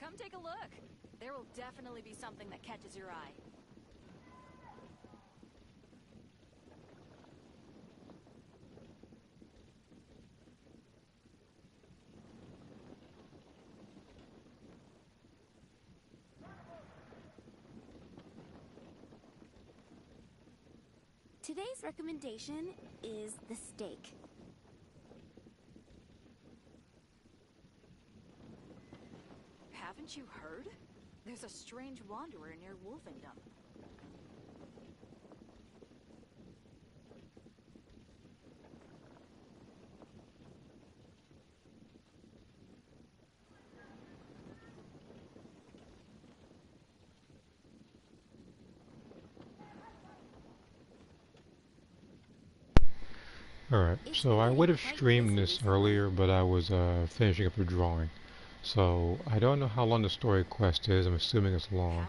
Come take a look. There will definitely be something that catches your eye. Today's recommendation is the steak. Haven't you heard? There's a strange wanderer near Wolfendom. Alright, so I would have streamed this earlier, but I was finishing up a drawing. So I don't know how long the story quest is, I'm assuming it's long.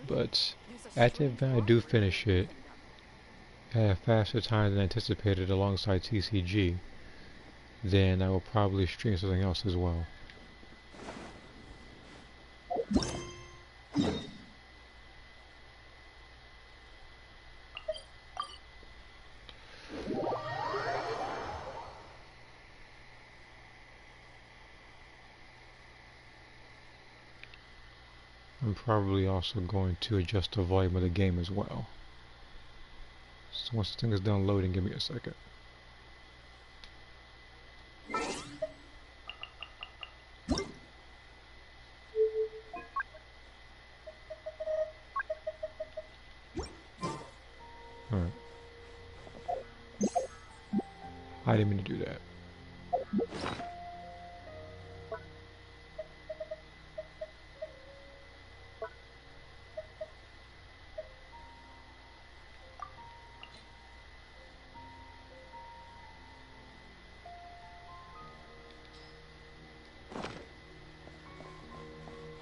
But at the event I do finish it at a faster time than anticipated alongside TCG, then I will probably stream something else as well. I'm probably also going to adjust the volume of the game as well. So once the thing is done loading, give me a second. Alright. I didn't mean to do that.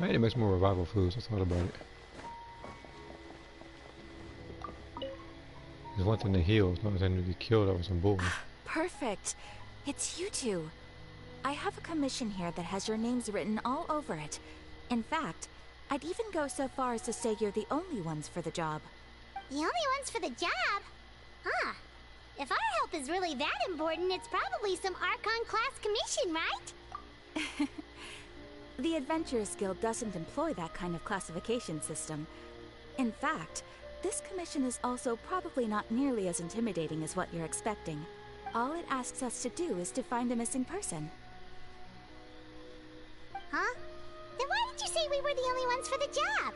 I need to make some more revival foods, I thought about it. There's one thing to heal, it's not a thing to be killed over some bull. Perfect. It's you two. I have a commission here that has your names written all over it. In fact, I'd even go so far as to say you're the only ones for the job. The only ones for the job? Huh. If our help is really that important, it's probably some Archon class commission, right? The Adventurers Guild doesn't employ that kind of classification system. In fact, this commission is also probably not nearly as intimidating as what you're expecting. All it asks us to do is to find a missing person. Huh? Then why did you say we were the only ones for the job?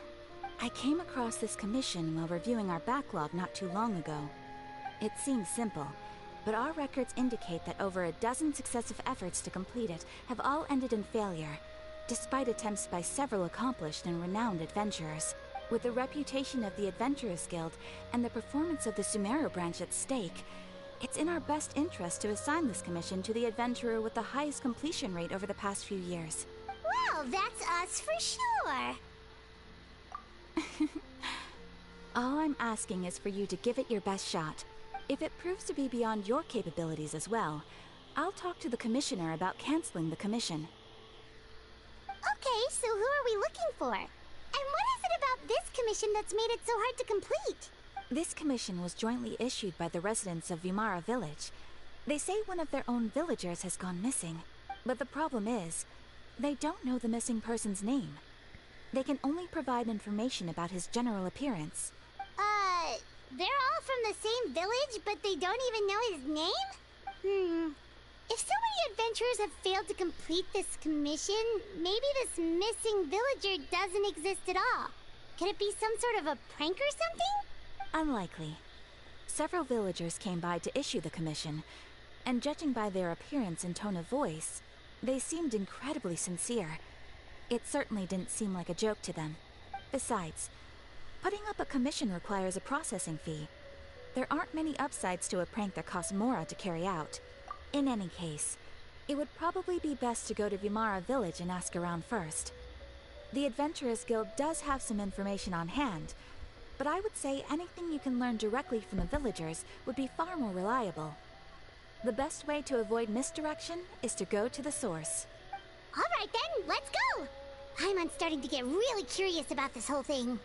I came across this commission while reviewing our backlog not too long ago. It seems simple, but our records indicate that over a dozen successive efforts to complete it have all ended in failure, despite attempts by several accomplished and renowned adventurers. With the reputation of the Adventurers Guild and the performance of the Sumeru branch at stake, it's in our best interest to assign this commission to the adventurer with the highest completion rate over the past few years. Well, that's us for sure. All I'm asking is for you to give it your best shot. If it proves to be beyond your capabilities as well, I'll talk to the commissioner about canceling the commission. Okay, so who are we looking for? And what is it about this commission that's made it so hard to complete? This commission was jointly issued by the residents of Vimara Village. They say one of their own villagers has gone missing. But the problem is, they don't know the missing person's name. They can only provide information about his general appearance. They're all from the same village, but they don't even know his name? If so many adventurers have failed to complete this commission, maybe this missing villager doesn't exist at all. Could it be some sort of a prank or something? Unlikely. Several villagers came by to issue the commission, and judging by their appearance and tone of voice, they seemed incredibly sincere. It certainly didn't seem like a joke to them. Besides, putting up a commission requires a processing fee. There aren't many upsides to a prank that costs Mora to carry out. In any case, it would probably be best to go to Vimara Village and ask around first. The Adventurers Guild does have some information on hand, but I would say anything you can learn directly from the villagers would be far more reliable. The best way to avoid misdirection is to go to the source. All right then, let's go! I'm starting to get really curious about this whole thing.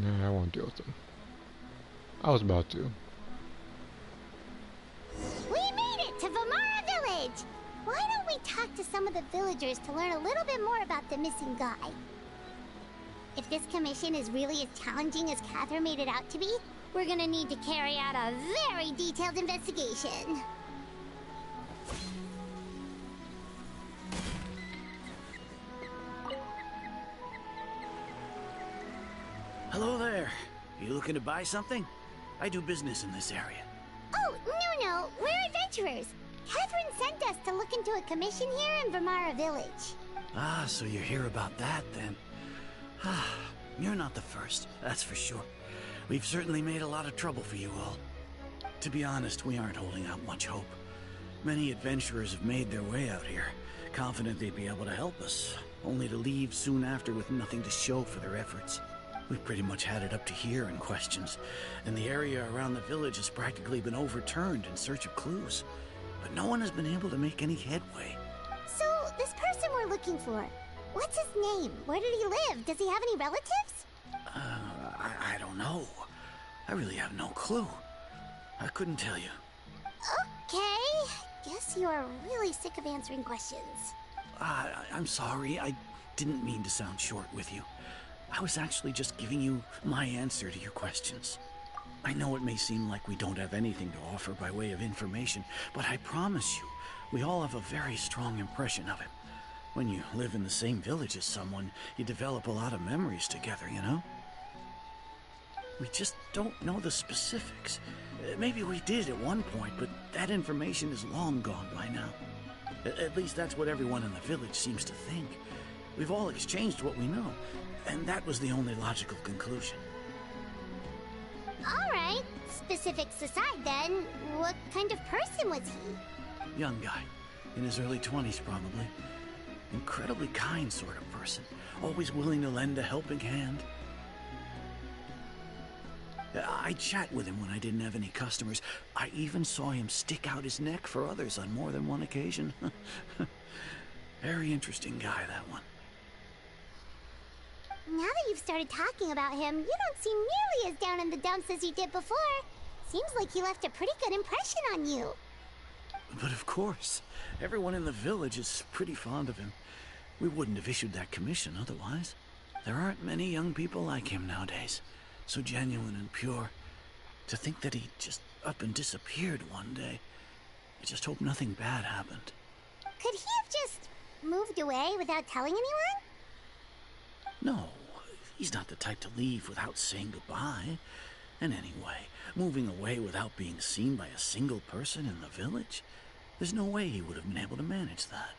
Nah, I won't deal with them. I was about to. We made it to Vamara Village! Why don't we talk to some of the villagers to learn a little bit more about the missing guy? If this commission is really as challenging as Catherine made it out to be, we're gonna need to carry out a very detailed investigation. Hello there. You looking to buy something? I do business in this area. Oh, no, we're adventurers. Catherine sent us to look into a commission here in Vamara Village. Ah, so you're here about that then. Ah, you're not the first, that's for sure. We've certainly made a lot of trouble for you all. To be honest, we aren't holding out much hope. Many adventurers have made their way out here, confident they'd be able to help us, only to leave soon after with nothing to show for their efforts. We've pretty much had it up to here in questions, and the area around the village has practically been overturned in search of clues. But no one has been able to make any headway. So, this person we're looking for, what's his name? Where did he live? Does he have any relatives? I don't know. I really have no clue. I couldn't tell you. Okay, guess you're really sick of answering questions. I'm sorry, I didn't mean to sound short with you. I was actually just giving you my answer to your questions. I know it may seem like we don't have anything to offer by way of information, but I promise you, we all have a very strong impression of him. When you live in the same village as someone, you develop a lot of memories together, you know? We just don't know the specifics. Maybe we did at one point, but that information is long gone by now. At least that's what everyone in the village seems to think. We've all exchanged what we know, and that was the only logical conclusion. Alright, specifics aside then, what kind of person was he? Young guy, in his early 20s probably. Incredibly kind sort of person, always willing to lend a helping hand. I'd chat with him when I didn't have any customers. I even saw him stick out his neck for others on more than one occasion. Very interesting guy, that one. Now that you've started talking about him, you don't seem nearly as down in the dumps as you did before. Seems like he left a pretty good impression on you. But of course, everyone in the village is pretty fond of him. We wouldn't have issued that commission otherwise. There aren't many young people like him nowadays. So genuine and pure. To think that he just up and disappeared one day. I just hope nothing bad happened. Could he have just moved away without telling anyone? No, he's not the type to leave without saying goodbye. And anyway, moving away without being seen by a single person in the village, there's no way he would have been able to manage that.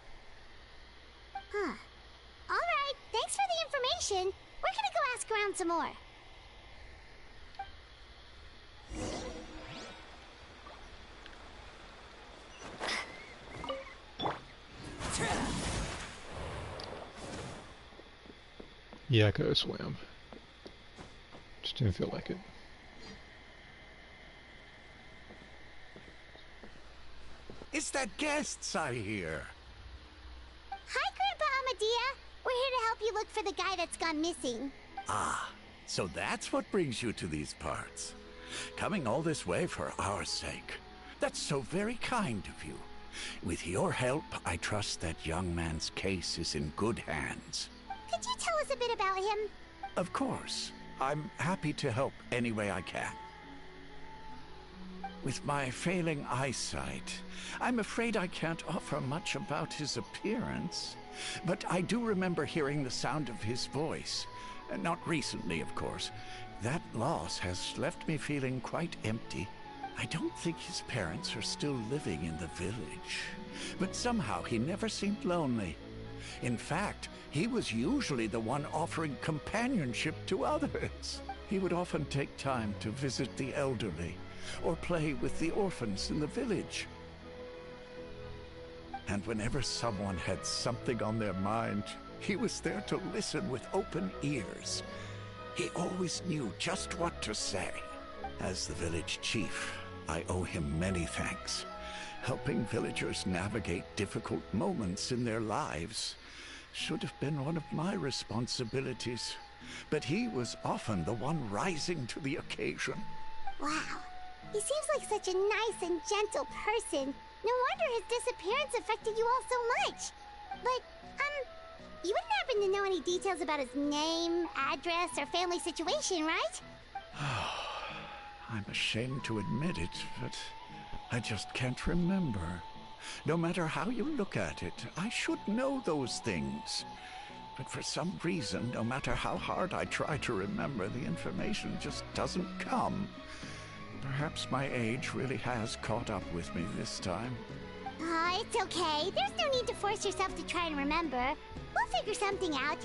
Huh. Alright, thanks for the information. We're gonna go ask around some more. Yeah, I could have swam. Just didn't feel like it. It's that guests I hear. Hi, Grandpa Amadea. We're here to help you look for the guy that's gone missing. Ah, so that's what brings you to these parts. Coming all this way for our sake. That's so very kind of you. With your help, I trust that young man's case is in good hands. Could you tell us a bit about him? Of course. I'm happy to help any way I can. With my failing eyesight, I'm afraid I can't offer much about his appearance. But I do remember hearing the sound of his voice. Not recently, of course. That loss has left me feeling quite empty. I don't think his parents are still living in the village. But somehow he never seemed lonely. In fact, he was usually the one offering companionship to others. He would often take time to visit the elderly, or play with the orphans in the village. And whenever someone had something on their mind, he was there to listen with open ears. He always knew just what to say. As the village chief, I owe him many thanks. Helping villagers navigate difficult moments in their lives should have been one of my responsibilities. But he was often the one rising to the occasion. Wow. He seems like such a nice and gentle person. No wonder his disappearance affected you all so much. But, you wouldn't happen to know any details about his name, address, or family situation, right? I'm ashamed to admit it, but I just can't remember. No matter how you look at it, I should know those things. But for some reason, no matter how hard I try to remember, the information just doesn't come. Perhaps my age really has caught up with me this time. It's okay. There's no need to force yourself to try and remember. We'll figure something out.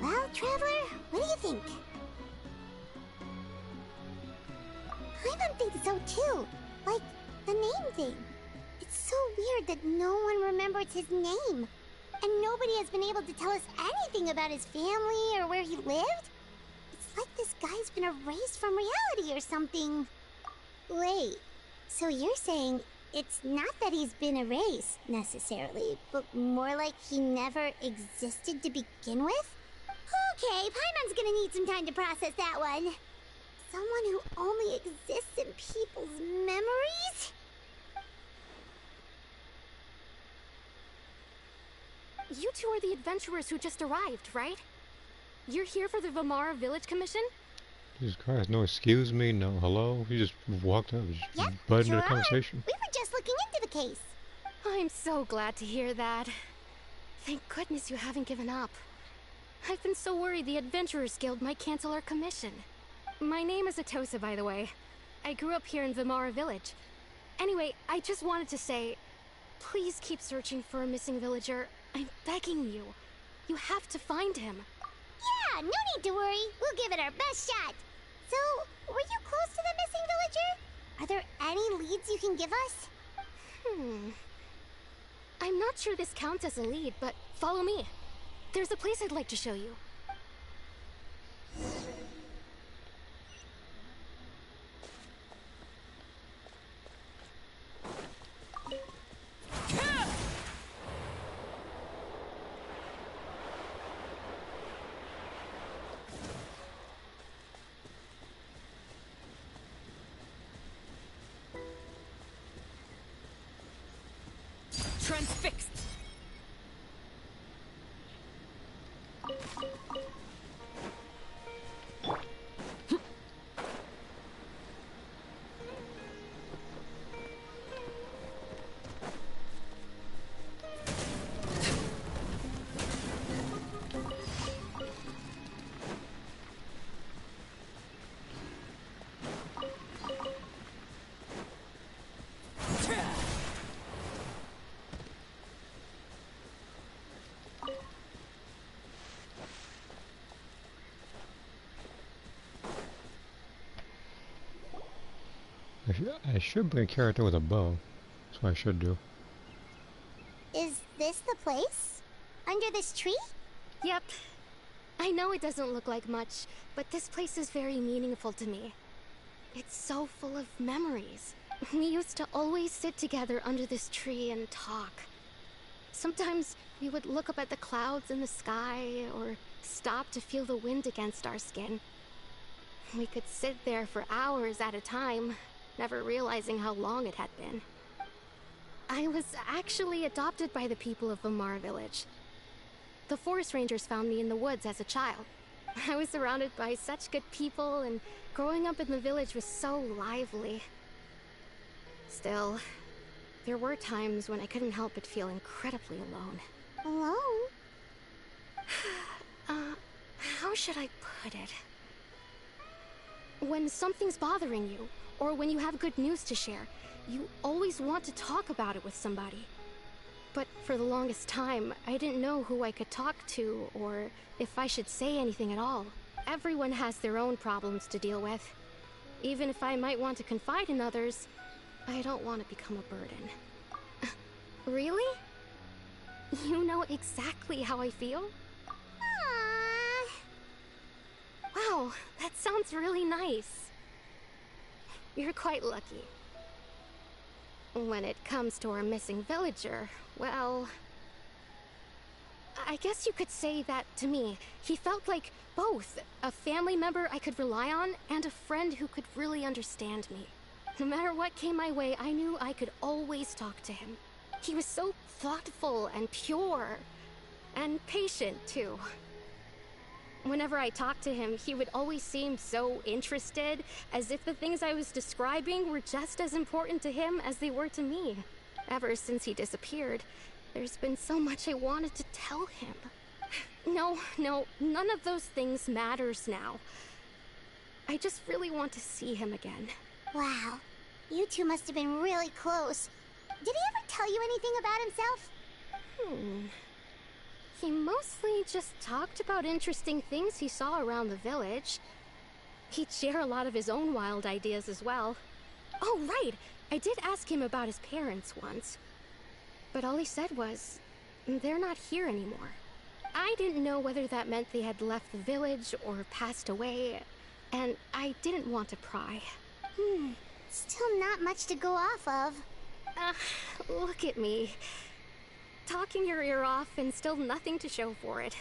Well, Traveler, what do you think? I don't think so too. Like, the name thing. It's so weird that no one remembers his name. And nobody has been able to tell us anything about his family or where he lived. It's like this guy's been erased from reality or something. Wait, so you're saying it's not that he's been erased, necessarily, but more like he never existed to begin with? Okay, Paimon's gonna need some time to process that one. Someone who only exists in people's memories? You two are the adventurers who just arrived, right? You're here for the Vamara Village Commission? Jesus Christ, no excuse me, no hello. You just walked up, just Yep, butted sure into the are. conversation. We were just looking into the case. I'm so glad to hear that. Thank goodness you haven't given up. I've been so worried the Adventurers Guild might cancel our commission. My name is Atosa, by the way. I grew up here in Vamara Village. Anyway, I just wanted to say, please keep searching for a missing villager. I'm begging you. You have to find him. Yeah, no need to worry. We'll give it our best shot. So, were you close to the missing villager? Are there any leads you can give us? I'm not sure this counts as a lead, but follow me. There's a place I'd like to show you. Transfixed! I should bring a character with a bow. That's what I should do. Is this the place? Under this tree? Yep. I know it doesn't look like much, but this place is very meaningful to me. It's so full of memories. We used to always sit together under this tree and talk. Sometimes we would look up at the clouds in the sky, or stop to feel the wind against our skin. We could sit there for hours at a time, never realizing how long it had been. I was actually adopted by the people of Vamara Village. The forest rangers found me in the woods as a child. I was surrounded by such good people, and growing up in the village was so lively. Still, there were times when I couldn't help but feel incredibly alone. Alone? How should I put it? When something's bothering you, or when you have good news to share, you always want to talk about it with somebody. But for the longest time, I didn't know who I could talk to, or if I should say anything at all. Everyone has their own problems to deal with. Even if I might want to confide in others, I don't want to become a burden. Really? You know exactly how I feel? Aww. Wow, that sounds really nice. You're quite lucky. When it comes to our missing villager, well, I guess you could say that to me. He felt like both a family member I could rely on and a friend who could really understand me. No matter what came my way, I knew I could always talk to him. He was so thoughtful and pure, and patient too. Whenever I talked to him, he would always seem so interested, as if the things I was describing were just as important to him as they were to me. Ever since he disappeared, there's been so much I wanted to tell him. No, none of those things matters now. I just really want to see him again. Wow. You two must have been really close. Did he ever tell you anything about himself? He mostly just talked about interesting things he saw around the village. He'd share a lot of his own wild ideas as well. Oh, right! I did ask him about his parents once. But all he said was, they're not here anymore. I didn't know whether that meant they had left the village or passed away, and I didn't want to pry. Still not much to go off of. Look at me. Talking your ear off and still nothing to show for it.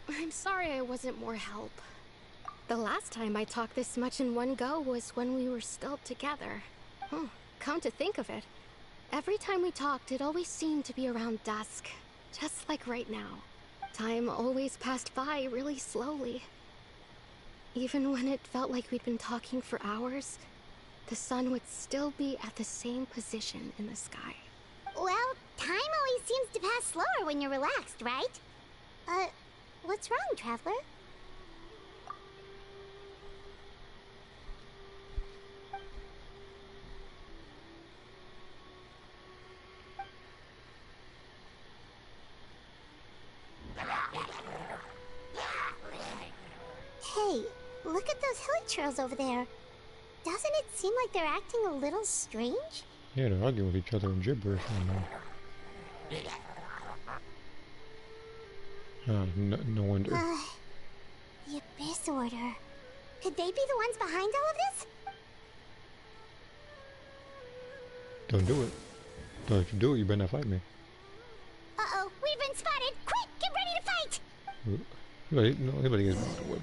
I'm sorry I wasn't more help. The last time I talked this much in one go was when we were still together. Come to think of it, every time we talked, it always seemed to be around dusk, just like right now. Time always passed by really slowly. Even when it felt like we'd been talking for hours, the sun would still be at the same position in the sky. Well, time always seems to pass slower when you're relaxed, right? What's wrong, Traveler? Hey, look at those hilly trails over there. Doesn't it seem like they're acting a little strange? Yeah, they're arguing with each other in gibberish right now. No wonder. The Abyss Order. Could they be the ones behind all of this? Don't do it. Don't you do it, you better not fight me. Uh-oh, we've been spotted! Quick, get ready to fight! Anybody gets wood.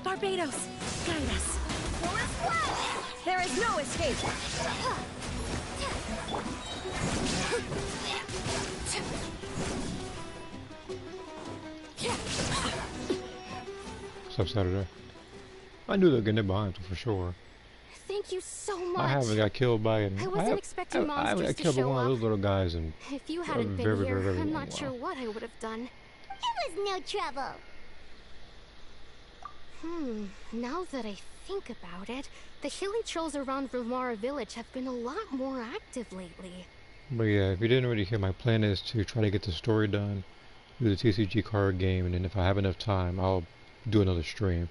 Barbados, guide us. There is no escape. What's up, Saturday? I knew they were getting behind for sure. Thank you so much. I haven't got killed by it. I wasn't expecting monsters I haven't got killed by one of those little guys in If you hadn't been very, here, very I'm long not sure what I would have done. It was no trouble. Now that I think about it, the healing trolls around Vilmara village have been a lot more active lately. But yeah, if you didn't already hear, my plan is to try to get the story done, do the TCG card game, and then if I have enough time, I'll do another stream.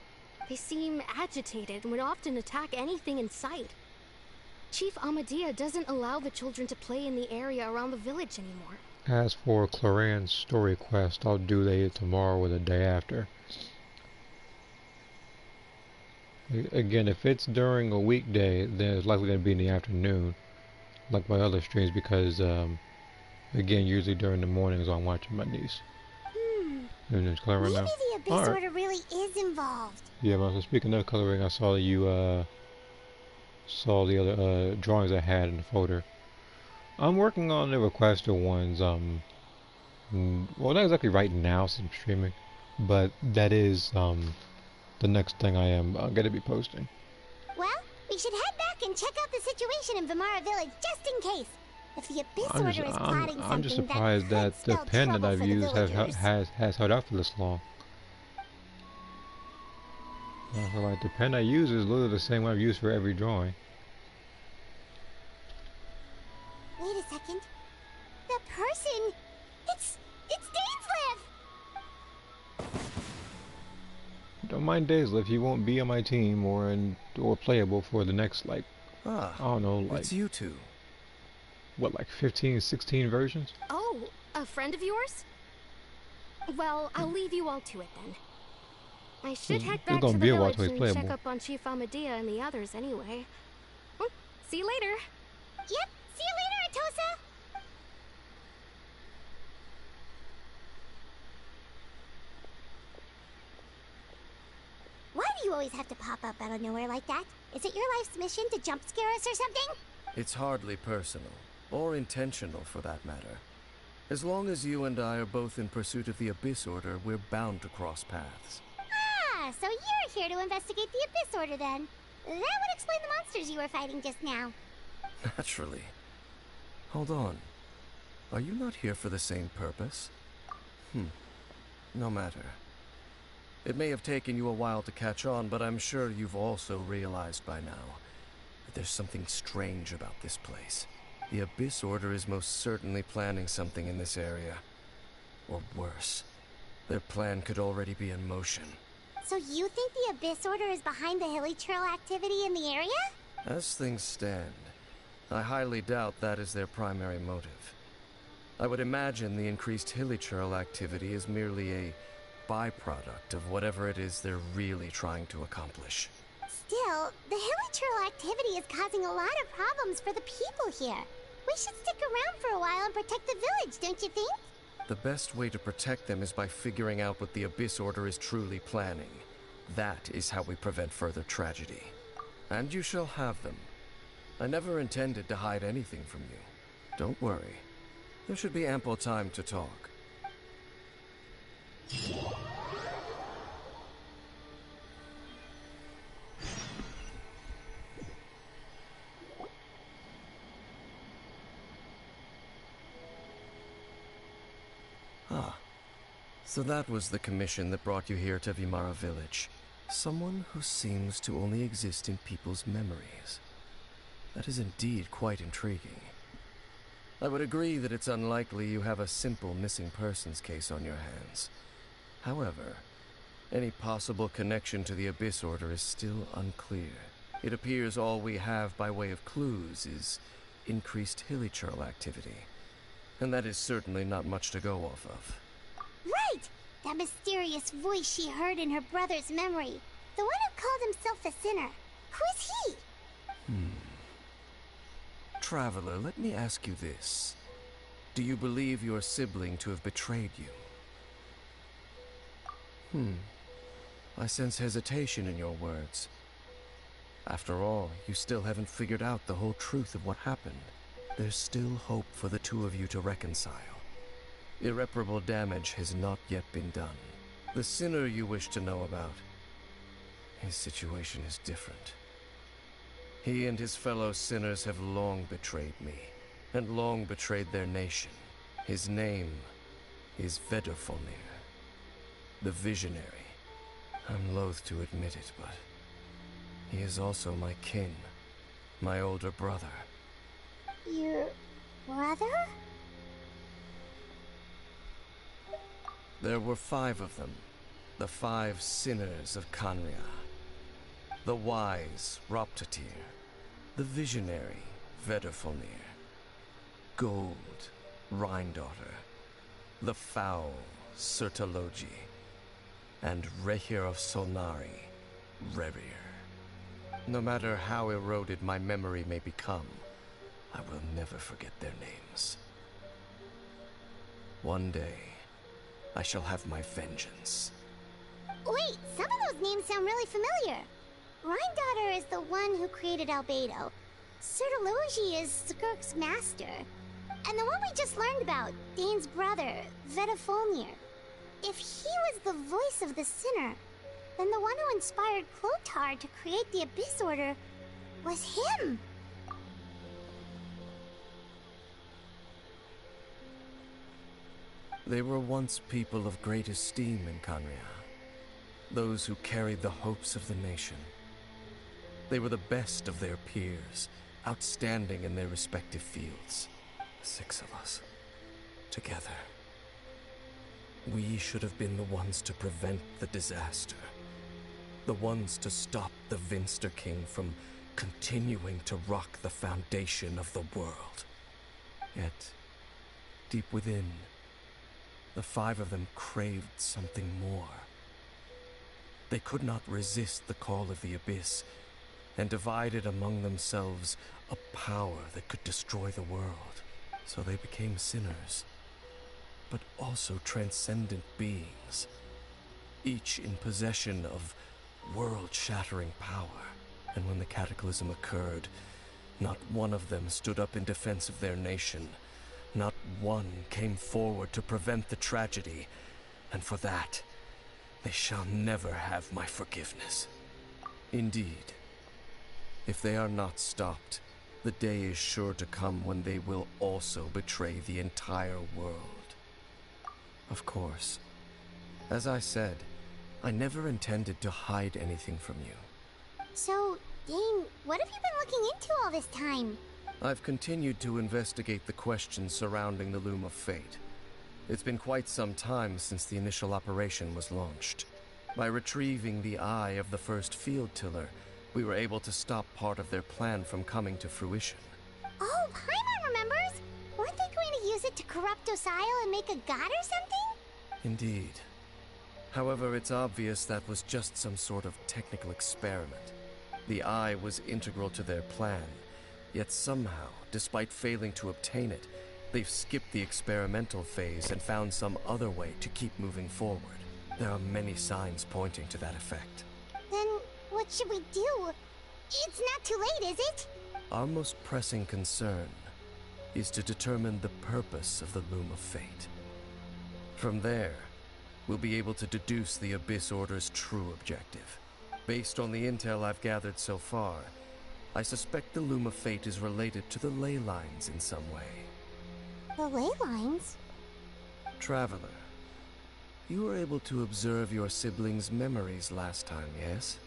They seem agitated and would often attack anything in sight. Chief Amadea doesn't allow the children to play in the area around the village anymore. As for Claran's story quest, I'll do that either tomorrow or the day after. Again, if it's during a weekday, then it's likely going to be in the afternoon. like my other streams because again, usually during the mornings I'm watching my niece. And it's coloring Maybe now. the Abyss Order really is involved. Yeah, but speaking of coloring, I saw that you saw the other drawings I had in the folder. I'm working on the requested ones. Well, not exactly right now since I'm streaming, but that is the next thing I am going to be posting. Well, we should head back and check out the situation in Vimara Village just in case. If the Abyss Order is plotting something, I'm just surprised that the pen that I've used has held out for this long. I feel like the pen I use is literally the same one I've used for every drawing. Wait a second. The person... It's Dainslev! Don't mind Dainslev, he won't be on my team or playable for the next, like, I don't know, like... It's you two. What, like 15, 16 versions? Oh, a friend of yours? Well, I'll leave you all to it then. I should head back to the village and check up on Chief Amadea and the others anyway. Well, see you later. Yep, see you later, Atosa! Why do you always have to pop up out of nowhere like that? Is it your life's mission to jump scare us or something? It's hardly personal, or intentional for that matter. As long as you and I are both in pursuit of the Abyss Order, we're bound to cross paths. Ah, so you're here to investigate the Abyss Order then. That would explain the monsters you were fighting just now. Naturally. Hold on. Are you not here for the same purpose? No matter. It may have taken you a while to catch on, but I'm sure you've also realized by now that there's something strange about this place. The Abyss Order is most certainly planning something in this area. Or worse, their plan could already be in motion. So you think the Abyss Order is behind the hilly trail activity in the area? As things stand, I highly doubt that is their primary motive. I would imagine the increased hilly trail activity is merely a byproduct of whatever it is they're really trying to accomplish. Still, the hilly trail activity is causing a lot of problems for the people here. We should stick around for a while and protect the village, don't you think? The best way to protect them is by figuring out what the Abyss Order is truly planning. That is how we prevent further tragedy. And you shall have them. I never intended to hide anything from you. Don't worry. There should be ample time to talk. So that was the commission that brought you here to Vimara Village. Someone who seems to only exist in people's memories. That is indeed quite intriguing. I would agree that it's unlikely you have a simple missing persons case on your hands. However, any possible connection to the Abyss Order is still unclear. It appears all we have by way of clues is increased hilly trail activity. And that is certainly not much to go off of. Right! That mysterious voice she heard in her brother's memory. The one who called himself a sinner. Who is he? Traveler, let me ask you this. Do you believe your sibling to have betrayed you? I sense hesitation in your words. After all, you still haven't figured out the whole truth of what happened. There's still hope for the two of you to reconcile. Irreparable damage has not yet been done. The sinner you wish to know about, his situation is different. He and his fellow sinners have long betrayed me, and long betrayed their nation. His name is Vedderfolnir, the Visionary. I'm loath to admit it, but he is also my kin, my older brother. Your brother? There were 5 of them, the 5 sinners of Kanria. The wise Roptatir, the visionary Vedderfolnir, Gold Rhindaughter, the foul Sertalogi, and Rehir of Solnari, Rerir. No matter how eroded my memory may become, I will never forget their names. One day, I shall have my vengeance. Wait, some of those names sound really familiar. Rhyndaughter is the one who created Albedo. Sertology is Skirk's master. And the one we just learned about, Dane's brother, Vetafolnir. If he was the voice of the sinner, then the one who inspired Clothar to create the Abyss Order was him. They were once people of great esteem in Khaenri'ah. Those who carried the hopes of the nation. They were the best of their peers, outstanding in their respective fields. 6 of us, together. We should have been the ones to prevent the disaster. The ones to stop the Vinster King from continuing to rock the foundation of the world. Yet, deep within, the 5 of them craved something more. They could not resist the call of the Abyss, and divided among themselves a power that could destroy the world. So they became sinners, but also transcendent beings, each in possession of world-shattering power. And when the cataclysm occurred, not one of them stood up in defense of their nation. Not one came forward to prevent the tragedy, and for that, they shall never have my forgiveness. Indeed, if they are not stopped, the day is sure to come when they will also betray the entire world. Of course, as I said, I never intended to hide anything from you. So, Dane, what have you been looking into all this time? I've continued to investigate the questions surrounding the Loom of Fate. It's been quite some time since the initial operation was launched. By retrieving the eye of the first field tiller, we were able to stop part of their plan from coming to fruition. Oh, Paimon remembers! Weren't they going to use it to corrupt Osial and make a god or something? Indeed. However, it's obvious that was just some sort of technical experiment. The eye was integral to their plan, yet somehow, despite failing to obtain it, they've skipped the experimental phase and found some other way to keep moving forward. There are many signs pointing to that effect. Then what should we do? It's not too late, is it? Our most pressing concern is to determine the purpose of the Loom of Fate. From there, we'll be able to deduce the Abyss Order's true objective. Based on the intel I've gathered so far, I suspect the Loom of Fate is related to the ley lines in some way. The ley lines? Traveler, you were able to observe your siblings' memories last time, yes?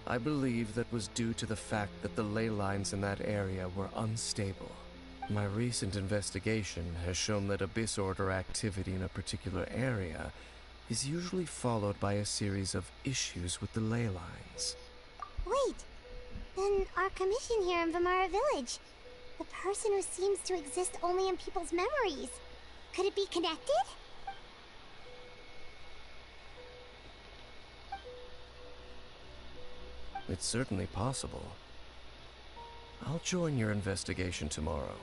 I believe that was due to the fact that the ley lines in that area were unstable. My recent investigation has shown that Abyss Order activity in a particular area is usually followed by a series of issues with the ley lines. Wait, then our commission here in Vamara Village, the person who seems to exist only in people's memories, could it be connected? It's certainly possible. I'll join your investigation tomorrow.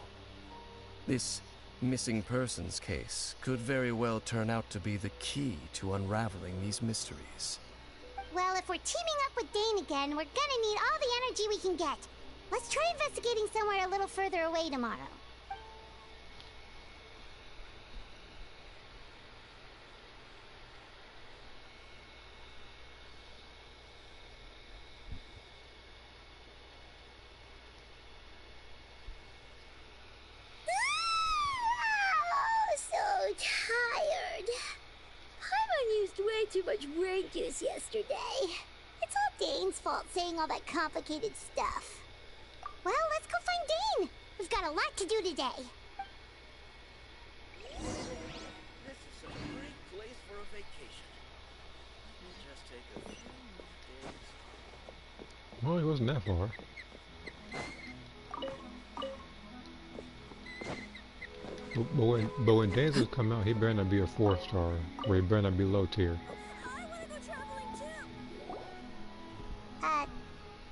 This missing persons case could very well turn out to be the key to unraveling these mysteries. Well, if we're teaming up with Dane again, we're gonna need all the energy we can get. Let's try investigating somewhere a little further away tomorrow. Too much brain juice yesterday. It's all Dane's fault saying all that complicated stuff. Well, let's go find Dane. We've got a lot to do today. This is a great place for a vacation. Let me just take a few days. Well, he wasn't that far. But when Danzels come out, he better not be a 4-star, or he better not be low tier. I want to go traveling too.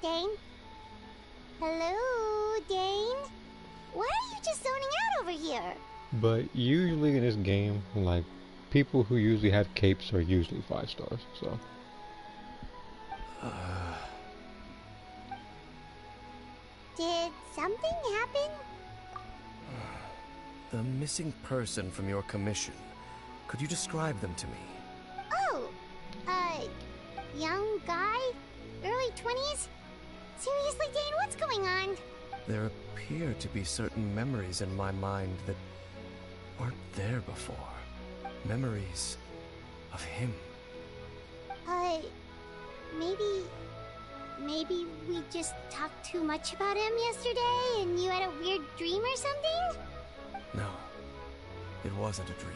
Dane? Hello, Dane? either. But usually in this game, like, people who usually have capes are usually 5 stars, so. Did something happen? The missing person from your commission. Could you describe them to me? Oh, young guy? Early 20s? Seriously, Dane, what's going on? There appear to be certain memories in my mind that weren't there before. Memories of him. Maybe we just talked too much about him yesterday and you had a weird dream or something? No, it wasn't a dream.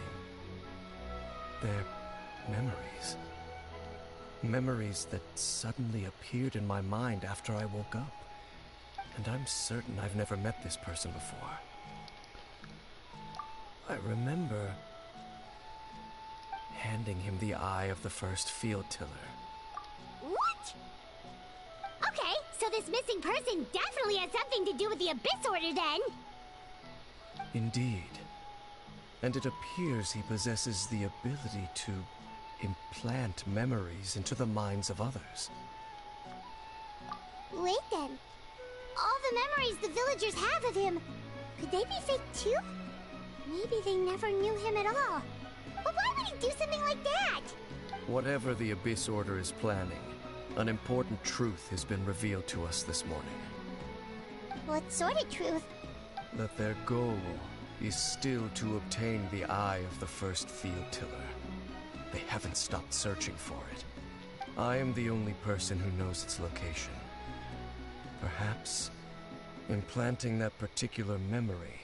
They're memories. Memories that suddenly appeared in my mind after I woke up. And I'm certain I've never met this person before. I remember handing him the eye of the first field tiller. What? Okay, so this missing person definitely has something to do with the Abyss Order then. Indeed. And it appears he possesses the ability to implant memories into the minds of others. Wait then. All the memories the villagers have of him, could they be fake too? Maybe they never knew him at all. But why would he do something like that? Whatever the Abyss Order is planning, an important truth has been revealed to us this morning. What sort of truth? That their goal is still to obtain the eye of the first field tiller. They haven't stopped searching for it. I am the only person who knows its location. Perhaps implanting that particular memory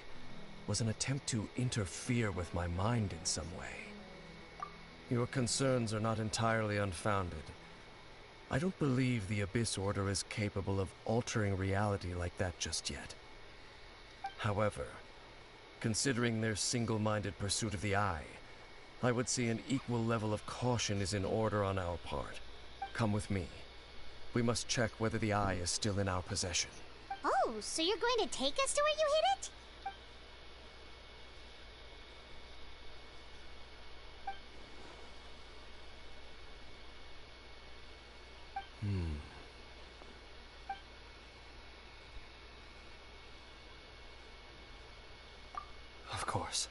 was an attempt to interfere with my mind in some way. Your concerns are not entirely unfounded. I don't believe the Abyss Order is capable of altering reality like that just yet. However, considering their single-minded pursuit of the eye, I would say an equal level of caution is in order on our part. Come with me. We must check whether the eye is still in our possession. Oh, so you're going to take us to where you hid it? Of course.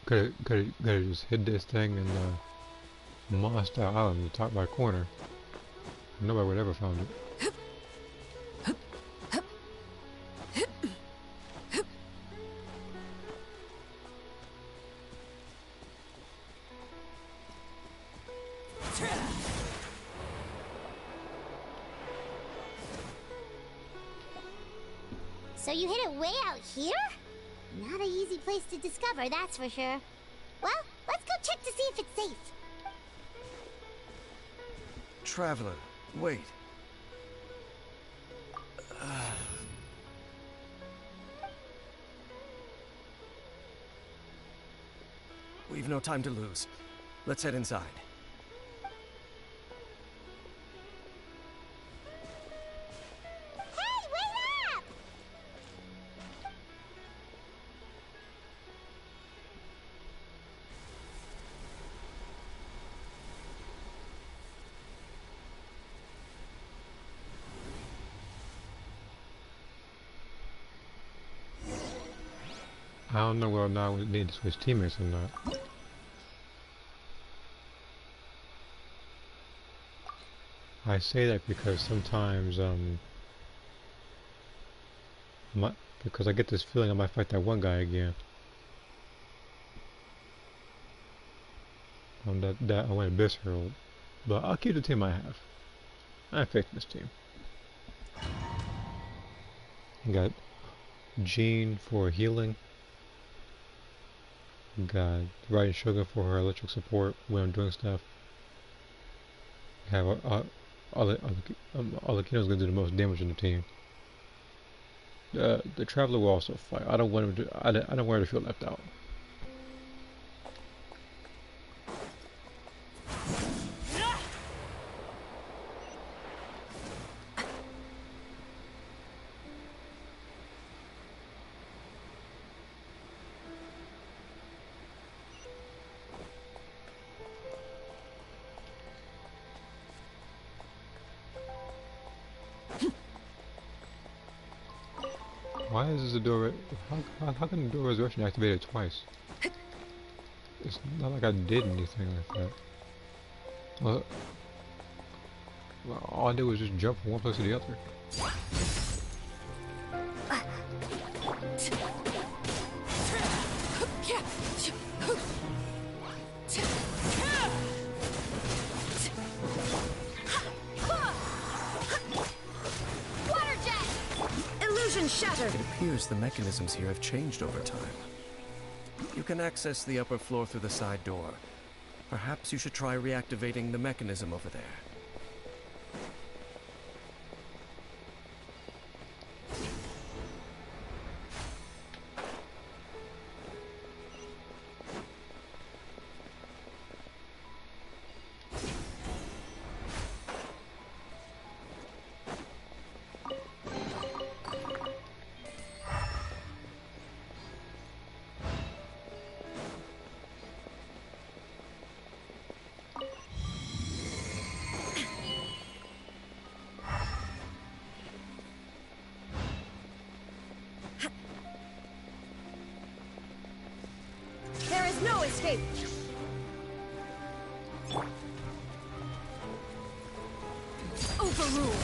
Could have just hid this thing in Monster Island, the top right corner. Nobody would ever found it. So you hid it way out here? Not an easy place to discover, that's for sure. Well, let's go check to see if it's safe. Traveler, wait. We've no time to lose. Let's head inside. Hey, wait up! I don't know whether or not we need to switch teammates or not. I say that because sometimes, because I get this feeling I might fight that one guy again. That I went Abyss Herald. But I'll keep the team I have. I have faith in this team. Got Jean for healing. Got Right Sugar for her electric support when I'm doing stuff. Have Alakino's gonna do the most damage on the team. The Traveler will also fight. I don't want him to. I don't want her to feel left out. Why is the door? How can the door resurrection activated twice? It's not like I did anything like that. Well, all I did was just jump from one place to the other. Shattered. It appears the mechanisms here have changed over time. You can access the upper floor through the side door. Perhaps you should try reactivating the mechanism over there. There is no escape. Overruled.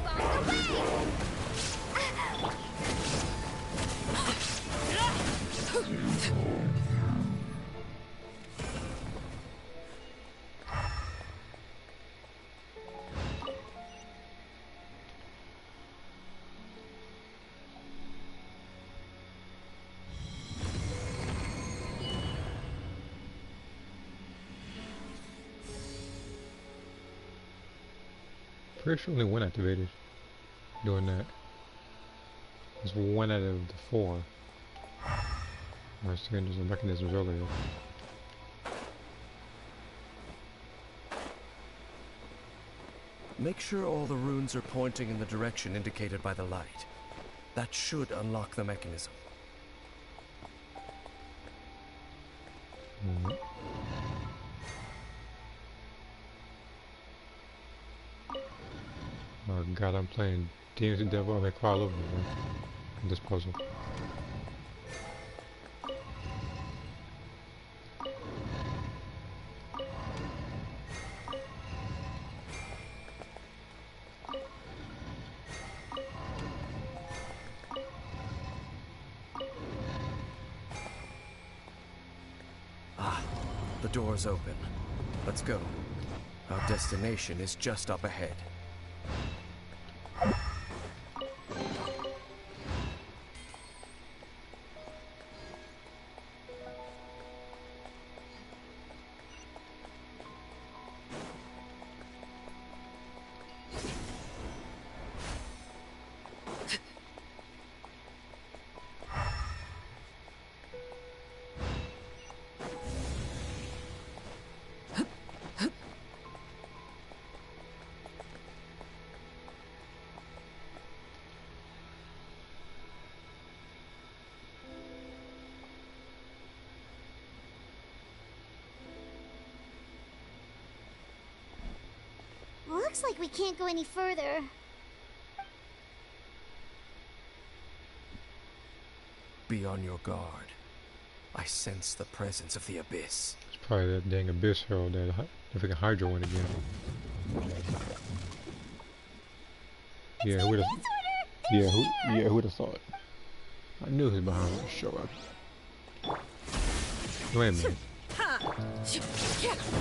Find a way! Pretty sure only one activated doing that. It's one out of the 4. I was thinking there's mechanisms earlier. Make sure all the runes are pointing in the direction indicated by the light. That should unlock the mechanism. Oh god, I'm playing Demons and Devil May Cry all over again in this puzzle. Ah, the door's open. Let's go. Our destination is just up ahead. Looks like we can't go any further. Be on your guard. I sense the presence of the abyss. It's probably that dang Abyss Herald, that freaking Hydra one again. Yeah, who would've? Yeah, who would've thought? I knew he was behind the show up. Wait a minute.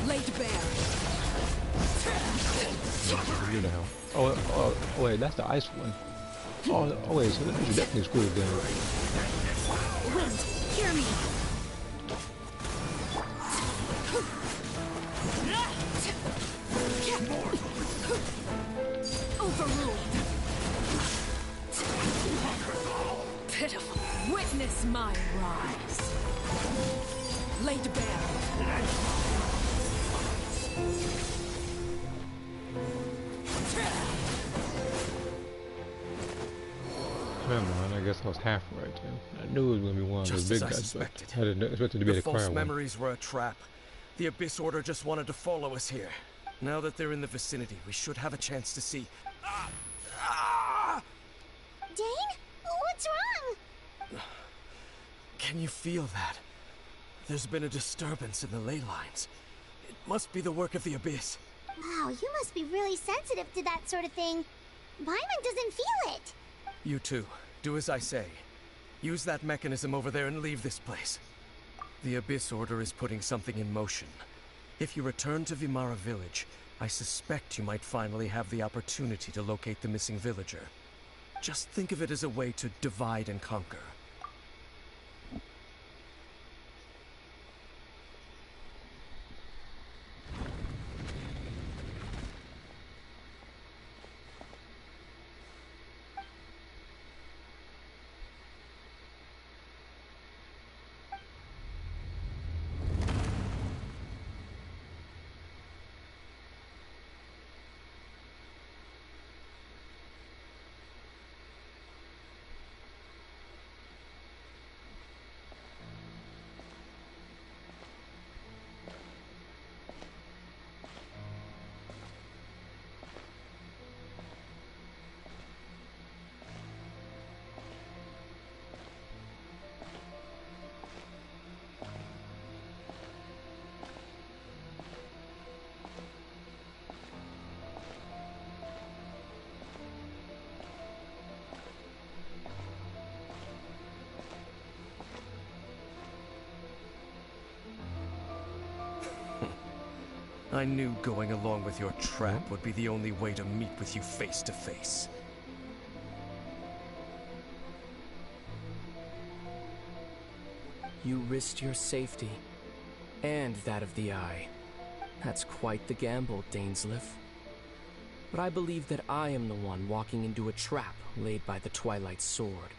Laid bare. You know. Oh, wait, that's the ice one. Oh, wait, so that should definitely screw it down. Wind, hear me. Pitiful. Witness my rise. Laid bare. Never mind, I guess I was half right then. I knew it was going to be one of those big guys, but I didn't expect it to be the false choir one. memories were a trap. The Abyss Order just wanted to follow us here. Now that they're in the vicinity, we should have a chance to see. Dane? What's wrong? Can you feel that? There's been a disturbance in the ley lines. It must be the work of the Abyss. Wow, you must be really sensitive to that sort of thing. Paimon doesn't feel it. You too. Do as I say. Use that mechanism over there and leave this place. The Abyss Order is putting something in motion. If you return to Vimara Village, I suspect you might finally have the opportunity to locate the missing villager. Just think of it as a way to divide and conquer. I knew going along with your trap would be the only way to meet with you face to face. You risked your safety, and that of the Eye. That's quite the gamble, Dainsleif. But I believe that I am the one walking into a trap laid by the Twilight Sword.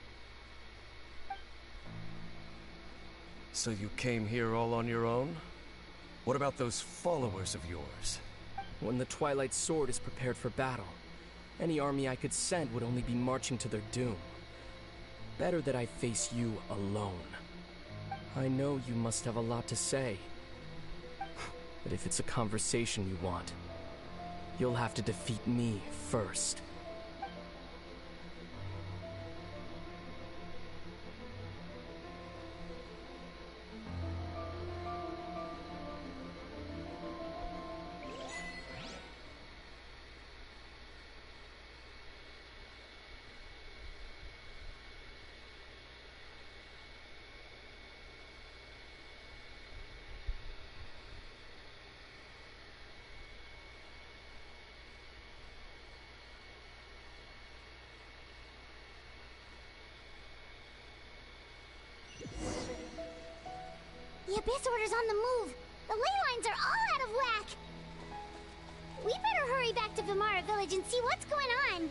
So you came here all on your own? What about those followers of yours? When the Twilight Sword is prepared for battle, any army I could send would only be marching to their doom. Better that I face you alone. I know you must have a lot to say. But if it's a conversation you want, you'll have to defeat me first. The Abyss Order's on the move. The ley lines are all out of whack. We better hurry back to Vimara Village and see what's going on.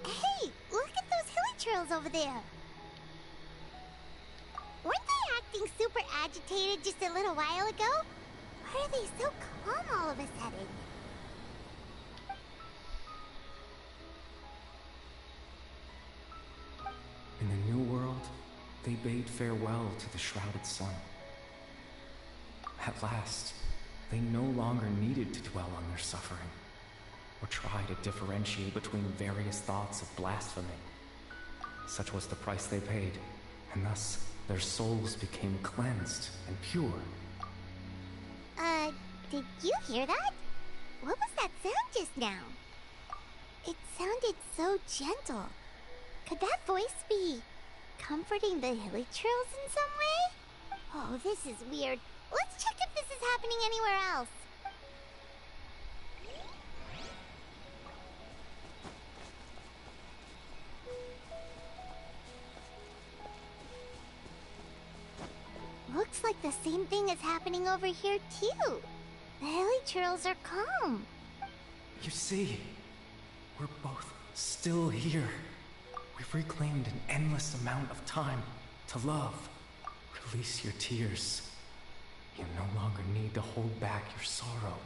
Hey, look at those hilly trails over there. Weren't they acting super agitated just a little while ago? Why are they so calm all of a sudden? In the New World, they bade farewell to the shrouded sun. At last, they no longer needed to dwell on their suffering, or try to differentiate between various thoughts of blasphemy. Such was the price they paid, and thus their souls became cleansed and pure. Did you hear that? What was that sound just now? It sounded so gentle. Could that voice be comforting the hilly trails in some way? Oh, this is weird. Let's check if this is happening anywhere else. Look looks like the same thing is happening over here too. The hilichurls are calm. You see, we're both still here. We've reclaimed an endless amount of time to love. Release your tears. You no longer need to hold back your sorrow.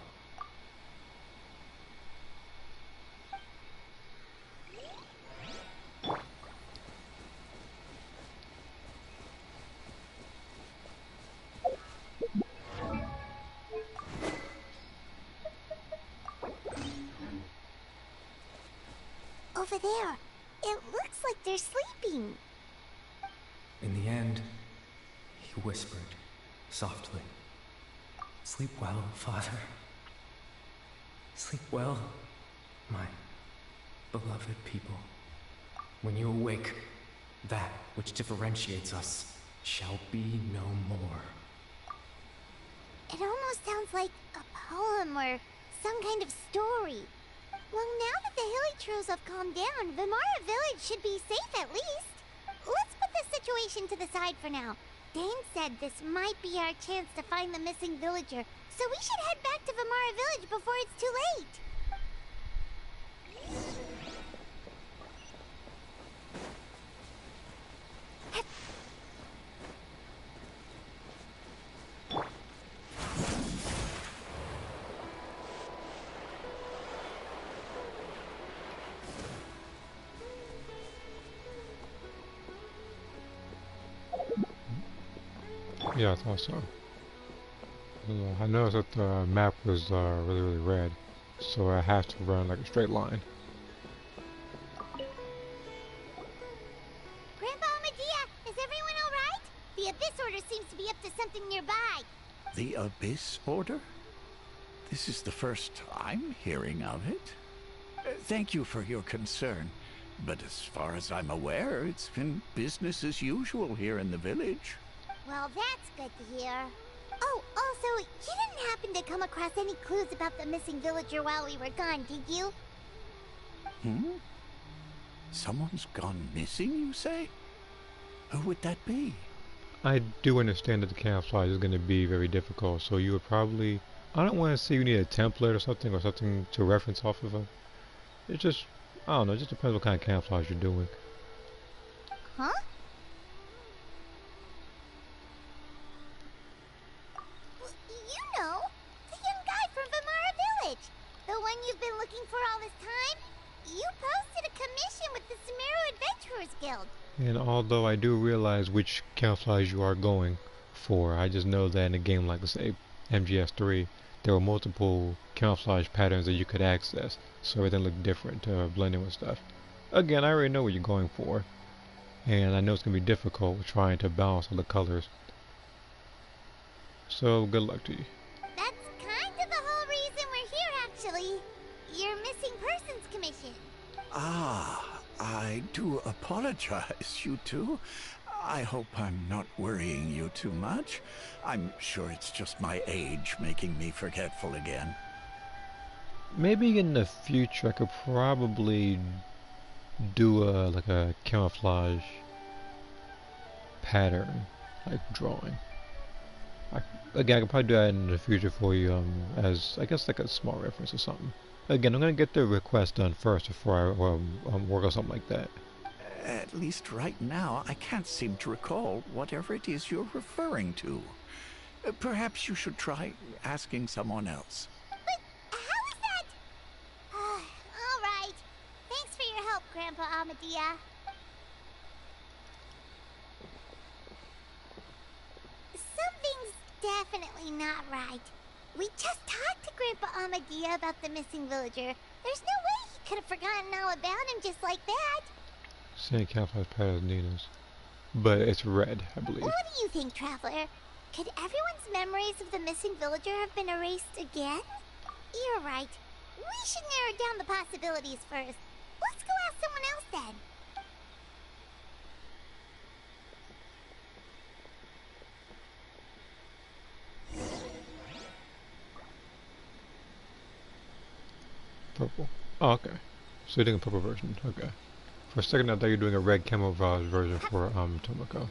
Over there, it looks like they're sleeping. In the end, he whispered, softly, "Sleep well, Father. Sleep well, my beloved people. When you awake, that which differentiates us shall be no more." It almost sounds like a poem or some kind of story. Well, now that the hilichurls have calmed down, Vimara Village should be safe at least. Let's put this situation to the side for now. Dane said this might be our chance to find the missing villager, so we should head back to Vimara Village before it's too late. Yeah, I thought so. I noticed that the map was really red, so I have to run like a straight line. Grandpa Amadea, is everyone alright? The Abyss Order seems to be up to something nearby. The Abyss Order? This is the first I'm hearing of it. Thank you for your concern, but as far as I'm aware, it's been business as usual here in the village. Well, that's good to hear. Oh, also, you didn't happen to come across any clues about the missing villager while we were gone, did you? Someone's gone missing, you say? Who would that be? I do understand that the camouflage is going to be very difficult, so you would probably... I don't want to say you need a template or something to reference off of. It just... I don't know, it just depends what kind of camouflage you're doing. Huh? You know, the young guy from Vimara Village. The one you've been looking for all this time. You posted a commission with the Sumeru Adventurers Guild. And although I do realize which camouflage you are going for, I just know that in a game like, let's say, MGS3, there were multiple camouflage patterns that you could access, so everything looked different to blend in with stuff. Again, I already know what you're going for, and I know it's going to be difficult trying to balance all the colors. So, good luck to you. That's kind of the whole reason we're here, actually. Your missing persons commission. Ah, I do apologize, you two. I hope I'm not worrying you too much. I'm sure it's just my age making me forgetful again. Maybe in the future I could probably do like a camouflage pattern, like drawing. Again, I could probably do that in the future for you, as I guess like a small reference or something. Again, I'm gonna get the request done first before I work on something like that. At least right now, I can't seem to recall whatever it is you're referring to. Perhaps you should try asking someone else. But how is that? All right. Thanks for your help, Grandpa Amadea. Something's definitely not right. We just talked to Grandpa Amadea about the missing villager. There's no way he could have forgotten all about him just like that. Same camouflage pattern as Nina's, but it's red, I believe. What do you think, Traveler? Could everyone's memories of the missing villager have been erased again? You're right. We should narrow down the possibilities first. Let's go ask someone else then. Purple. Oh, okay. So you're doing a purple version. Okay. For a second, I thought you were doing a red camouflage version for Tomoko.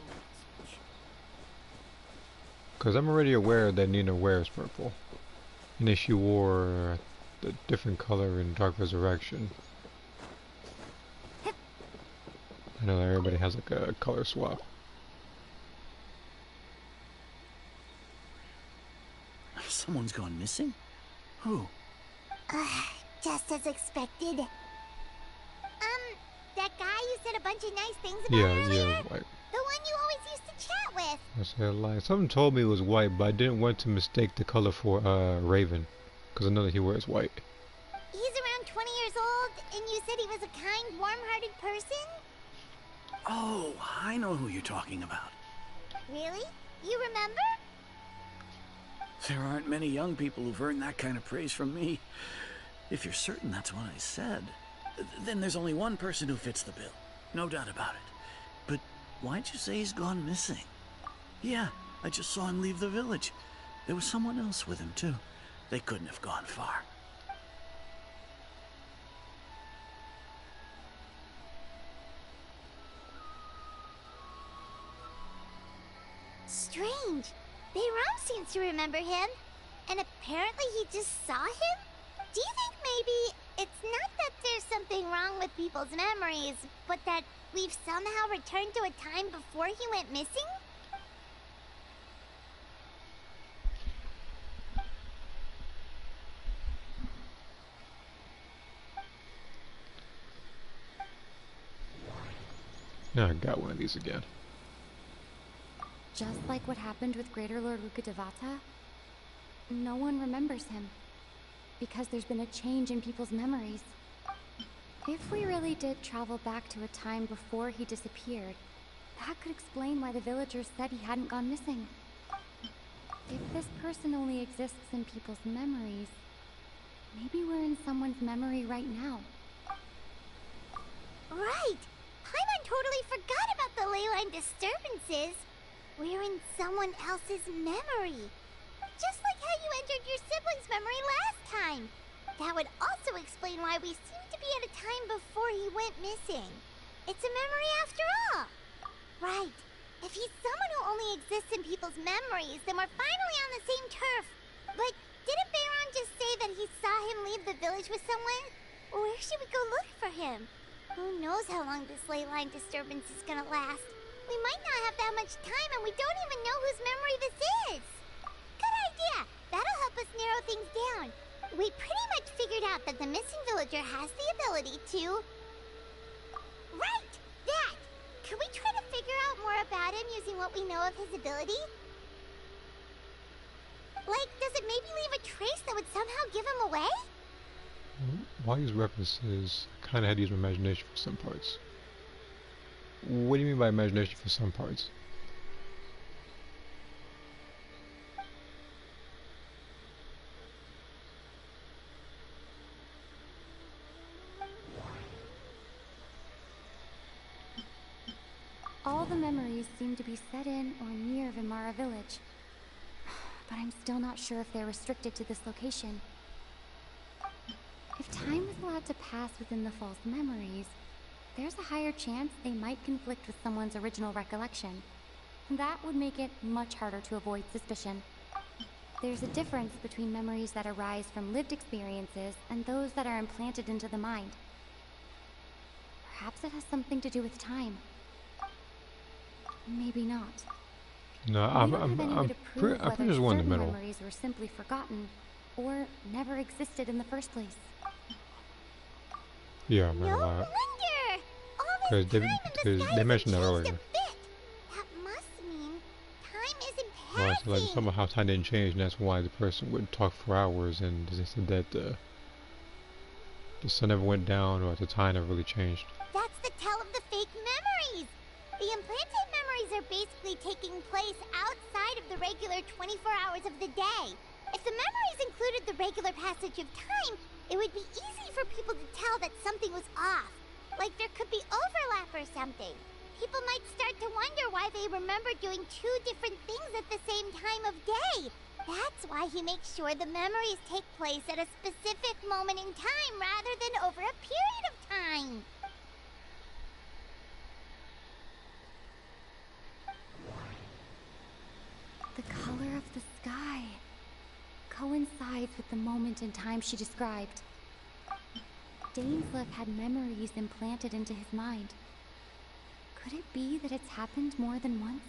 Because I'm already aware that Nina wears purple. And if she wore a different color in Dark Resurrection. I know that everybody has like a color swap. Someone's gone missing? Who? Just as expected. That guy you said a bunch of nice things about Yeah, earlier? white. The one you always used to chat with. I said like something told me it was white, but I didn't want to mistake the color for Raven, because I know that he wears white. He's around 20 years old, and you said he was a kind, warm-hearted person? Oh, I know who you're talking about. Really? You remember? There aren't many young people who've earned that kind of praise from me. If you're certain that's what I said, then there's only one person who fits the bill. No doubt about it. But why'd you say he's gone missing? Yeah, I just saw him leave the village. There was someone else with him, too. They couldn't have gone far. Strange. Bayram seems to remember him. And apparently he just saw him? Do you think maybe it's not that there's something wrong with people's memories, but that we've somehow returned to a time before he went missing? Now I got one of these again. Just like what happened with Greater Lord Rukkhadevata, no one remembers him. Because there's been a change in people's memories. If we really did travel back to a time before he disappeared, that could explain why the villagers said he hadn't gone missing. If this person only exists in people's memories, maybe we're in someone's memory right now. Right! Paimon totally forgot about the leyline disturbances. We're in someone else's memory. Just like how you entered your sibling's memory last time. That would also explain why we seem to be at a time before he went missing. It's a memory after all. Right. If he's someone who only exists in people's memories, then we're finally on the same turf. But didn't Bayron just say that he saw him leave the village with someone? Where should we go look for him? Who knows how long this ley line disturbance is gonna last? We might not have that much time, and we don't even know whose memory this is. Good idea! That'll help us narrow things down. We pretty much figured out that the missing villager has the ability to... Right! That! Can we try to figure out more about him using what we know of his ability? Like, does it maybe leave a trace that would somehow give him away? While these references, I kind of had to use my imagination for some parts. What do you mean by imagination for some parts? All the memories seem to be set in or near Vimara village. But I'm still not sure if they're restricted to this location. If time is allowed to pass within the false memories, there's a higher chance they might conflict with someone's original recollection. That would make it much harder to avoid suspicion. There's a difference between memories that arise from lived experiences and those that are implanted into the mind. Perhaps it has something to do with time. Maybe not. No, I'm pretty sure one in the middle. Memories were simply forgotten, or never existed in the first place. Yeah, no wonder! All this time in the sky they mentioned that earlier. That must mean time isn't passing. Right, so like somehow how time didn't change, and that's why the person would talk for hours, and they said that the sun never went down, or the time never really changed. That's the tell of the fake memories. The implanted memories are basically taking place outside of the regular 24 hours of the day. If the memories included the regular passage of time, it would be easy for people to tell that something was off. Like there could be overlap or something. People might start to wonder why they remember doing two different things at the same time of day. That's why he makes sure the memories take place at a specific moment in time rather than over a period of time. The color color of the sky coincides with the moment in time she described. Dainsleif had memories implanted into his mind. Could it be that it's happened more than once?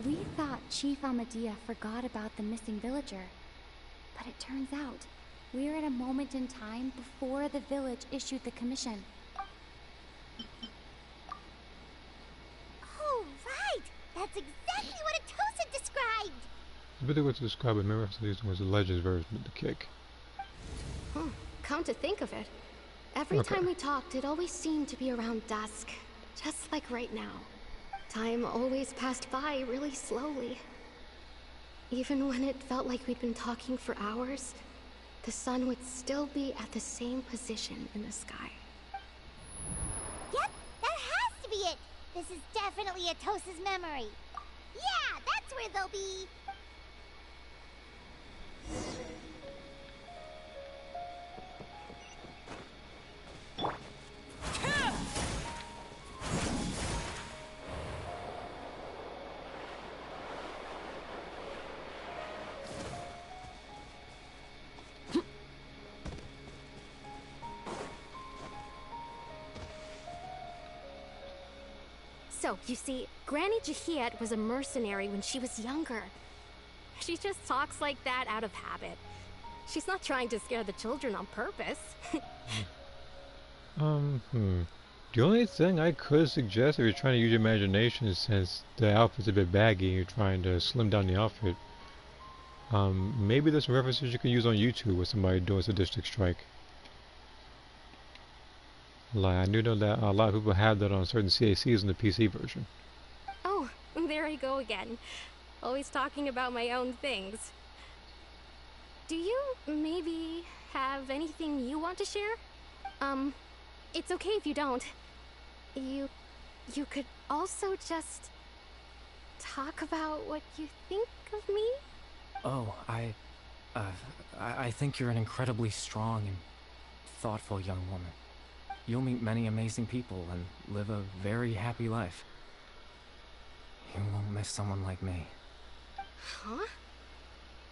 We thought Chief Amadea forgot about the missing villager, but it turns out we're at a moment in time before the village issued the commission. Oh, right! That's exactly what Atosa described! It's better to describe it. Remember, this was the Legends version of the kick. Come to think of it, every time we talked, it always seemed to be around dusk. Just like right now. Time always passed by really slowly. Even when it felt like we'd been talking for hours, the sun would still be at the same position in the sky. Yep, that has to be it! This is definitely Atosa's memory. Yeah, that's where they'll be! So, you see, Granny Jahiet was a mercenary when she was younger. She just talks like that out of habit. She's not trying to scare the children on purpose. The only thing I could suggest if you're trying to use your imagination, since the outfit's a bit baggy and you're trying to slim down the outfit, maybe there's some references you can use on YouTube with somebody doing sadistic strike. Like, I do know that a lot of people have that on certain CACs in the PC version. Oh, there I go again. Always talking about my own things. Do you maybe have anything you want to share? It's okay if you don't. You could also just talk about what you think of me? Oh, I think you're an incredibly strong and thoughtful young woman. You'll meet many amazing people and live a very happy life. You won't miss someone like me. Huh?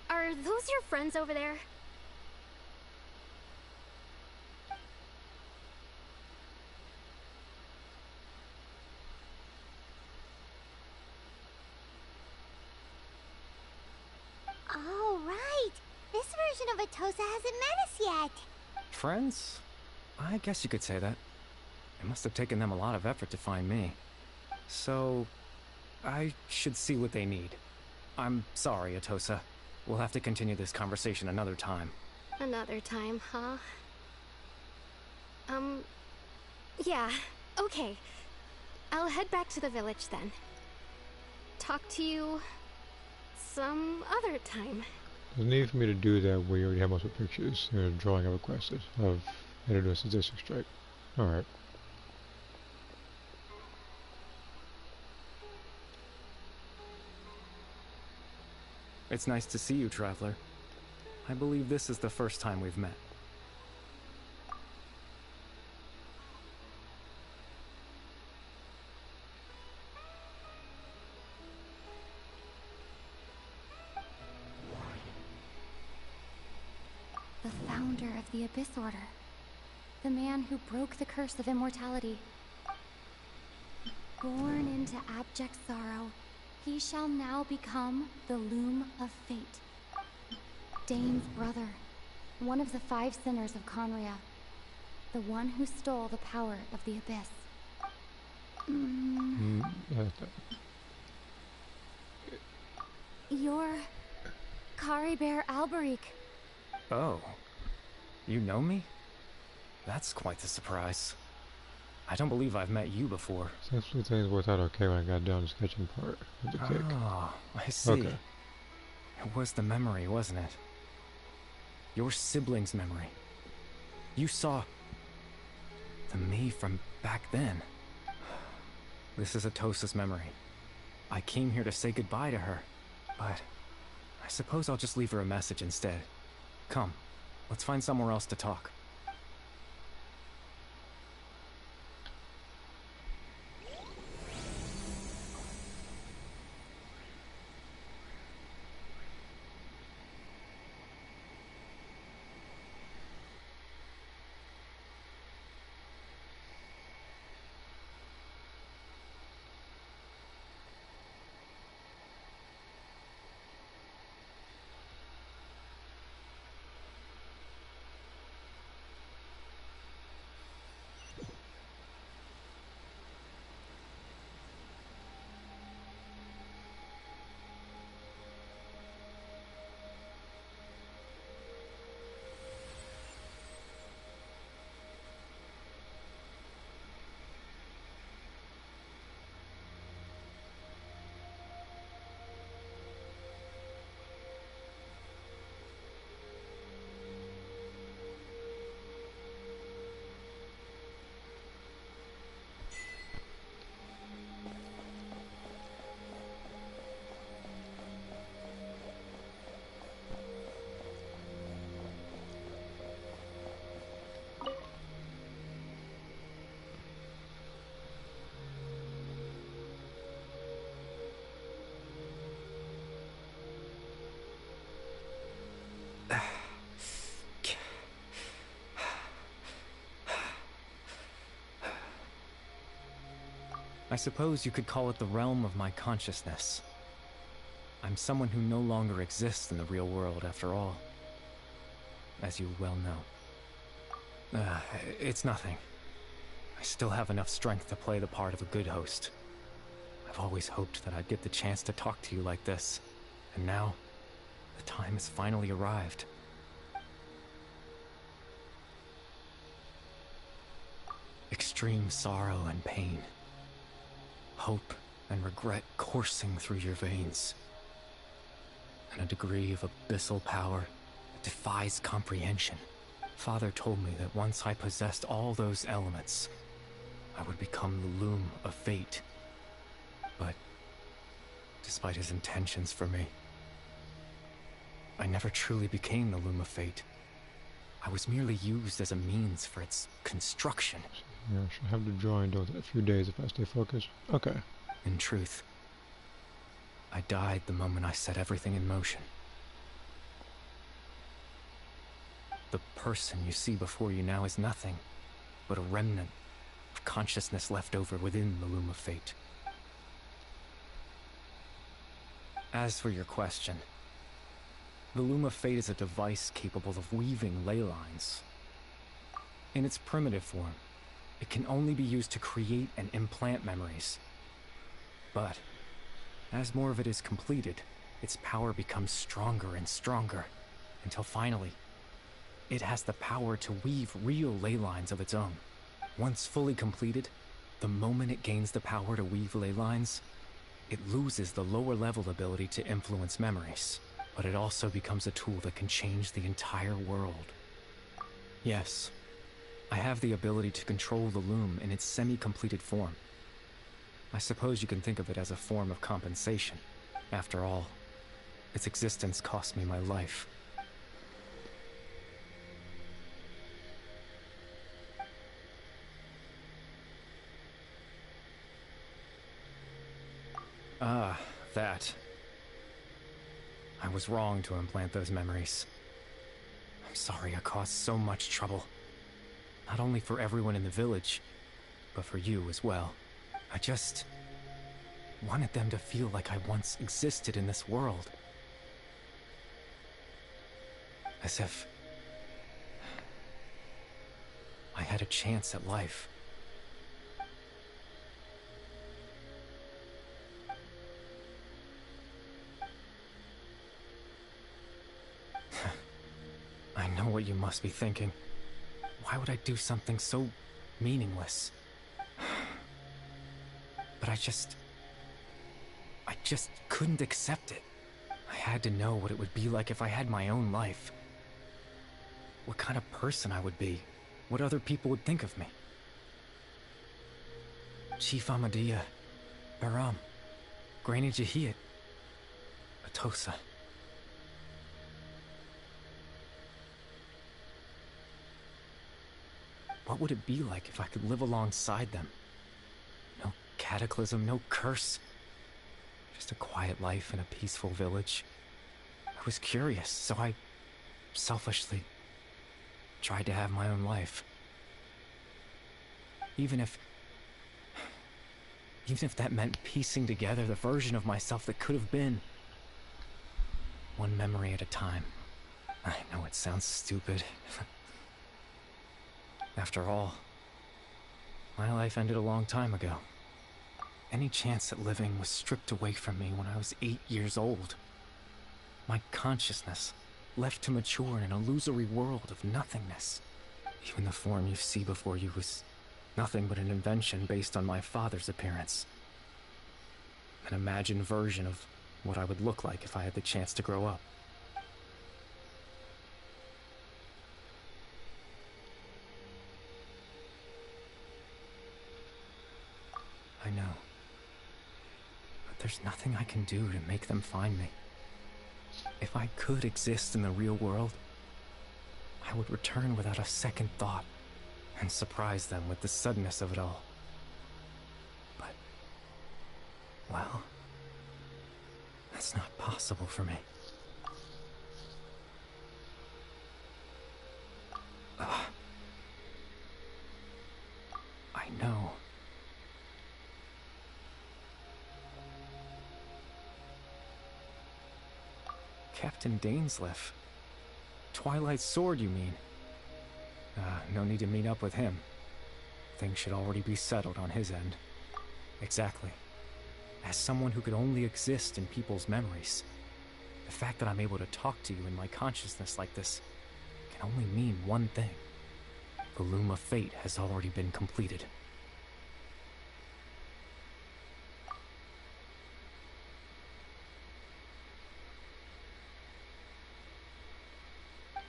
Are those your friends over there? Oh, right! This version of Atosa hasn't met us yet! Friends? I guess you could say that. It must have taken them a lot of effort to find me. So, I should see what they need. I'm sorry, Atosa. We'll have to continue this conversation another time. Another time, huh? Yeah, okay. I'll head back to the village then. Talk to you some other time. There's no need for me to do that where you already have most of the pictures, drawing I requested of introducing sadistic strike. Alright. It's nice to see you, Traveler. I believe this is the first time we've met. The founder of the Abyss Order. The man who broke the curse of immortality. Born into abject sorrow, he shall now become the Loom of Fate. Dane's brother, one of the 5 sinners of Conria. The one who stole the power of the Abyss. You're Caribert Alberic. Oh. You know me? That's quite the surprise. I don't believe I've met you before. Essentially things worked out okay when I got down the sketching part of the kick. Oh, I see. Okay. It was the memory, wasn't it? Your sibling's memory. You saw the me from back then. This is Atosa's memory. I came here to say goodbye to her, but I suppose I'll just leave her a message instead. Come, let's find somewhere else to talk. I suppose you could call it the realm of my consciousness. I'm someone who no longer exists in the real world, after all. As you well know. It's nothing. I still have enough strength to play the part of a good host. I've always hoped that I'd get the chance to talk to you like this, and now, the time has finally arrived. Extreme sorrow and pain. Hope and regret coursing through your veins. And a degree of abyssal power that defies comprehension. Father told me that once I possessed all those elements, I would become the loom of fate. But, despite his intentions for me, I never truly became the loom of fate. I was merely used as a means for its construction. Yeah, I should have to join those in a few days if I stay focused. Okay. In truth, I died the moment I set everything in motion. The person you see before you now is nothing but a remnant of consciousness left over within the loom of fate. As for your question, the loom of fate is a device capable of weaving ley lines. In its primitive form, it can only be used to create and implant memories. But, as more of it is completed, its power becomes stronger and stronger, until finally, it has the power to weave real ley lines of its own. Once fully completed, the moment it gains the power to weave ley lines, it loses the lower level ability to influence memories, but it also becomes a tool that can change the entire world. Yes, I have the ability to control the loom in its semi-completed form. I suppose you can think of it as a form of compensation. After all, its existence cost me my life. Ah, that. I was wrong to implant those memories. I'm sorry I caused so much trouble. Not only for everyone in the village, but for you as well. I just wanted them to feel like I once existed in this world. As if I had a chance at life. I know what you must be thinking. Why would I do something so meaningless? But I just couldn't accept it. I had to know what it would be like if I had my own life. What kind of person I would be. What other people would think of me. Chief Amadea, Baram, Granny Jahiyat, Atosa. What would it be like if I could live alongside them? No cataclysm, no curse. Just a quiet life in a peaceful village. I was curious, so I selfishly tried to have my own life. Even if that meant piecing together the version of myself that could have been. One memory at a time. I know it sounds stupid. After all, my life ended a long time ago. Any chance at living was stripped away from me when I was 8 years old. My consciousness left to mature in an illusory world of nothingness. Even the form you see before you was nothing but an invention based on my father's appearance. An imagined version of what I would look like if I had the chance to grow up. I know. But there's nothing I can do to make them find me. If I could exist in the real world, I would return without a second thought and surprise them with the suddenness of it all. But, well, that's not possible for me. I know. Captain Dainsleif. Twilight Sword, you mean? No need to meet up with him. Things should already be settled on his end. Exactly. As someone who could only exist in people's memories, the fact that I'm able to talk to you in my consciousness like this can only mean one thing. The Loom of Fate has already been completed.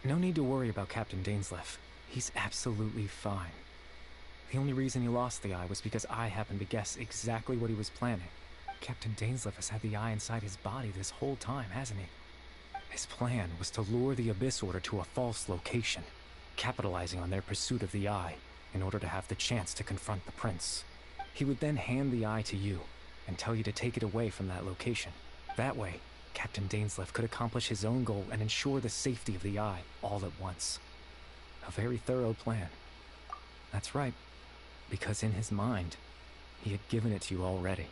No need to worry about Captain Dainsleif. He's absolutely fine. The only reason he lost the eye was because I happened to guess exactly what he was planning. Captain Dainsleif has had the eye inside his body this whole time, hasn't he? His plan was to lure the Abyss Order to a false location, capitalizing on their pursuit of the eye in order to have the chance to confront the prince. He would then hand the eye to you and tell you to take it away from that location. That way, Captain Dainsleif could accomplish his own goal and ensure the safety of the eye all at once. A very thorough plan. That's right, because in his mind, he had given it to you already.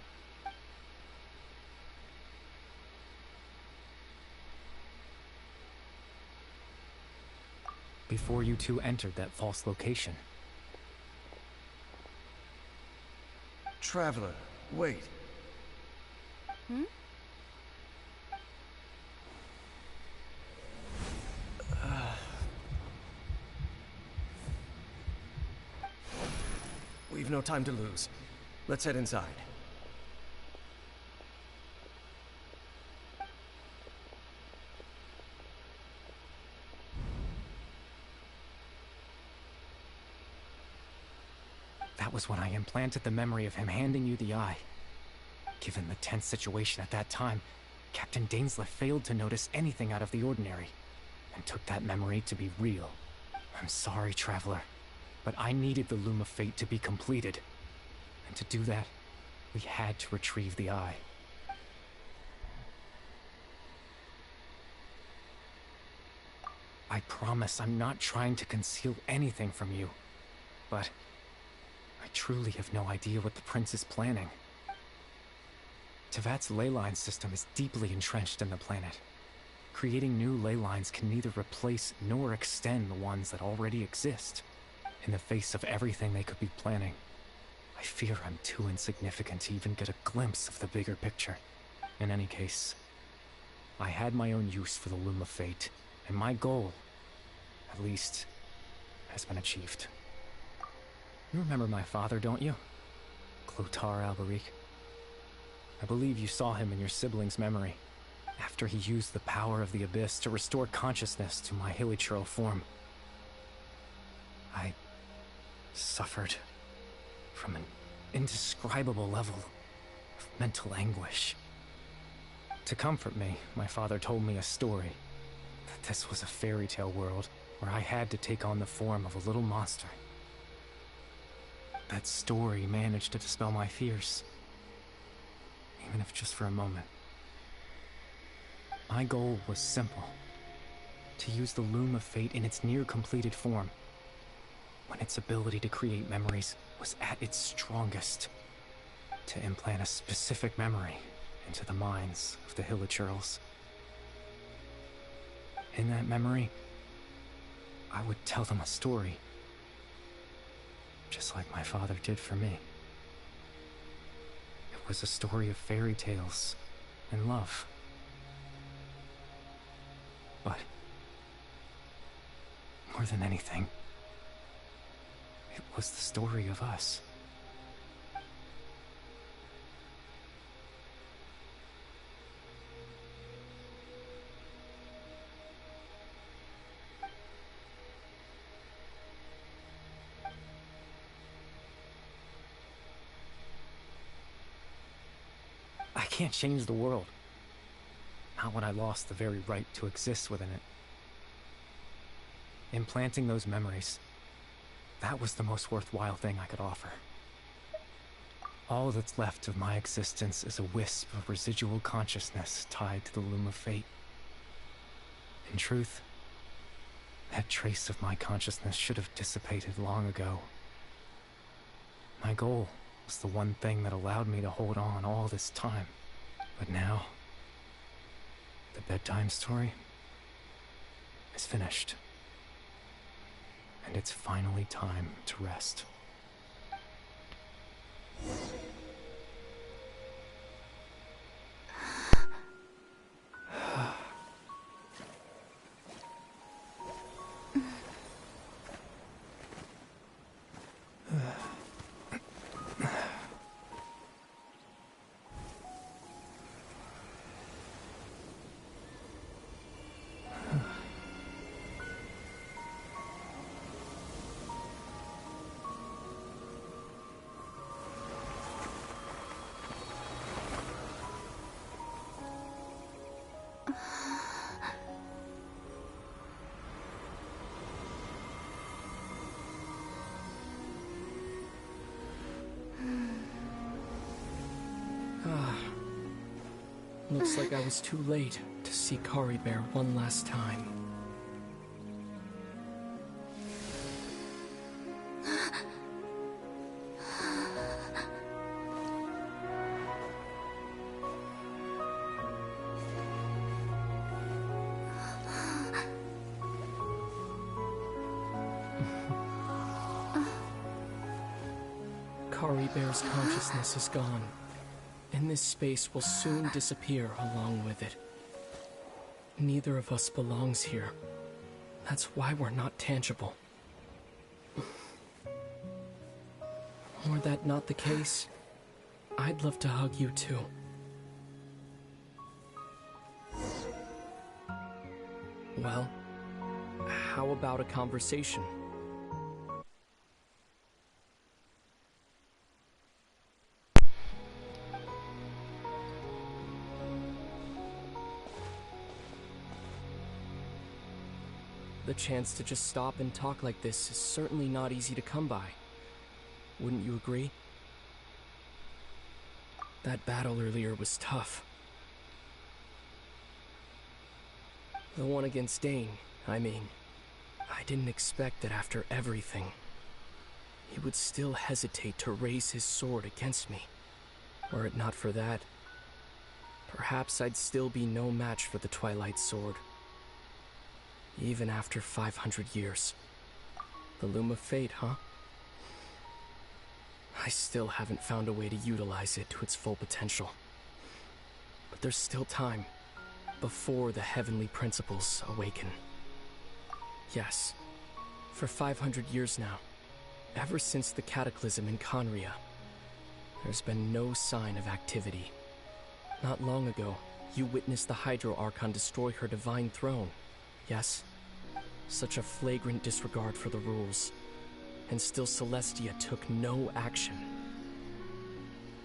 Before you two entered that false location. Traveler, wait. Hmm? We've no time to lose. Let's head inside. That was when I implanted the memory of him handing you the eye. Given the tense situation at that time, Captain Dainsleif failed to notice anything out of the ordinary, and took that memory to be real. I'm sorry, Traveler, but I needed the Loom of Fate to be completed. And to do that, we had to retrieve the eye. I promise I'm not trying to conceal anything from you, but I truly have no idea what the Prince is planning. Tevat's ley line system is deeply entrenched in the planet. Creating new ley lines can neither replace nor extend the ones that already exist. In the face of everything they could be planning, I fear I'm too insignificant to even get a glimpse of the bigger picture. In any case, I had my own use for the Loom of Fate, and my goal, at least, has been achieved. You remember my father, don't you? Clotar Alberic. I believe you saw him in your sibling's memory, after he used the power of the Abyss to restore consciousness to my hilichurl form. I suffered from an indescribable level of mental anguish. To comfort me, my father told me a story, that this was a fairy tale world where I had to take on the form of a little monster. That story managed to dispel my fears, even if just for a moment. My goal was simple: to use the Loom of Fate in its near-completed form, when its ability to create memories was at its strongest, to implant a specific memory into the minds of the hilichurls. In that memory, I would tell them a story, just like my father did for me. It was a story of fairy tales and love. But more than anything, it was the story of us. I can't change the world. Not when I lost the very right to exist within it. Implanting those memories, that was the most worthwhile thing I could offer. All that's left of my existence is a wisp of residual consciousness tied to the Loom of Fate. In truth, that trace of my consciousness should have dissipated long ago. My goal was the one thing that allowed me to hold on all this time. But now, The bedtime story is finished. And it's finally time to rest. Looks like I was too late to see Kari Bear one last time. Kari Bear's consciousness is gone, and this space will soon disappear along with it. Neither of us belongs here. That's why we're not tangible. Were that not the case, I'd love to hug you too. Well, how about a conversation? The chance to just stop and talk like this is certainly not easy to come by. Wouldn't you agree? That battle earlier was tough. The one against Dane, I mean. I didn't expect that after everything, he would still hesitate to raise his sword against me. Were it not for that, perhaps I'd still be no match for the Twilight Sword. Even after 500 years. The Loom of Fate, huh? I still haven't found a way to utilize it to its full potential. But there's still time, before the heavenly principles awaken. Yes, for 500 years now, ever since the cataclysm in Conria, there's been no sign of activity. Not long ago, you witnessed the Hydro Archon destroy her divine throne. Yes, such a flagrant disregard for the rules, and still Celestia took no action.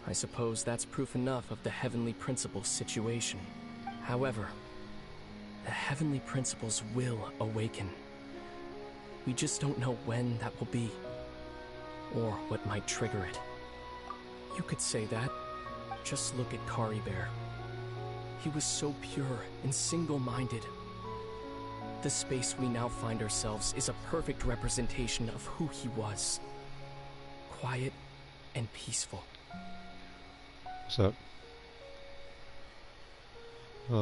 I suppose that's proof enough of the Heavenly Principles situation. However, the Heavenly Principles will awaken. We just don't know when that will be, or what might trigger it. You could say that. Just look at Kari Bear. He was so pure and single-minded. The space we now find ourselves is a perfect representation of who he was. Quiet and peaceful. What's up? I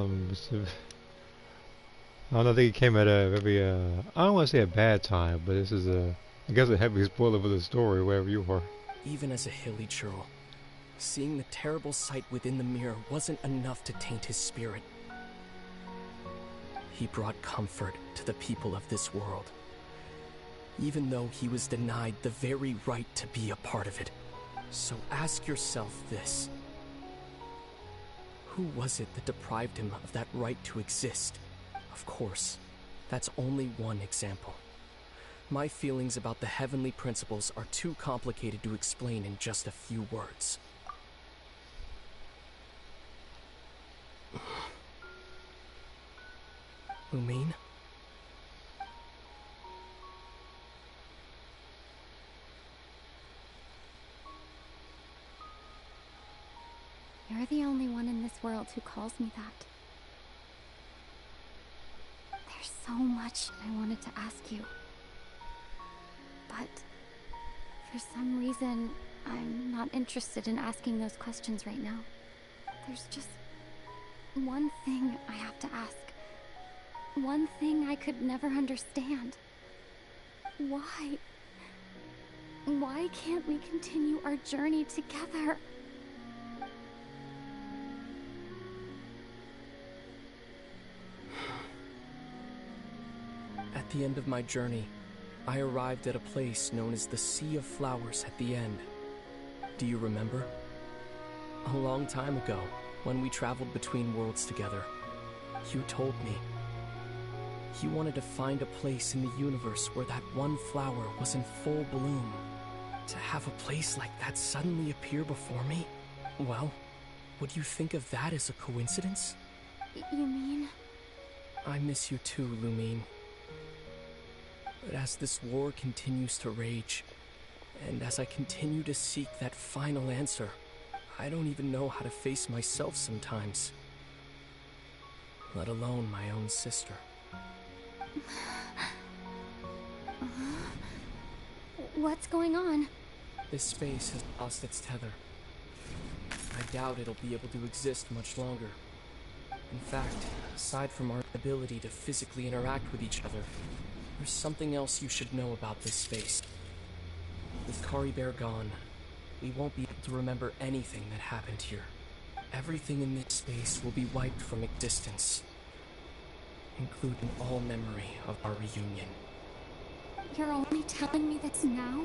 don't think it came at a very, I don't want to say a bad time, but this is I guess a heavy spoiler for the story, wherever you are. Even as a hilly churl, seeing the terrible sight within the mirror wasn't enough to taint his spirit. He brought comfort to the people of this world, even though he was denied the very right to be a part of it. So ask yourself this. Who was it that deprived him of that right to exist? Of course, that's only one example. My feelings about the Heavenly Principles are too complicated to explain in just a few words. Lumine? You're the only one in this world who calls me that. There's so much I wanted to ask you. But for some reason, I'm not interested in asking those questions right now. There's just One thing I have to ask. One thing I could never understand. Why? Why can't we continue our journey together? At the end of my journey, I arrived at a place known as the Sea of Flowers at the end. Do you remember? A long time ago, when we traveled between worlds together, you told me you wanted to find a place in the universe where that one flower was in full bloom. To have a place like that suddenly appear before me? Well, would you think of that as a coincidence? You mean? I miss you too, Lumine. But as this war continues to rage, and as I continue to seek that final answer, I don't even know how to face myself sometimes. Let alone my own sister. What's going on? This space has lost its tether. I doubt it'll be able to exist much longer. In fact, aside from our ability to physically interact with each other, there's something else you should know about this space. With Caribert gone, we won't be able to remember anything that happened here. Everything in this space will be wiped from existence, including all memory of our reunion. You're only telling me this now?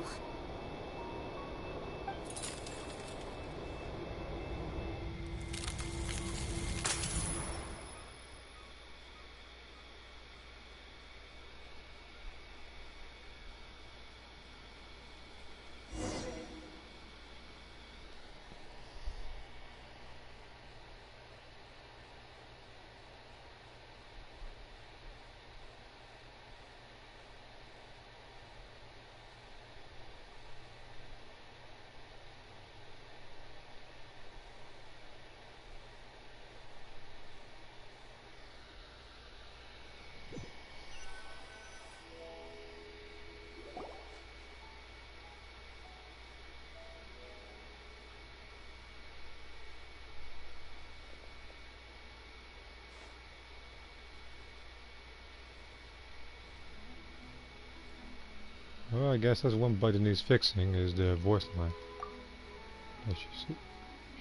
Well, I guess that's one bug that needs fixing, is the voice line.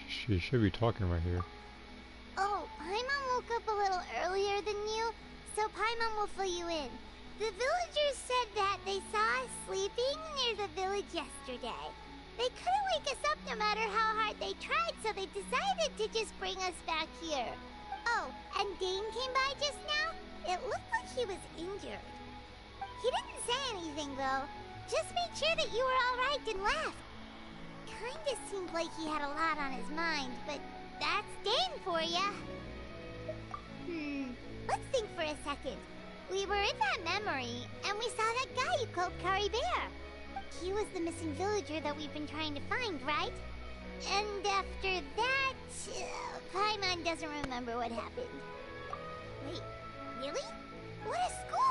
She should be talking right here. Oh, Paimon woke up a little earlier than you, so Paimon will fill you in. The villagers said that they saw us sleeping near the village yesterday. They couldn't wake us up no matter how hard they tried, so they decided to just bring us back here. Oh, and Dane came by just now. It looked like he was injured. He didn't say anything, though. Just made sure that you were all right and left. Kinda seemed like he had a lot on his mind, but that's Dane for ya. Let's think for a second. We were in that memory, and we saw that guy you called Caribert. He was the missing villager that we've been trying to find, right? And after that, Paimon doesn't remember what happened. Wait, really? What a score!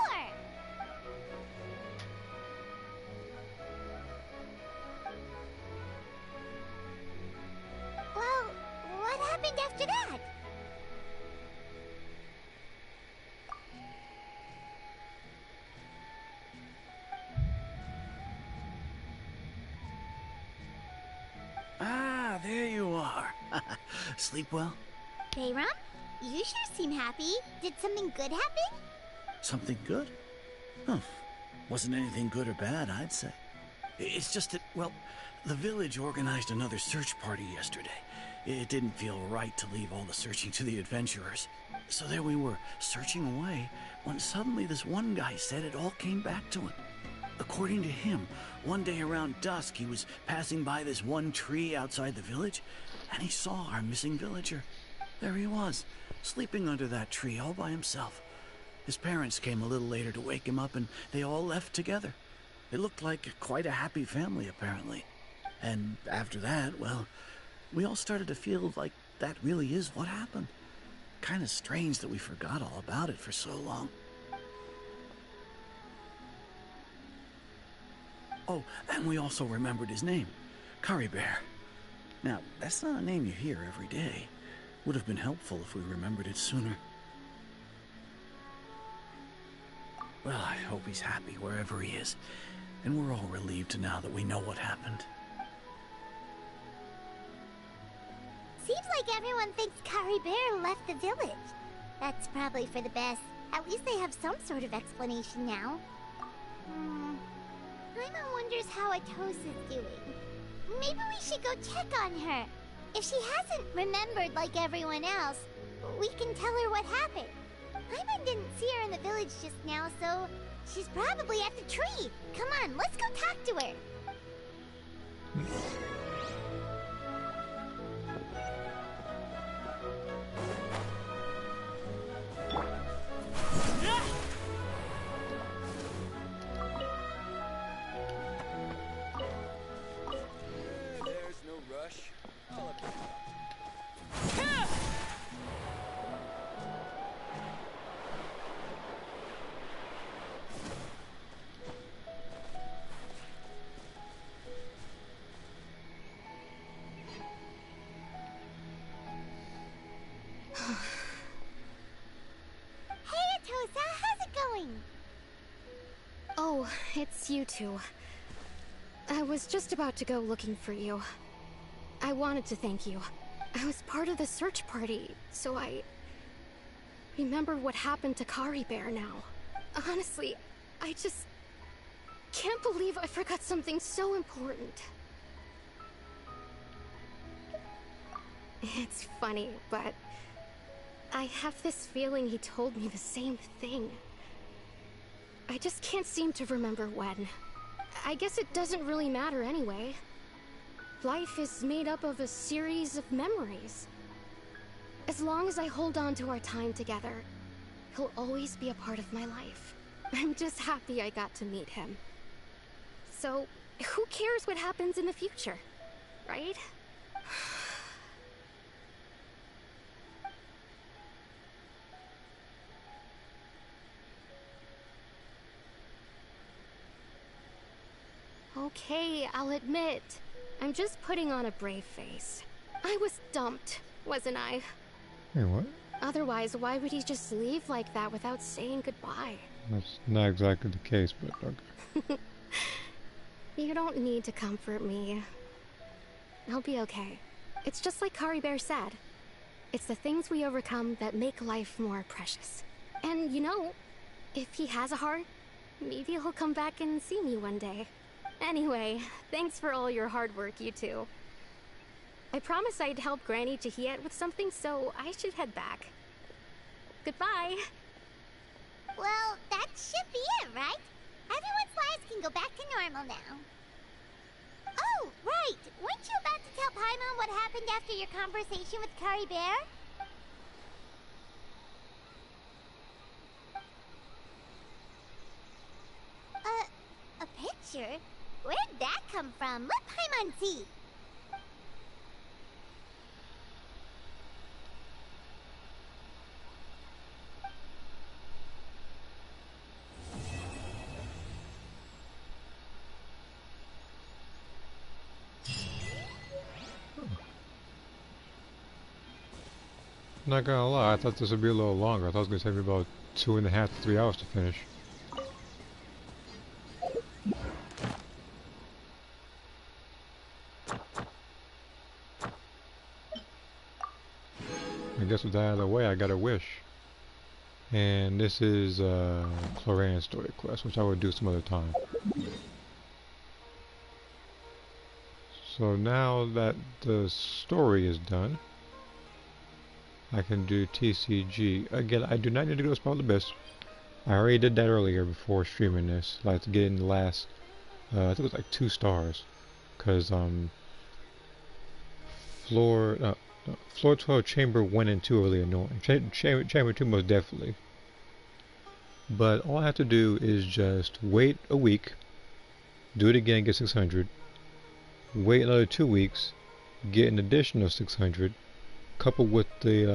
Well, what happened after that? Ah, there you are. Sleep well? Bayram, you sure seem happy. Did something good happen? Something good? Huh. Wasn't anything good or bad, I'd say. It's just that, well, the village organized another search party yesterday. It didn't feel right to leave all the searching to the adventurers. So there we were, searching away, when suddenly this one guy said it all came back to him. According to him, one day around dusk, he was passing by this one tree outside the village, and he saw our missing villager. There he was, sleeping under that tree all by himself. His parents came a little later to wake him up, and they all left together. It looked like quite a happy family, apparently. And after that, well, we all started to feel like that really is what happened. Kind of strange that we forgot all about it for so long. Oh, and we also remembered his name, Caribert. Now, that's not a name you hear every day. Would have been helpful if we remembered it sooner. Well, I hope he's happy wherever he is, and we're all relieved now that we know what happened. Seems like everyone thinks Kari Bear left the village. That's probably for the best. At least they have some sort of explanation now. Paimon wonders how Atosa's doing. Maybe we should go check on her. If she hasn't remembered like everyone else, we can tell her what happened. Paimon didn't see her in the village just now, so she's probably at the tree. Come on, let's go talk to her. There's no rush. I'll have to Oh, it's you two. I was just about to go looking for you. I wanted to thank you. I was part of the search party, so I remember what happened to Kari Bear now. Honestly, I just can't believe I forgot something so important. It's funny, but I have this feeling he told me the same thing. I just can't seem to remember when. I guess it doesn't really matter anyway. Life is made up of a series of memories. As long as I hold on to our time together, he'll always be a part of my life. I'm just happy I got to meet him. So, who cares what happens in the future, right? Okay, I'll admit. I'm just putting on a brave face. I was dumped, wasn't I? Hey, what? Otherwise, why would he just leave like that without saying goodbye? That's not exactly the case, but okay. You don't need to comfort me. I'll be okay. It's just like Kari Bear said. It's the things we overcome that make life more precious. And you know, if he has a heart, maybe he'll come back and see me one day. Anyway, thanks for all your hard work, you two. I promised I'd help Granny Jahiet with something, so I should head back. Goodbye. Well, that should be it, right? Everyone's lives can go back to normal now. Oh, right! Weren't you about to tell Paimon what happened after your conversation with Kari Bear? A picture? Where'd that come from? Let Paimon see. Not gonna lie, I thought this would be a little longer. I thought it was gonna take me about 2.5 to 3 hours to finish. I guess with that out of the way, I got a wish. And this is Cloran's story quest, which I will do some other time. So now that the story is done, I can do TCG. Again, I do not need to go to Spell the Abyss. I already did that earlier before streaming this. Like to get in the last, I think it was like 2 stars. Because, Floor 12 Chamber 1 and 2 are really annoying. Chamber 2 most definitely. But all I have to do is just wait a week, do it again, get 600. Wait another 2 weeks, get an additional 600. Coupled with the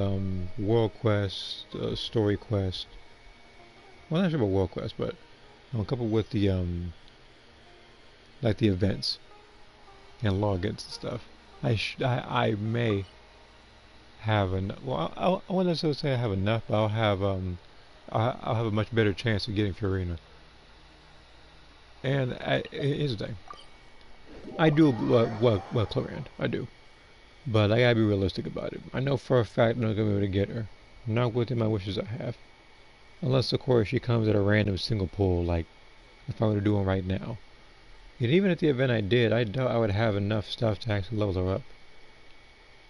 World Quest, Story Quest. Well, not sure about World Quest, but coupled with the like the events and logins and stuff. I may have enough. Well, I wouldn't necessarily say I have enough, but I'll have a much better chance of getting Fiorina. And here's the thing. I do well, Clorinde. I do. But I gotta be realistic about it. I know for a fact I'm not gonna be able to get her. Not within my wishes I have. Unless, of course, she comes at a random single pull, like if I were to do one right now. And even at the event I did, I doubt I would have enough stuff to actually level her up.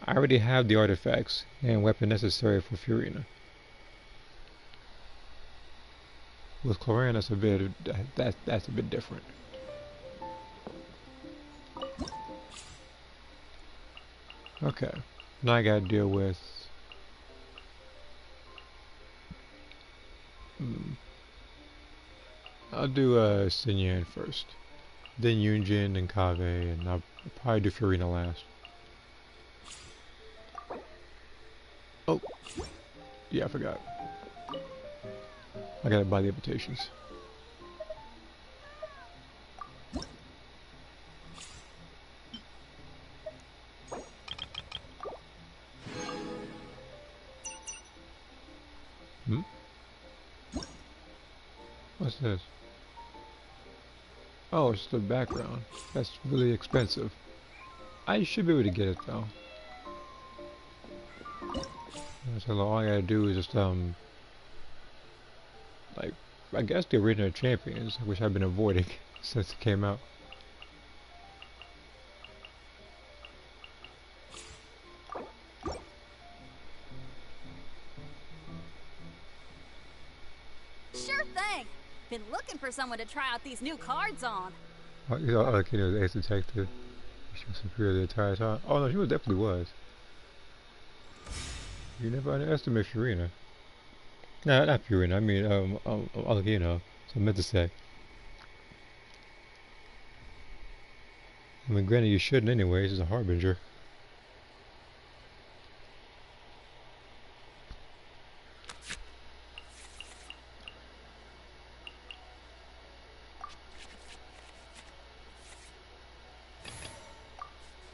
I already have the artifacts and weapon necessary for Fiorina. With Clorinde, that's a bit different. Okay, now I gotta deal with. I'll do Xinyan first, then Yunjin, then Kave, and I'll probably do Fiorina last. Oh, yeah, I forgot. I gotta buy the invitations. Hmm? What's this? Oh, it's the background. That's really expensive. I should be able to get it though. So all I gotta do is just like, I guess the original champions, which I've been avoiding since it came out. Sure thing. Been looking for someone to try out these new cards on. Oh, you know, like, you know, the Ace Detective. She was superior the entire time. Oh no, she was definitely was. You never underestimate Fiorina. No, not Fiorina. I mean, Alakino. So I meant to say. I mean, granted, you shouldn't anyways. It's a harbinger.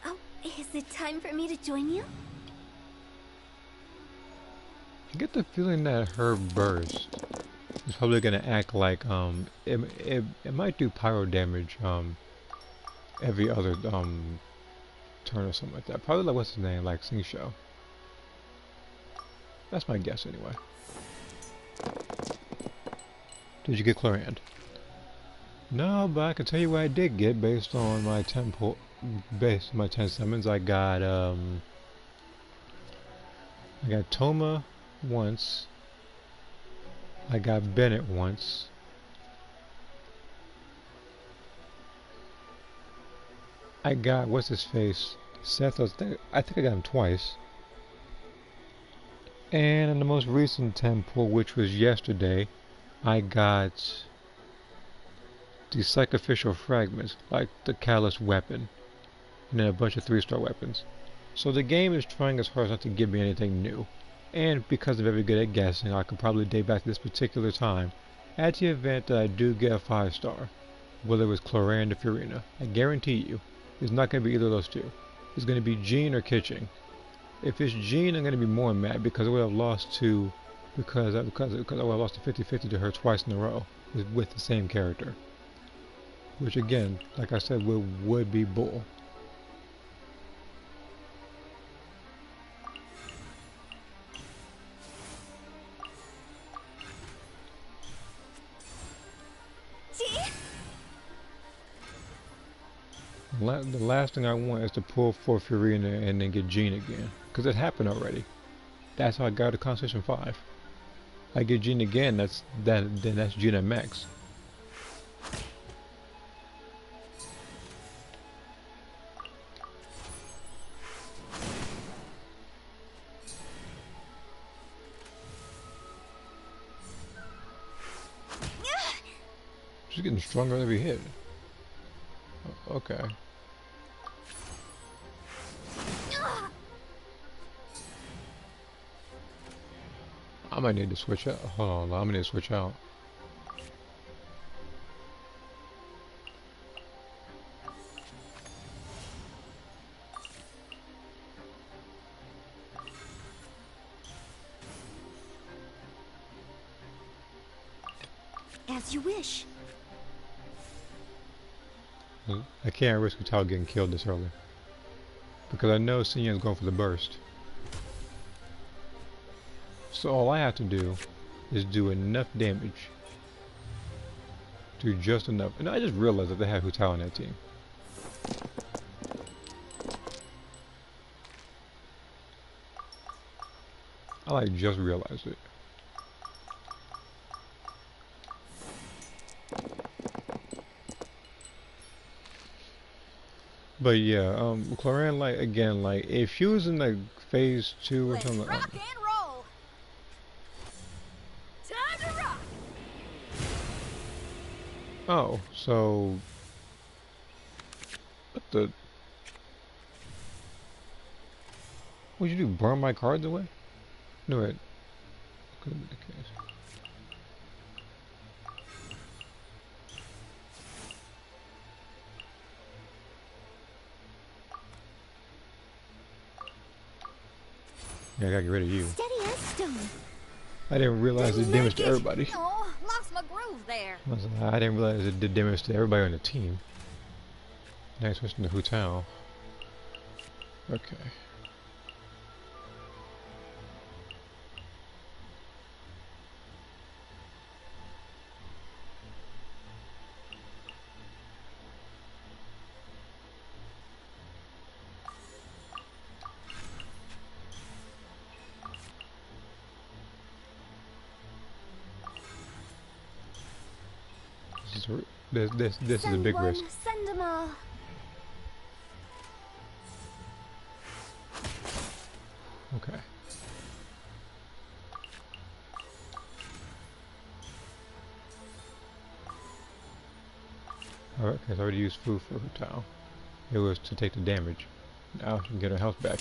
Oh, is it time for me to join you? I get the feeling that her burst is probably gonna act like it might do pyro damage every other turn or something like that. Probably like what's his name, like Sing Show. That's my guess anyway. Did you get Clorinde? No, but I can tell you what I did get based on my 10 summons. I got Toma once. I got Bennett once. I got what's his face? Seth. I think I got him twice. And in the most recent temple, which was yesterday, I got the sacrificial fragments, like the callous weapon, and then a bunch of 3-star weapons. So the game is trying its hardest not to give me anything new. And because I'm very good at guessing, I could probably date back to this particular time at the event that I do get a 5-star, whether it was Clorinde or Fiorina. I guarantee you, it's not going to be either of those two. It's going to be Jean or Kitching. If it's Jean, I'm going to be more mad because I would have lost to, because I would have lost to 50-50 to her twice in a row with the same character. Which again, like I said, would be bull. The last thing I want is to pull for Fiorina and then get Jean again. Because it happened already. That's how I got to Constellation 5. I get Jean again, then that's Jean at max. She's getting stronger every hit. Okay. I might need to switch out. Hold on, I'm gonna need to switch out. As you wish. I can't risk Tao getting killed this early. Because I know Xinyan's going for the burst. So all I have to do is do enough damage. Do just enough. And I just realized that they had Hu Tao on that team. I like just realized it. But yeah, Cloran, like, again, like, if she was in like phase 2 or something. Rock and roll. Time to rock. Oh, so what the? What'd you do? Burn my cards away? No, it couldn't be the case. Yeah, I gotta get rid of you. Steady as stone. I didn't realize it did damage to everybody. Oh, lost my groove there. I didn't realize it did damage to everybody on the team. Now I'm switching to Hu Tao. Okay. This is a big risk. Send them all. Okay. Alright, okay, so I already used food for Hu Tao. It was to take the damage. Now she can get her health back.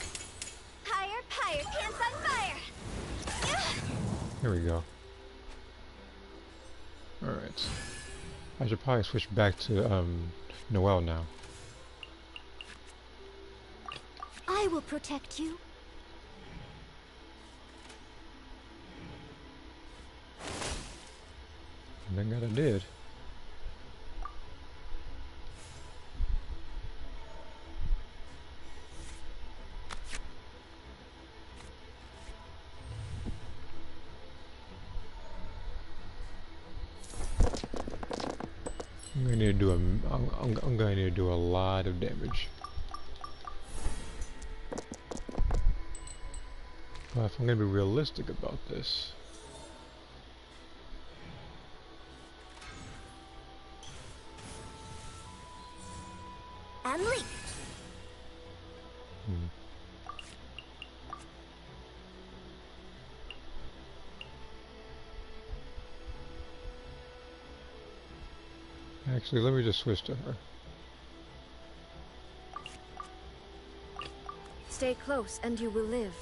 Higher, higher, pants on fire. Here we go. Alright. I should probably switch back to Noelle now. I will protect you. And thank God I did. I'm gonna need to do I'm gonna need to do a lot of damage. But if I'm gonna be realistic about this, And leap. Actually, let me just switch to her. Stay close and you will live.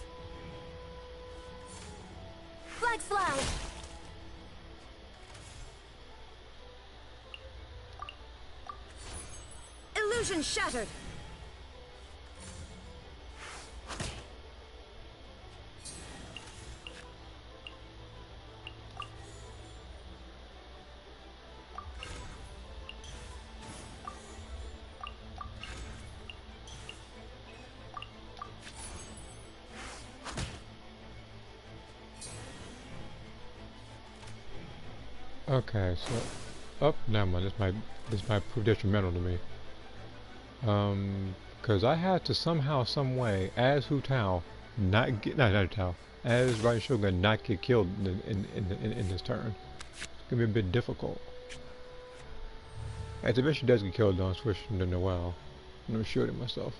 Flags fly. Illusion shattered. Okay, so never mind. This might prove detrimental to me. Because I had to somehow, some way, as Hu Tao, not Hu Tao, as Raiden Shogun, not get killed in this turn. It's gonna be a bit difficult. At the best, she does get killed, though. I'm switching to Noelle. I'm shooting myself.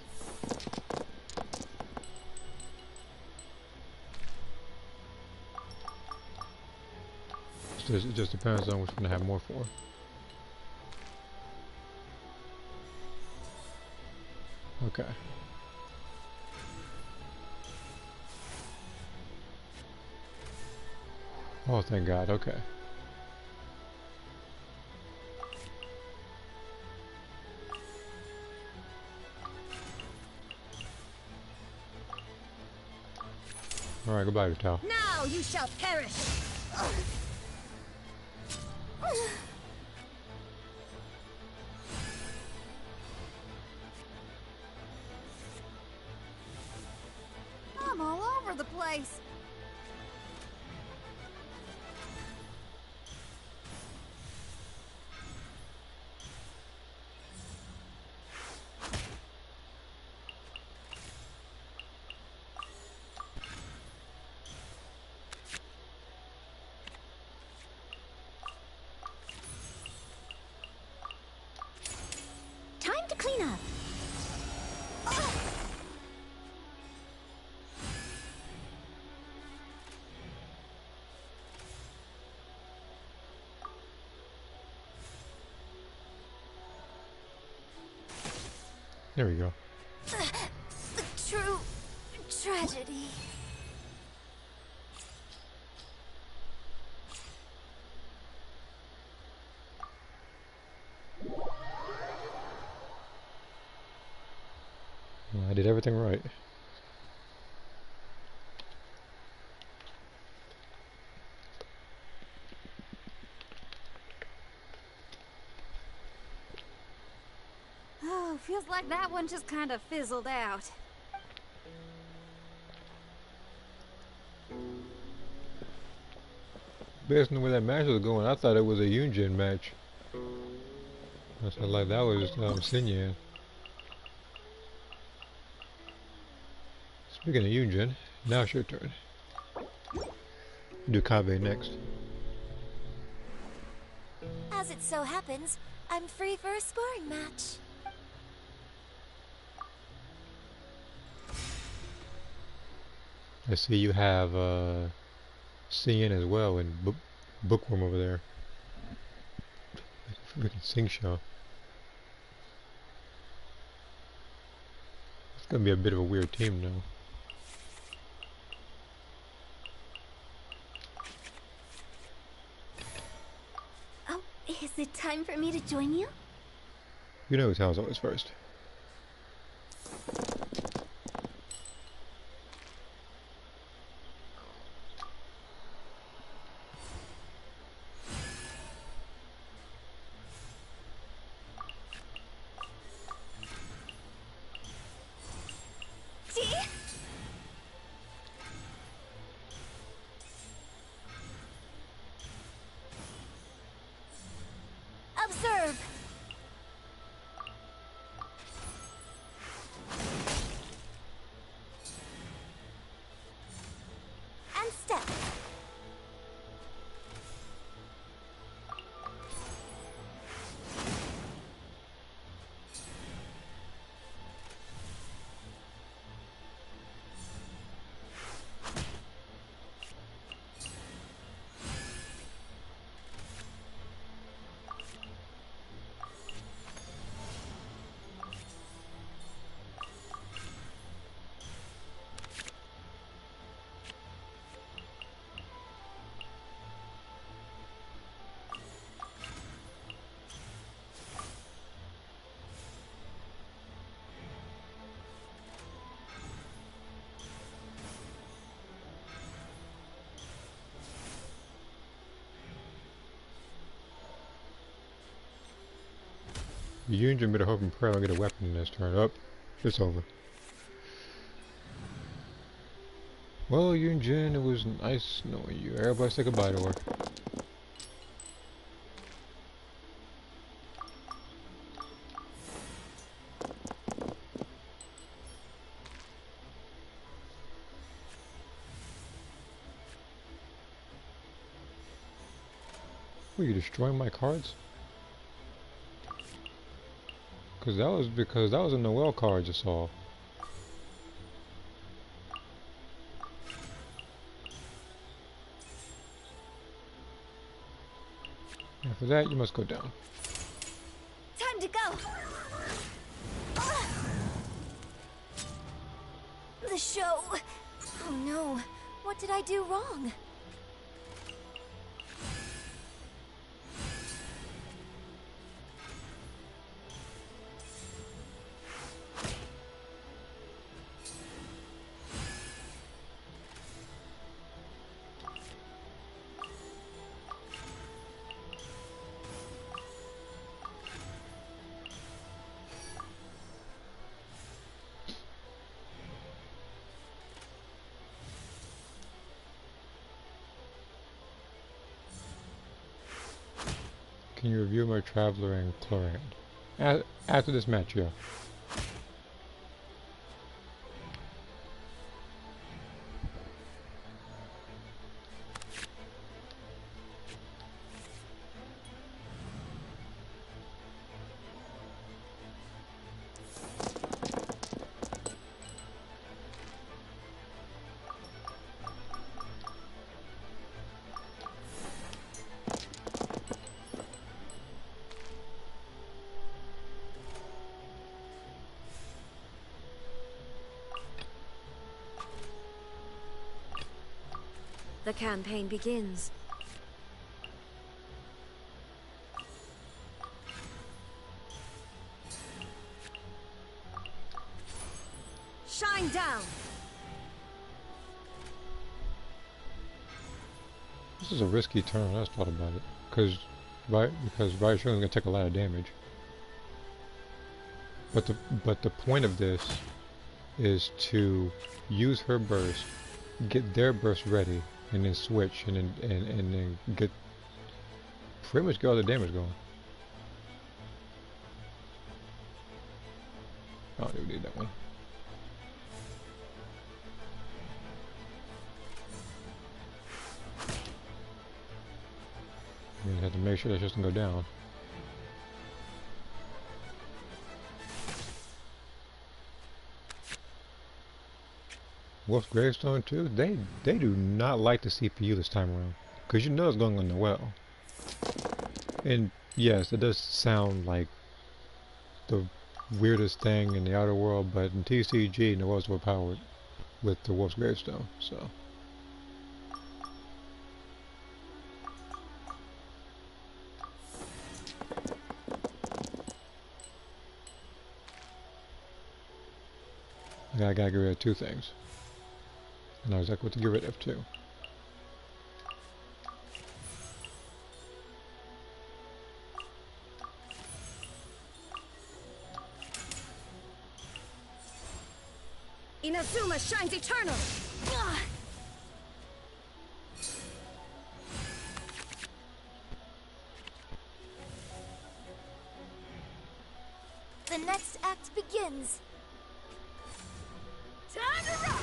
It just depends on which one I have more for. Okay. Oh, thank God. Okay. Alright, goodbye, Vital. Now you shall perish. place. Time to clean up. There we go. The true tragedy. I did everything right. Oh, feels like that one just kind of fizzled out. Based on the way that match was going, I thought it was a Yunjin match. I said like that was Sinyan. Speaking of Yunjin, now it's your turn. Do Kabe next. As it so happens, I'm free for a sparring match. I see you have Sinyan as well and Bookworm over there. Freaking Sing Show. It's gonna be a bit of a weird team now. Oh, is it time for me to join you? You know whose house always first. Observe. And step. Yunjin better hope and pray I'll get a weapon in this turn. Up. It's over. Well, Yunjin, it was nice knowing you. Everybody say goodbye to her. Were you destroying my cards? Because that was a Noel card you saw. And for that, you must go down. Time to go. The show. Oh no. What did I do wrong? Can you review my Traveler and Chlorand? After this match, yeah. The campaign begins. Shine down! This is a risky turn, I just thought about it. Because Archon's gonna take a lot of damage. But the point of this is to use her burst, get their burst ready, and then switch, and then get pretty much get all the damage going. I don't even need that one. You have to make sure that doesn't go down. Wolf's Gravestone too, they do not like the CPU this time around. Because you know it's going on the well. And yes, it does sound like the weirdest thing in the outer world, but in TCG, the world's overpowered with the Wolf's Gravestone, so. I gotta get rid of two things. I know exactly what to get rid of too. Inazuma shines eternal! The next act begins. Time to rock!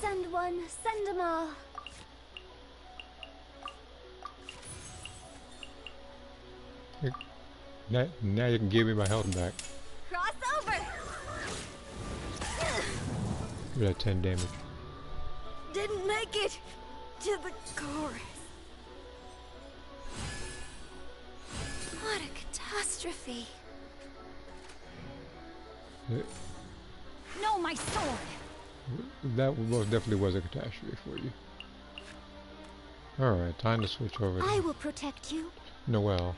Send one, send them all. Now you can give me my health back. Cross over! Give that 10 damage. Didn't make it to the chorus. What a catastrophe. No, my sword! That most definitely was a catastrophe for you. Alright, time to switch over to I will protect you. Noelle.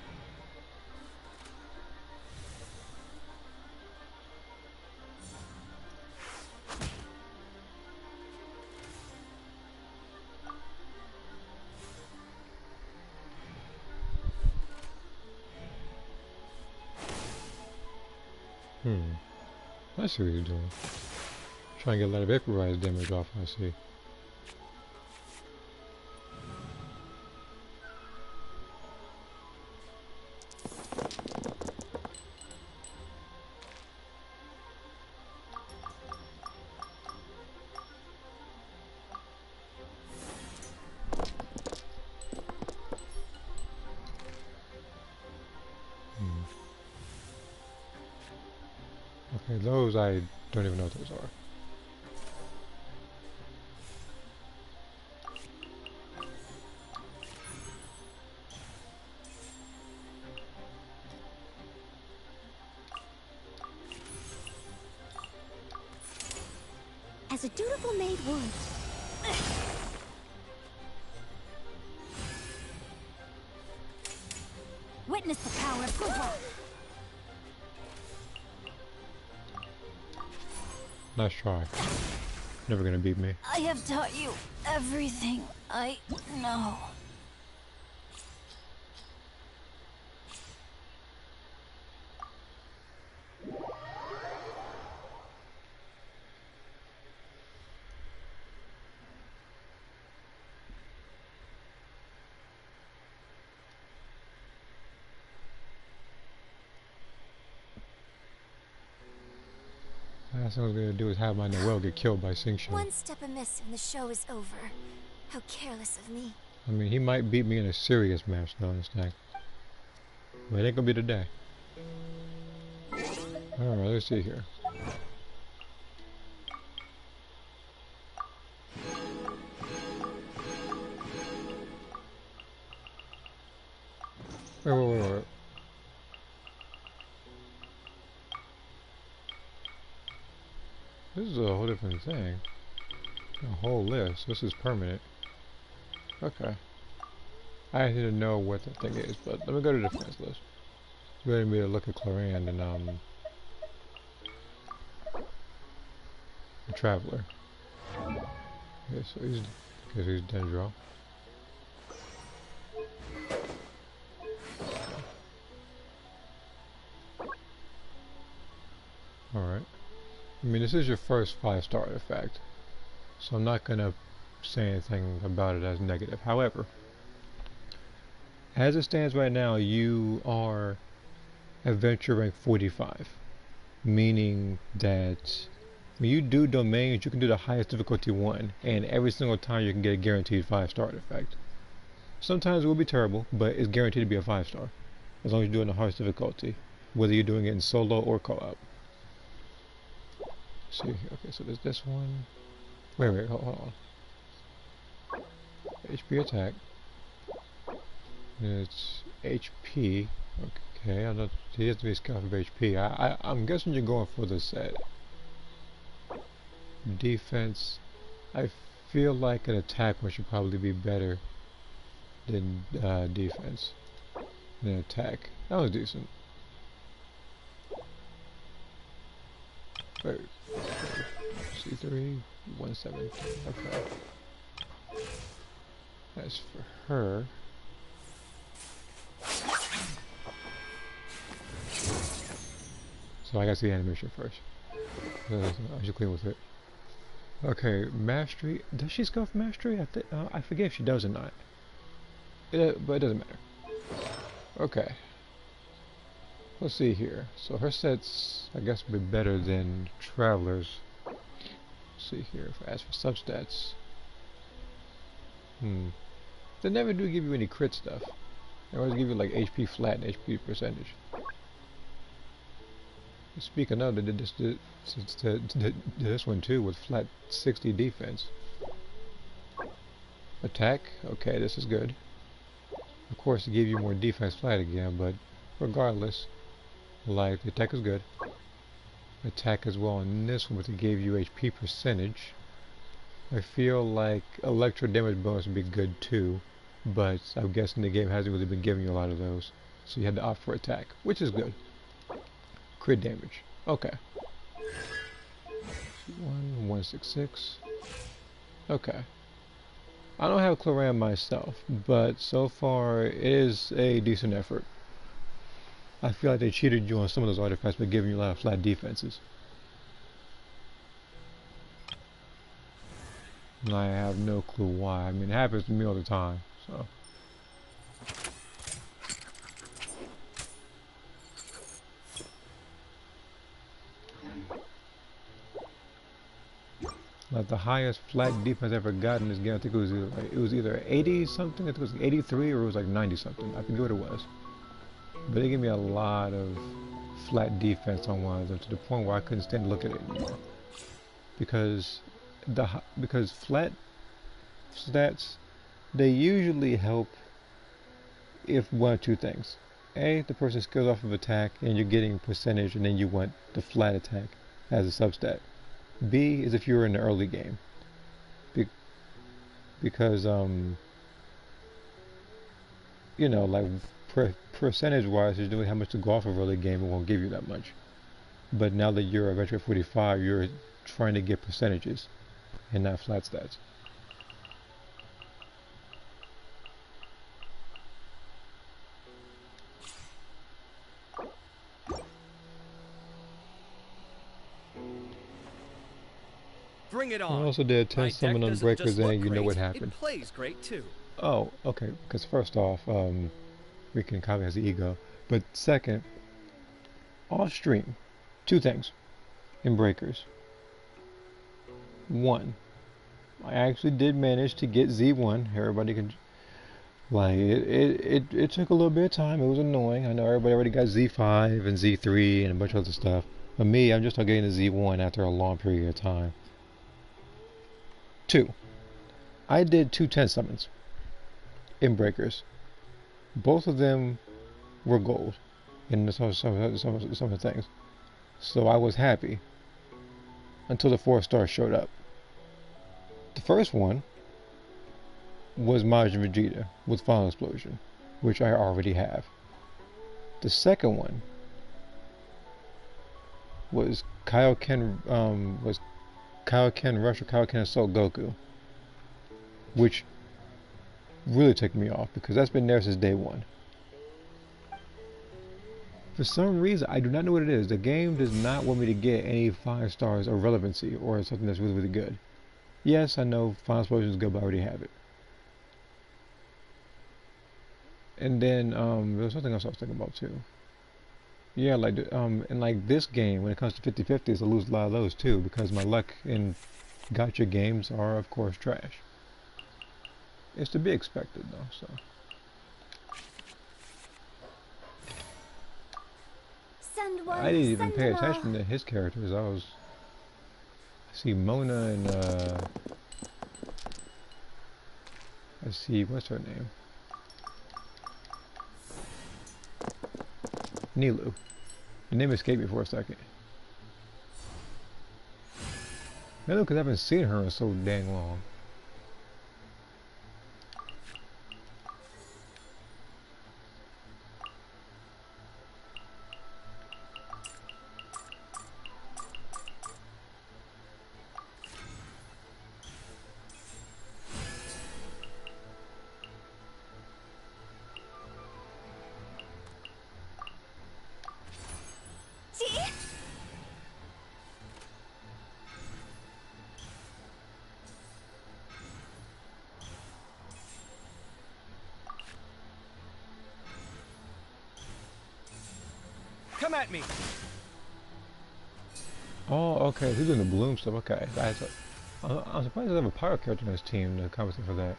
I see what you're doing. Trying to get a lot of vaporize damage off, I see. Okay, those I don't even know what those are. As a dutiful maid would. Witness the power of Kuba! Nice try. Never gonna beat me. I have taught you everything I know. Last thing I was gonna do is have my Noel get killed by Sing-Shin. One step amiss and the show is over. How careless of me. I mean, he might beat me in a serious match, though, this thing. But it ain't gonna be today. Alright, let's see here. Wait. This is a whole different thing. A whole list. This is permanent. Okay. I need to know what the thing is, but let me go to the defense list. Go ahead and be able to look at Clarand and the Traveler. Okay, so he's Dendro. Alright. I mean, this is your first 5-star artifact, so I'm not gonna say anything about it as negative. However, as it stands right now, you are adventure rank 45, meaning that when you do domains, you can do the highest difficulty 1, and every single time you can get a guaranteed 5-star artifact. Sometimes it will be terrible, but it's guaranteed to be a 5-star, as long as you're doing the hardest difficulty, whether you're doing it in solo or co-op. See here, okay, so there's this one. Wait, hold on. HP attack. It's HP. Okay, I'm not. He has to be scuffed of HP. I'm guessing you're going for the set. Defense. I feel like an attack one should probably be better than defense. Than attack. That was decent. Wait. C3, 170. Okay. That's for her. So I gotta see the animation first. I should clean with it. Okay, mastery. Does she scuff mastery? I forget if she does or not. But it doesn't matter. Okay. Let's see here. So her sets, I guess, would be better than Traveler's. Let's see here. As for substats, they never do give you any crit stuff. They always give you like HP flat and HP percentage. Speaking of, they did this one too with flat 60 defense. Attack. Okay, this is good. Of course, to give you more defense flat again, but regardless. Like, the attack is good. Attack as well in this one, but it gave you HP percentage. I feel like electro damage bonus would be good too, but I'm guessing the game hasn't really been giving you a lot of those. So you had to opt for attack, which is good. Crit damage. Okay. 166. Okay. I don't have Clarand myself, but so far it is a decent effort. I feel like they cheated you on some of those artifacts by giving you a lot of flat defenses. And I have no clue why. I mean, it happens to me all the time, so. Like the highest flat defense I've ever gotten in this game, I think it was either 80 something, I think it was 83, or it was like 90 something. I forget what it was. But they gave me a lot of flat defense on one of them, to the point where I couldn't stand to look at it anymore. Because flat stats, they usually help if one of two things. A, the person skills off of attack and you're getting percentage, and then you want the flat attack as a substat. B is if you're in the early game. Because you know, like percentage-wise, there's really how much to go off of early game, it won't give you that much. But now that you're a veteran 45, you're trying to get percentages and not flat stats. Bring it on. I also did 10 summon unbreakers, and you know what happened. It plays great too. Oh, okay. Because first off, freaking Kami has the ego. But second, off stream, two things in breakers. 1. I actually did manage to get Z1. Everybody can, like, it took a little bit of time. It was annoying. I know everybody already got Z5 and Z3 and a bunch of other stuff. But me, I'm just not getting the Z1 after a long period of time. 2. I did 2 10 summons in breakers. Both of them were gold in some of the things. So I was happy until the 4-star showed up. The first one was Majin Vegeta with Final Explosion, which I already have. The second one was Kaioken Rush or Kaioken Assault Goku, which really took me off because that's been there since day 1. For some reason, I do not know what it is. The game does not want me to get any 5 stars or relevancy or something that's really, really good. Yes, I know Final Explosion is good, but I already have it. And then there was something else I was thinking about too. Yeah, like and like this game, when it comes to 50/50s, I lose a lot of those too because my luck in gacha games are, of course, trash. It's to be expected though. So. Send one, I didn't even send pay them all. attention to his characters. I see Mona and I see, what's her name? Nilu. The name escaped me for a second. Maybe because I haven't seen her in so dang long. Come at me. Oh, okay. He's doing the bloom stuff. Okay. I'm surprised they have a pyro character in his team to compensate for that.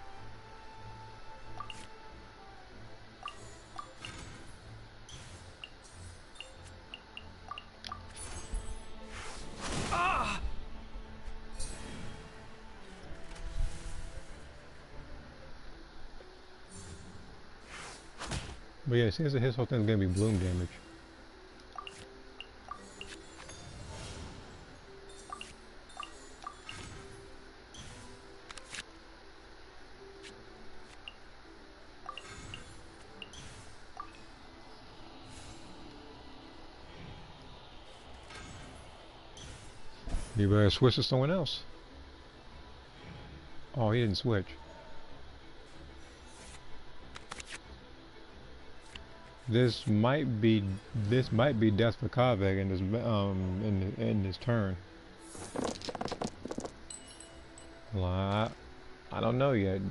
But yeah, it seems that his whole thing is gonna be bloom damage. You better switch to someone else. Oh, he didn't switch. This might be death for Kaveh in this in this turn. Well, I don't know yet.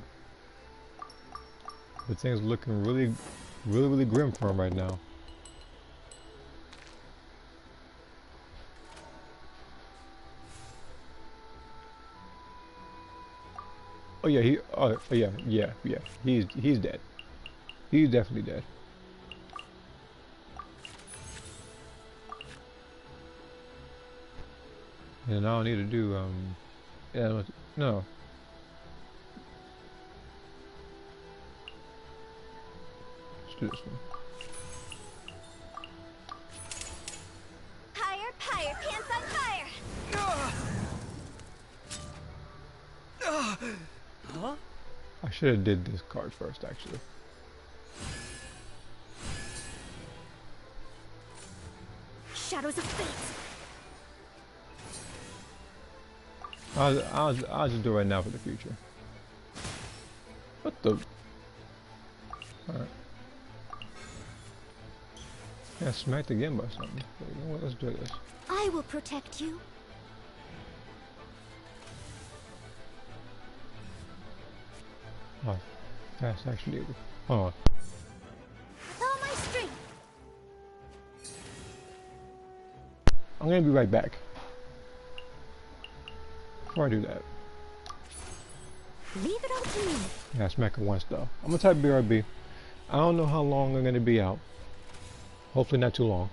The thing's looking really grim for him right now. Oh yeah, yeah. He's dead. He's definitely dead. And I don't need to do yeah, no. Let's do this one. Higher, higher, pants on fire! Huh? I should have did this card first, actually. Shadows of fate! I'll just do it right now for the future. What the? Alright. Yeah, smacked again by something. You know what, let's do this. I will protect you. Oh, fast action needed. Hold on. With all my strength. I'm gonna be right back. Before I do that. Leave it all to me. Yeah, smack it once though. I'm gonna type BRB. I don't know how long I'm gonna be out. Hopefully not too long.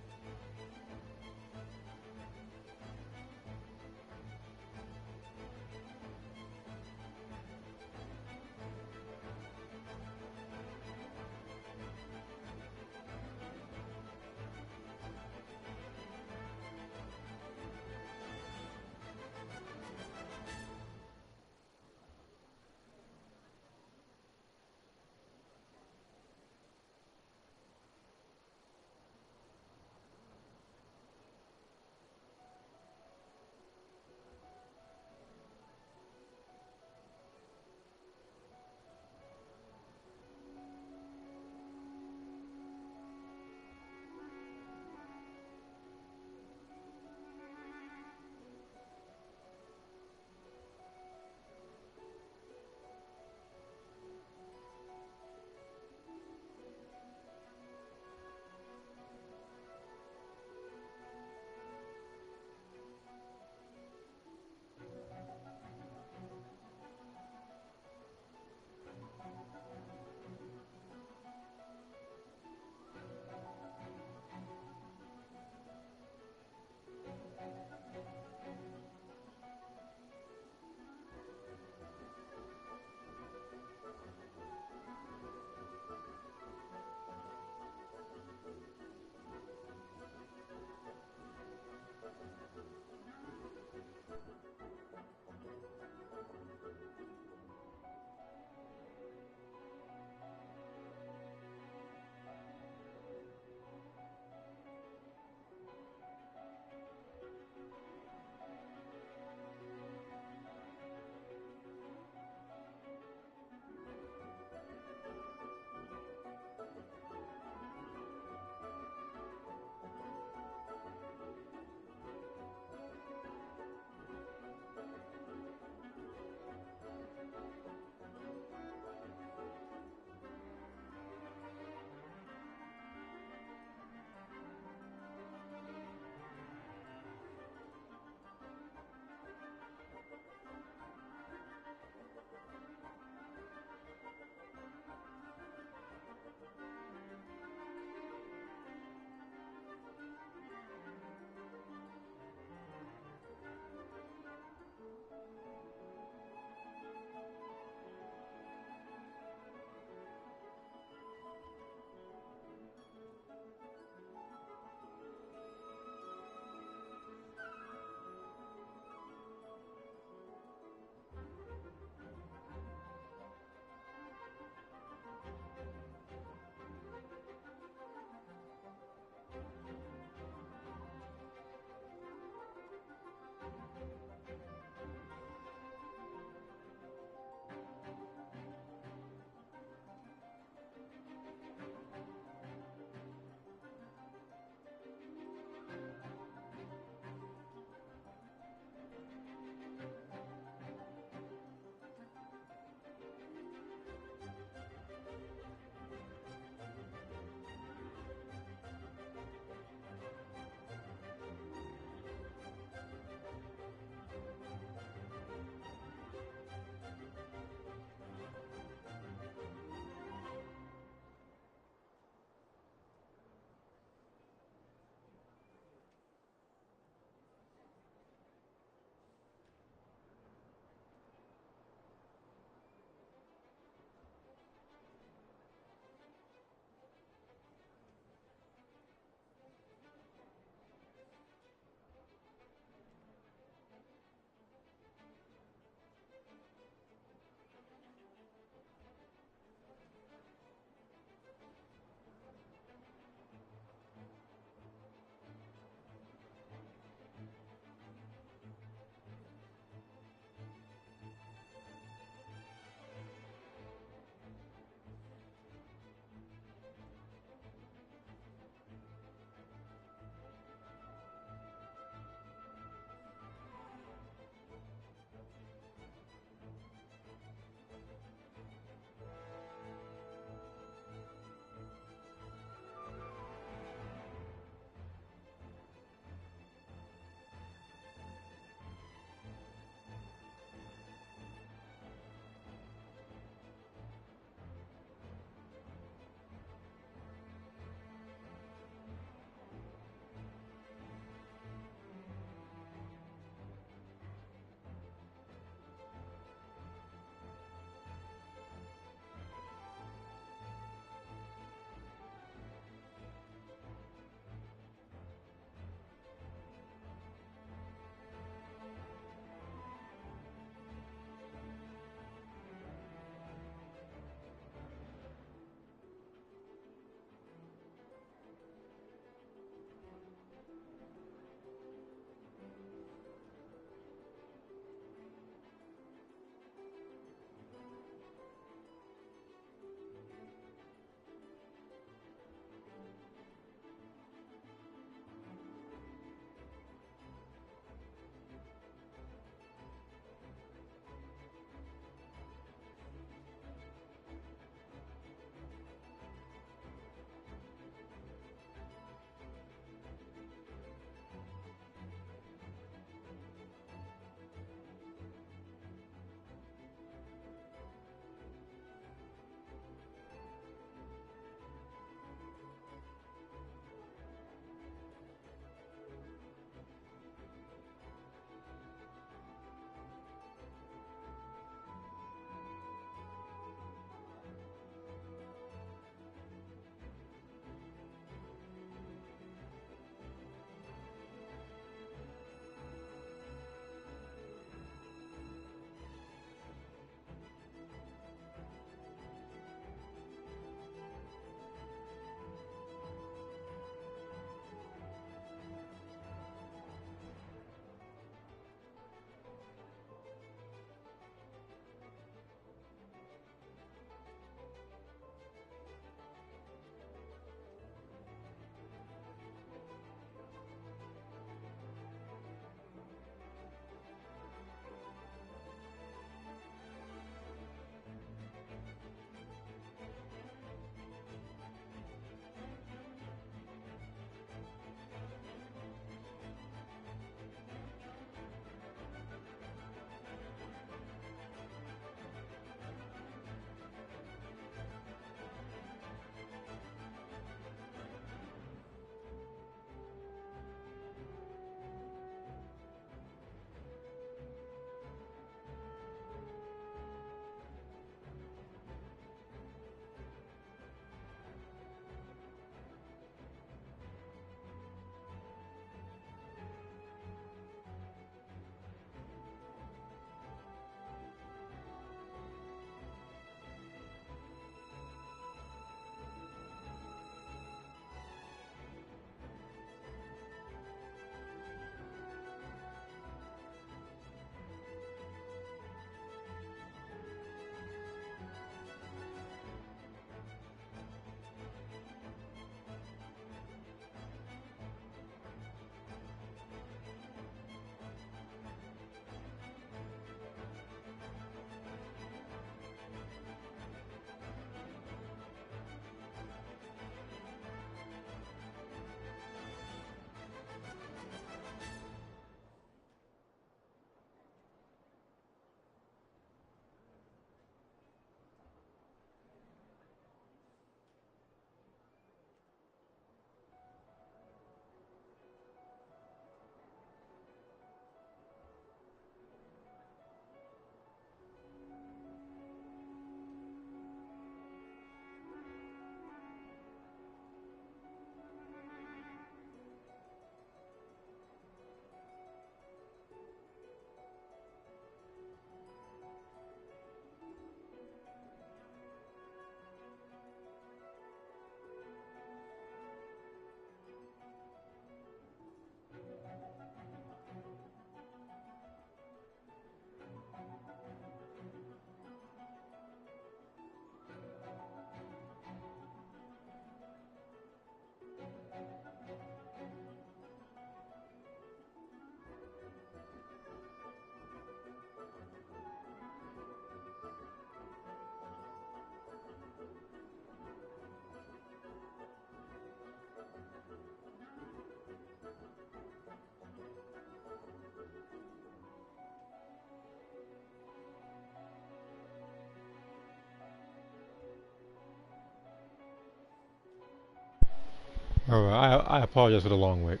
Alright, I apologize for the long wait.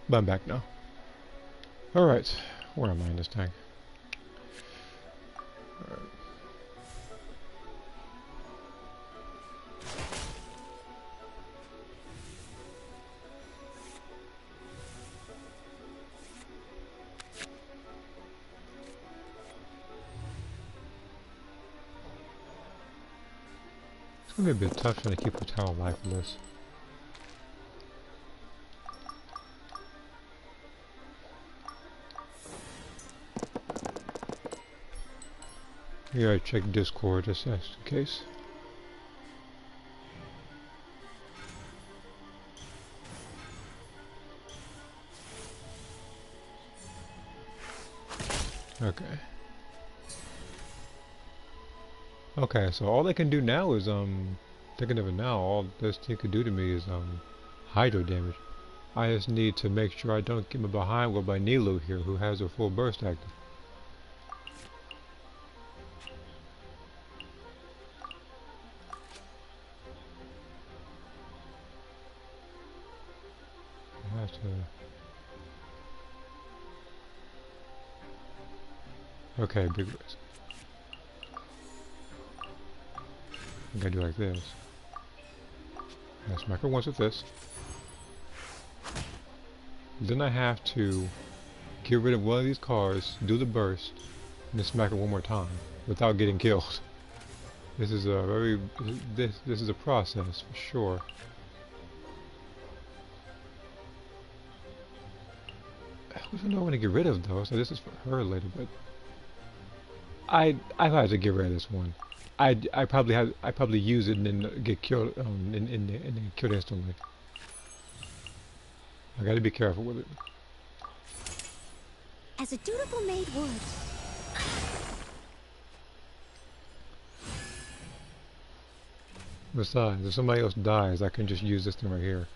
But I'm back now. Alright, where am I in this thing? Alright. It's gonna be a bit tough trying to keep the tower alive for this. Yeah, I check Discord just in case. Okay. Okay, so all they can do now is thinking of it now, all this thing could do to me is hydro damage. I just need to make sure I don't get my behind while by Nilu here, who has her full burst active. I have to. Okay, big risk. I gotta do like this. I smack her once with this. Then I have to get rid of one of these cards, do the burst, and then smack her one more time without getting killed. This is a very this is a process for sure. I don't know when to get rid of though, so this is for her later, but I've had to get rid of this one. I probably use it and then get killed and then killed instantly. I gotta be careful with it. As a dutiful maid would. Besides, if somebody else dies, I can just use this thing right here.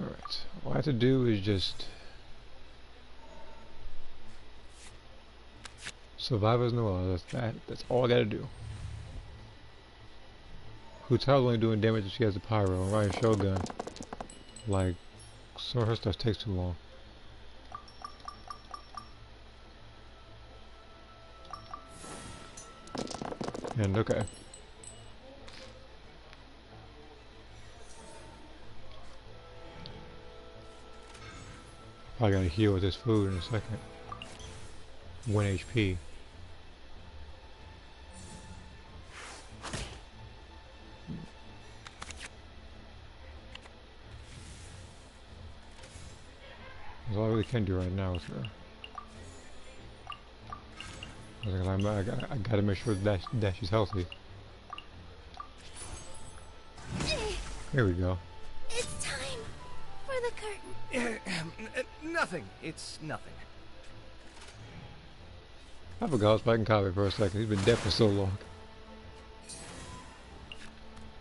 Alright, all I have to do is just survive as no. That's all I gotta do. Hotel's only doing damage if she has a pyro. And Ryan Shogun, like, some of her stuff takes too long. And okay. Probably gotta heal with this food in a second. 1 HP. That's all I really can do right now with her. I gotta make sure that she's healthy. Here we go. It's time for the curtain. Nothing. It's nothing. I forgot I was fighting Kaveh for a second. He's been dead for so long.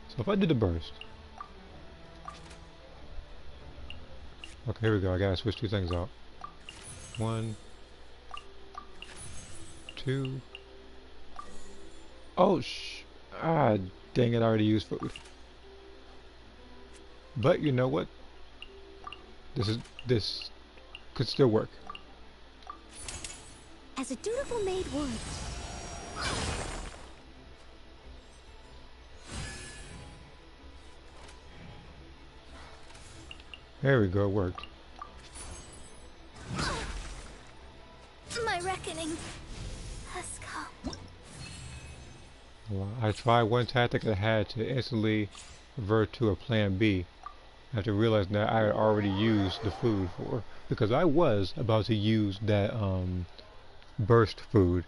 So if I do the burst. Okay, here we go. I gotta switch two things out. 1, 2. Oh, dang it, I already used food. But you know what? This could still work. As a dutiful maid would. There we go, it worked. My reckoning has come. Well, I tried one tactic I had to instantly revert to a plan B after realizing that I had already used the food for, because I was about to use that burst food,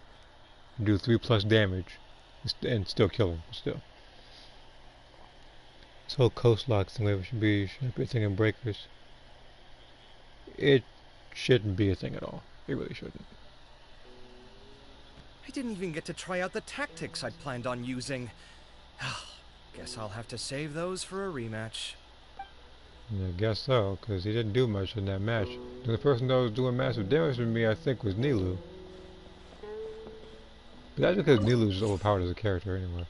do 3+ damage, and still kill him. Still. So coast locks should be a thing in breakers. It shouldn't be a thing at all. It really shouldn't. I didn't even get to try out the tactics I'd planned on using. Guess I'll have to save those for a rematch. Yeah, I guess so, because he didn't do much in that match. The person that was doing massive damage to me, I think, was Nilu. But that's because Nilu's just overpowered as a character anyway.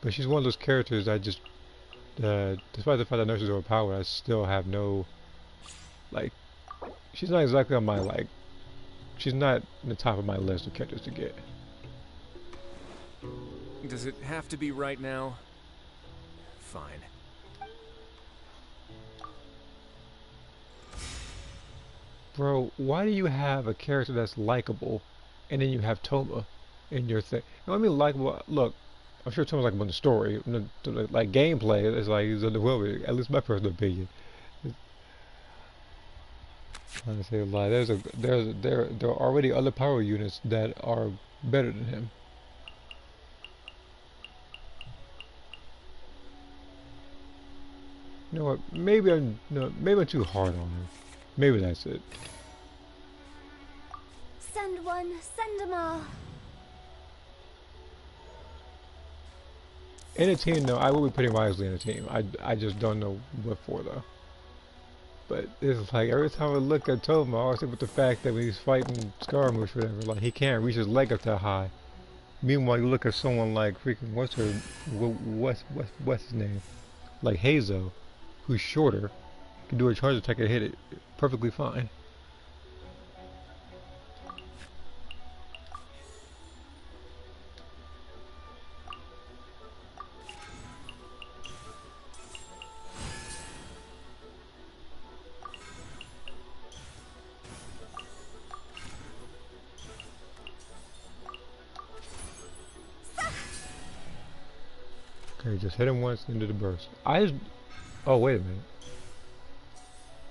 But she's one of those characters that just, despite the fact that I know she's overpowered, I still have no, like, she's not exactly on my, like, she's not in the top of my list of characters to get. Does it have to be right now? Fine. Bro, why do you have a character that's likable, and then you have Toma in your thing? You know what I mean? Likable. Look, I'm sure Toma's likable in the story. Like gameplay, it's like he's underwhelming. At least my personal opinion. Trying to say a lie. There are already other power units that are better than him. You know what? Maybe I'm too hard on him. Maybe that's it. Send one, send them all. In a team, though, I will be putting wisely in a team. I just don't know what for, though. But it's like, every time I look at Toma, I always think about the fact that when he's fighting Scaramouche or whatever, like, he can't reach his leg up that high. Meanwhile, you look at someone like freaking, what's his name? Like Hazo, who's shorter, can do a charge attack and hit it perfectly fine. Okay, just hit him once into the burst. Oh, wait a minute.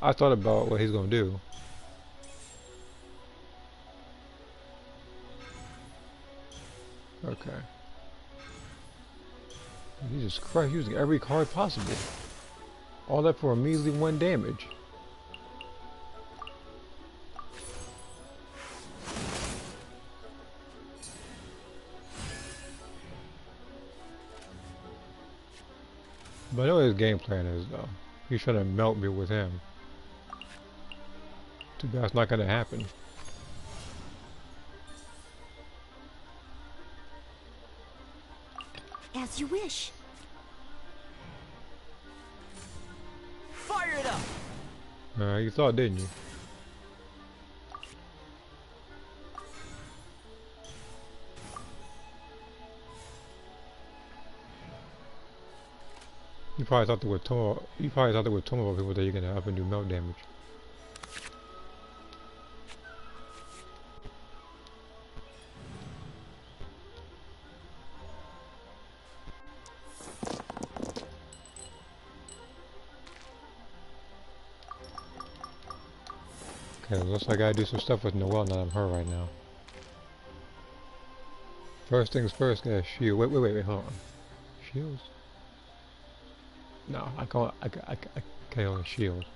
I thought about what he's gonna do. Okay. Jesus Christ, using every card possible. All that for a measly 1 damage. But I know what his game plan is, though. He's trying to melt me with him. Too bad it's not gonna happen. As you wish. Fire it up! You thought, didn't you? You probably thought that with Toma, people that you're gonna up and do melt damage. Okay, looks like I gotta do some stuff with Noelle now that I'm her right now. First things first, gotta shield. Wait, hold on. Shields? No, I can't only shield.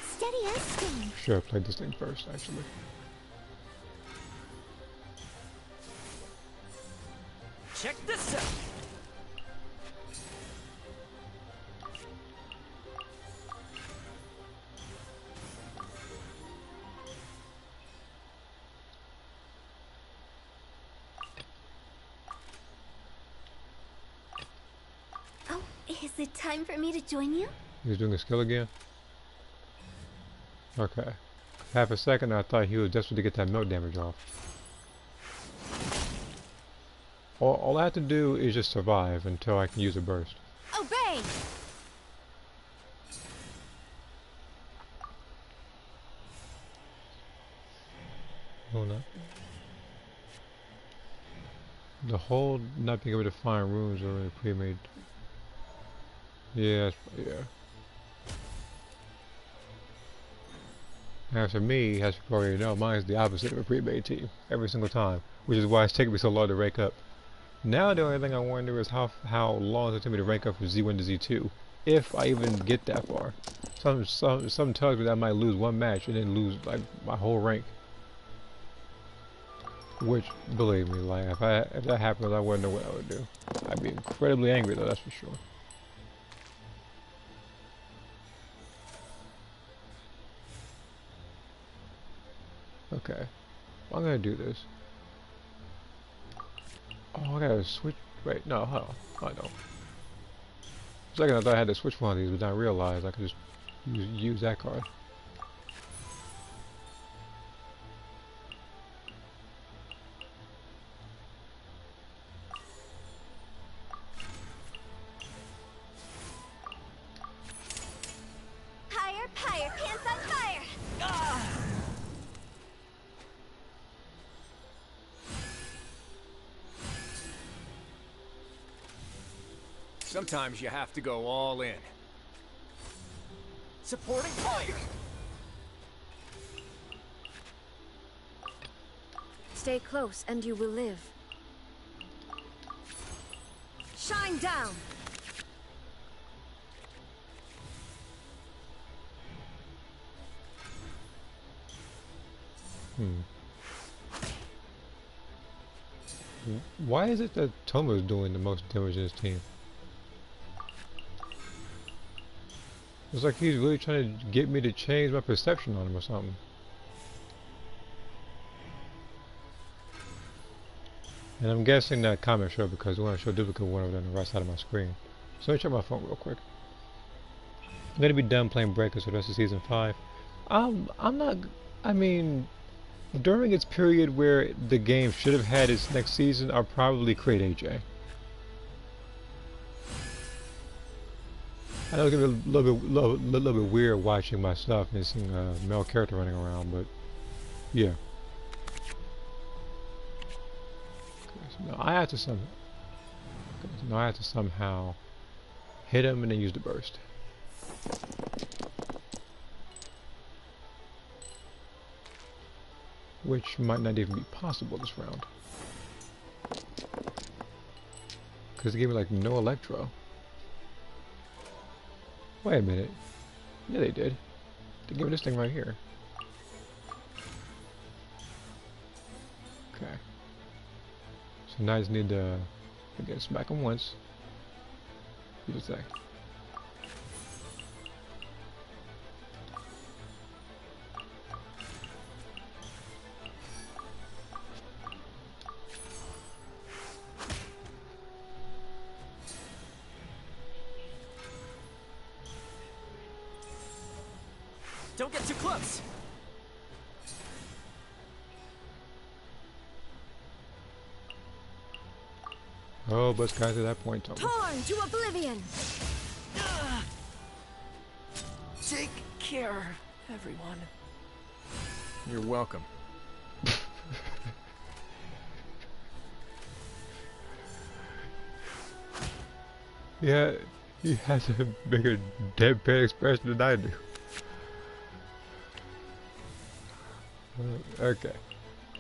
Steady as stone. Should have played this thing first, actually. Check this out! Oh, is it time for me to join you? He's doing the skill again? Okay. Half a second I thought he was desperate to get that melt damage off. All I have to do is just survive until I can use a burst. Obey! Oh no. The whole not being able to find runes are already pre-made. Yeah. As for me, as you already know, mine's the opposite of a pre-made team every single time, which is why it's taking me so long to rank up. Now the only thing I wonder is how long it's going to take me to rank up from Z1 to Z2, if I even get that far. Some tells me that I might lose one match and then lose like my whole rank. Which, believe me, like if that happens, I wouldn't know what I would do. I'd be incredibly angry though, that's for sure. Okay. I'm gonna do this. Oh, I gotta switch. Wait, no, hold on. I don't. For a second, I thought I had to switch one of these, but then I realized I could just use that card. Higher, higher, pants on fire! Ah! Sometimes you have to go all in. Supporting fire! Stay close and you will live. Shine down! Why is it that Tomo's doing the most damage in his team? It's like he's really trying to get me to change my perception on him or something. And I'm guessing that comment showed because when I show duplicate one over there on the right side of my screen. So let me check my phone real quick. I'm gonna be done playing Breakers for the rest of season 5. I'm not. I mean, during its period where the game should have had its next season, I'll probably create AJ. I know it's gonna be a little bit weird watching my stuff and seeing a male character running around, but yeah. Okay, so now I have to somehow hit him and then use the burst. Which might not even be possible this round. Because they gave me like no electro. Wait a minute. Yeah, they did. They gave me this thing right here. Okay. So now I just need to, again, smack him once. What does it say? Don't get too close! Oh, but it's kind of to that point, Tom. Torn to oblivion! Take care, everyone. You're welcome. Yeah, he has a bigger deadpan expression than I do. Okay.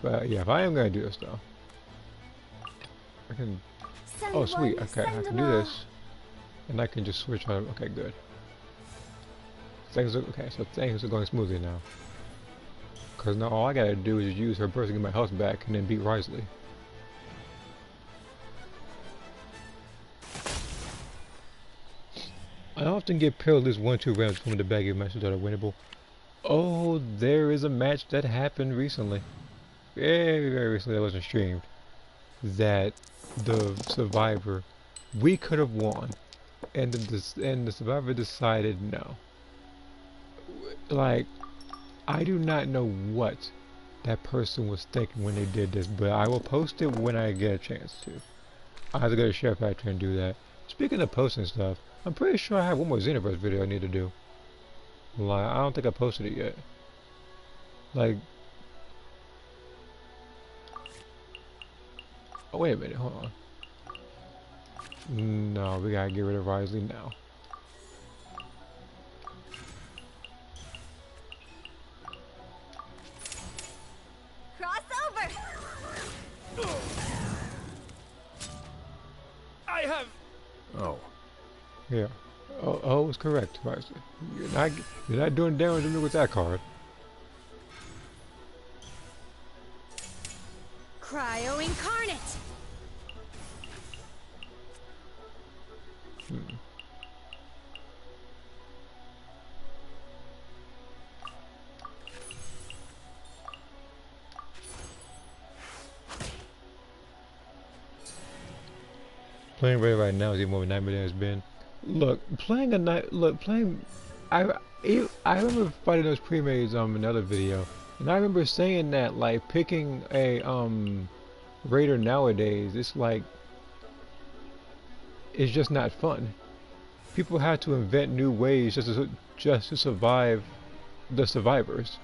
But yeah, if I am gonna do this though, I can. Oh sweet. Okay, I can do this, and I can just switch on. Okay, good. Things are, okay, so things are going smoothly now. Cause now all I gotta do is use her burst to get my health back, and then beat Risley. I often get paired at least 1-2 rounds from the bag of matches that are winnable. Oh, there is a match that happened recently. Very, very recently that wasn't streamed. That the survivor, we could have won. And the survivor decided no. Like, I do not know what that person was thinking when they did this, but I will post it when I get a chance to. I have to go to Share Factory and do that. Speaking of posting stuff, I'm pretty sure I have one more Xenoverse video I need to do. Like, I don't think I posted it yet. Like, oh wait a minute, hold on. No, we gotta get rid of Risley now. Cross over! I have... Oh. Yeah. Oh, it's correct, Risley. You're not doing damage to me with that card. Cryo incarnate! Playing right now is even more of a nightmare than it's been. Look, I remember fighting those pre-mades in another video, and I remember saying that like picking a raider nowadays, it's like it's just not fun. People have to invent new ways just to survive the survivors.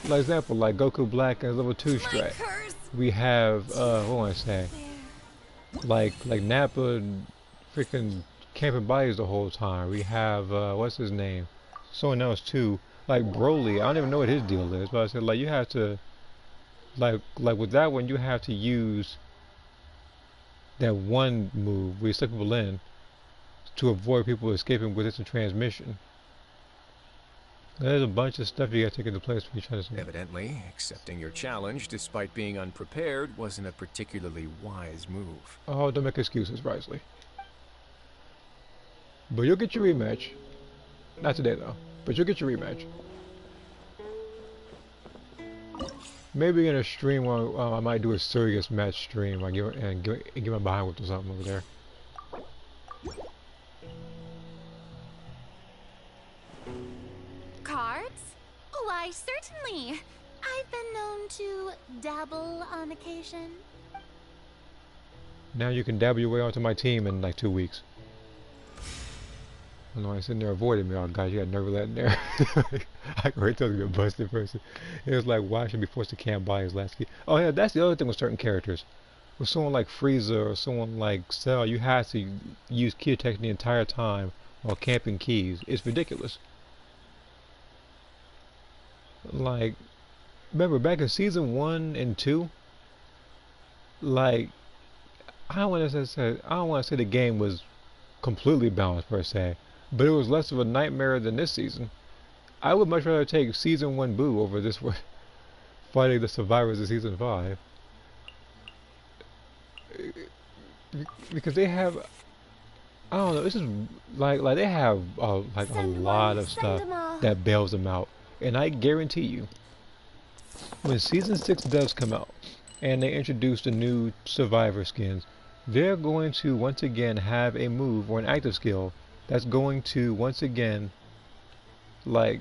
Like example, like Goku Black and level 2 strat. We have what do I say? Like Nappa freaking camping bodies the whole time. We have what's his name? Someone else too. Like Broly. I don't even know what his deal is, but I said like you have to like with that one you have to use that one move where you suck people in to avoid people escaping with instant transmission. There's a bunch of stuff you gotta take into place when you try to. Evidently, accepting your challenge despite being unprepared wasn't a particularly wise move. Oh, don't make excuses, Risley. But you'll get your rematch. Not today though, but you'll get your rematch. Maybe in a stream where I might do a serious match stream. I give my behind whip or something over there. Cards? Why, certainly. I've been known to dabble on occasion. Now you can dabble your way onto my team in like 2 weeks. I know I'm sitting there avoiding me. Oh god, you got never let in there. I can already tell you a busted person. It was like, why should I be forced to camp by his last key? Oh yeah, that's the other thing with certain characters. With someone like Frieza or someone like Cell, you have to use key detection the entire time while camping keys. It's ridiculous. Like, remember back in season 1 and 2, like, I don't want to say the game was completely balanced per se, but it was less of a nightmare than this season. I would much rather take season 1 Boo over this one, fighting the survivors of season 5, because they have, I don't know, this is like they have like a lot of stuff that bails them out. And I guarantee you, when Season 6 does come out, and they introduce the new Survivor skins, they're going to once again have a move or an active skill that's going to once again, like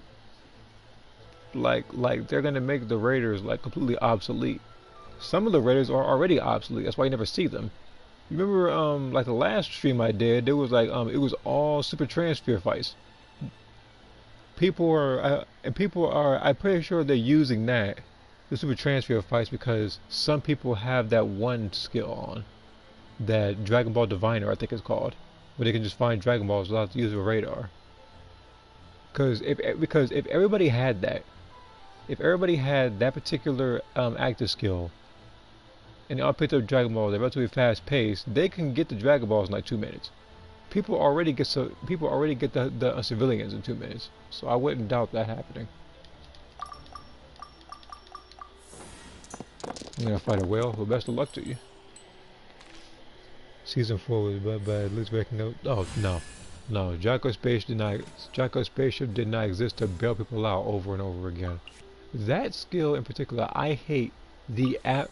they're going to make the Raiders like completely obsolete. Some of the Raiders are already obsolete, that's why you never see them. You remember like the last stream I did, there was like it was all super transfer fights. People are, I'm pretty sure they're using that, the super transfer fights, because some people have that one skill on, that Dragon Ball Diviner, I think it's called, where they can just find Dragon Balls without the use of a radar. Because if everybody had that, particular active skill, and they all picked up Dragon Balls, they're relatively fast paced, they can get the Dragon Balls in like 2 minutes. People already get the civilians in 2 minutes, so I wouldn't doubt that happening. I'm gonna fight a whale. Well, best of luck to you. Season 4 was bad. At least making note. Oh no, Jocko Spaceship did not exist to bail people out over and over again. That skill in particular, I hate the app.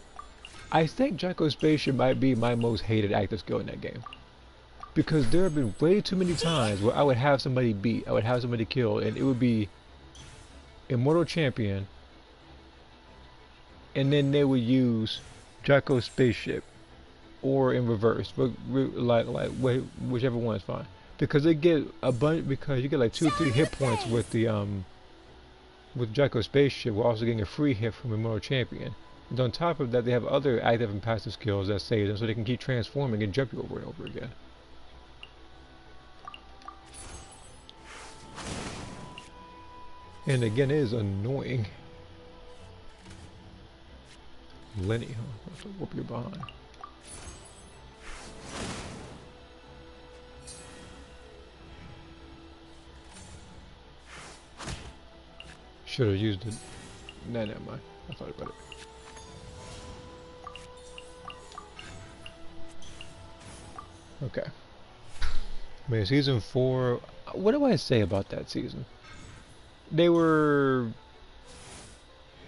I think Jocko Spaceship might be my most hated active skill in that game. Because there have been way too many times where I would have somebody beat, I would have somebody killed, and it would be Immortal Champion, and then they would use Jocko Spaceship, or in reverse, but whichever one is fine. Because they get a bunch, because you get like 2 or 3 hit points with the with Jocko Spaceship, we're also getting a free hit from Immortal Champion. And on top of that, they have other active and passive skills that save them, so they can keep transforming and jump you over and over again. And again, it is annoying. Lenny, huh? That's whoop your behind. Should have used it. Nah, never mind. I thought about it. Okay. I mean, season 4. What do I say about that season? They were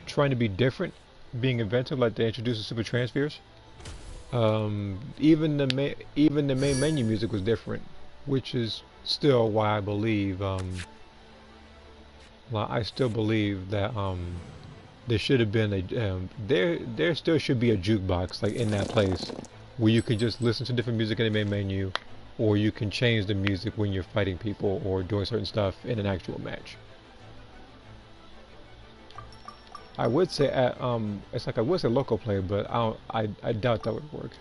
trying to be different, being inventive, like they introduced the super transfers. Even the main menu music was different, which is still why I believe well, I still believe that there should have been a there still should be a jukebox like in that place where you can just listen to different music in the main menu, or you can change the music when you're fighting people or doing certain stuff in an actual match. I would say at it's like I would say local play, but I doubt that would work.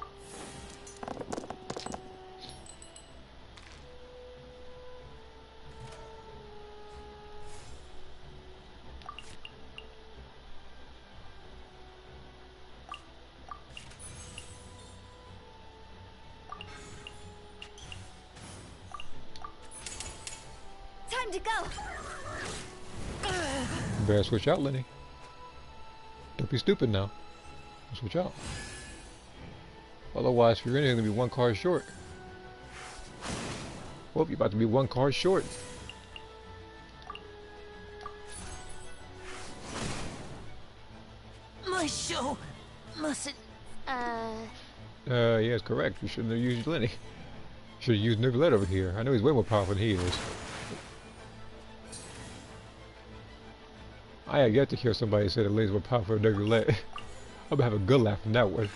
Time to go. Better switch out, Lenny. Don't be stupid now. Switch out. Otherwise, if you're in, you're gonna be one card short. Well, you're about to be one card short. My show mustn't. Yeah, it's correct. You shouldn't have used Lenny. Should have used Nicolette over here. I know he's way more powerful than he is. I have yet to hear somebody say that Lenny's more powerful than Nicolette. I'm gonna have a good laugh from that one.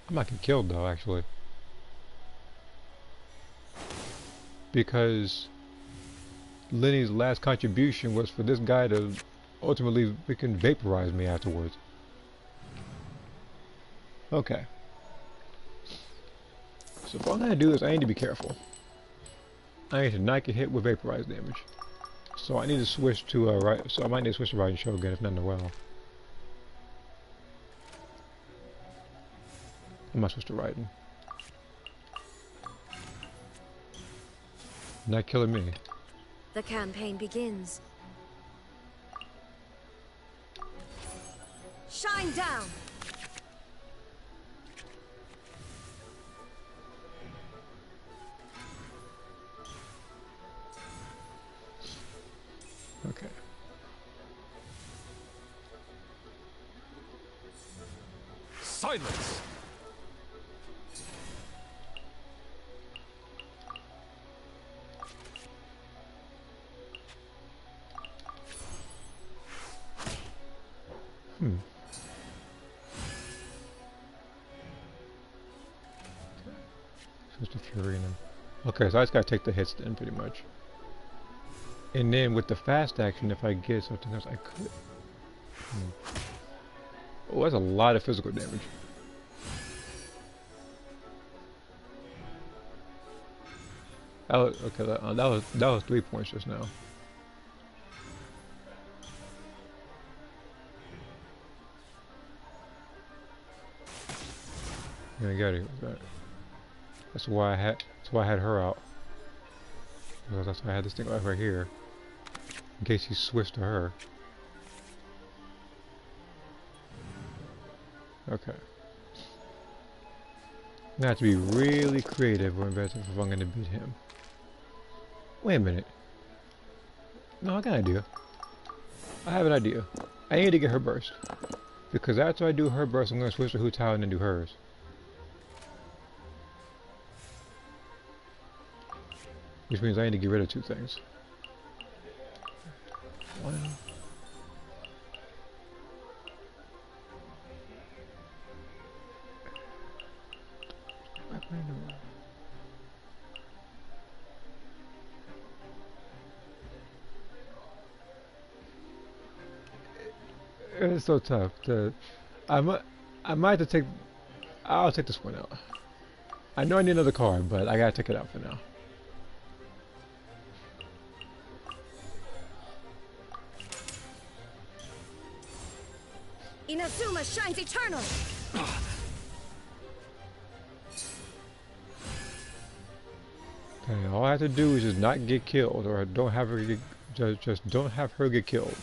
I might get killed though, actually. Because Lenny's last contribution was for this guy to ultimately freaking vaporize me afterwards. Okay. So if all I gotta do is I need to be careful. I need to not get hit with vaporize damage. So I need to switch to right. So I might need to switch to Riding Shogun if not in a while. I might switch to Riding. Not killing me. The campaign begins. Shine down! Okay. Silence! Switch to Fury and then. Okay, so I just gotta take the hits then, pretty much. And then with the fast action, if I get something else, I could. Oh, that's a lot of physical damage. That was, okay, that was 3 points just now. Yeah, I got it. That's why I had her out. Because that's why I had this thing right here. In case he switched to her. Okay. I'm gonna have to be really creative if I'm gonna beat him. Wait a minute. No, I got an idea. I have an idea. I need to get her burst. Because after I do her burst, I'm gonna switch to Hu Tao and then do hers. Which means I need to get rid of 2 things. One. It's so tough. I might have to take. I'll take this one out. I know I need another card, but I gotta take it out for now. Inazuma shines eternal! Okay, all I have to do is just not get killed, or don't have her get, just don't have her get killed.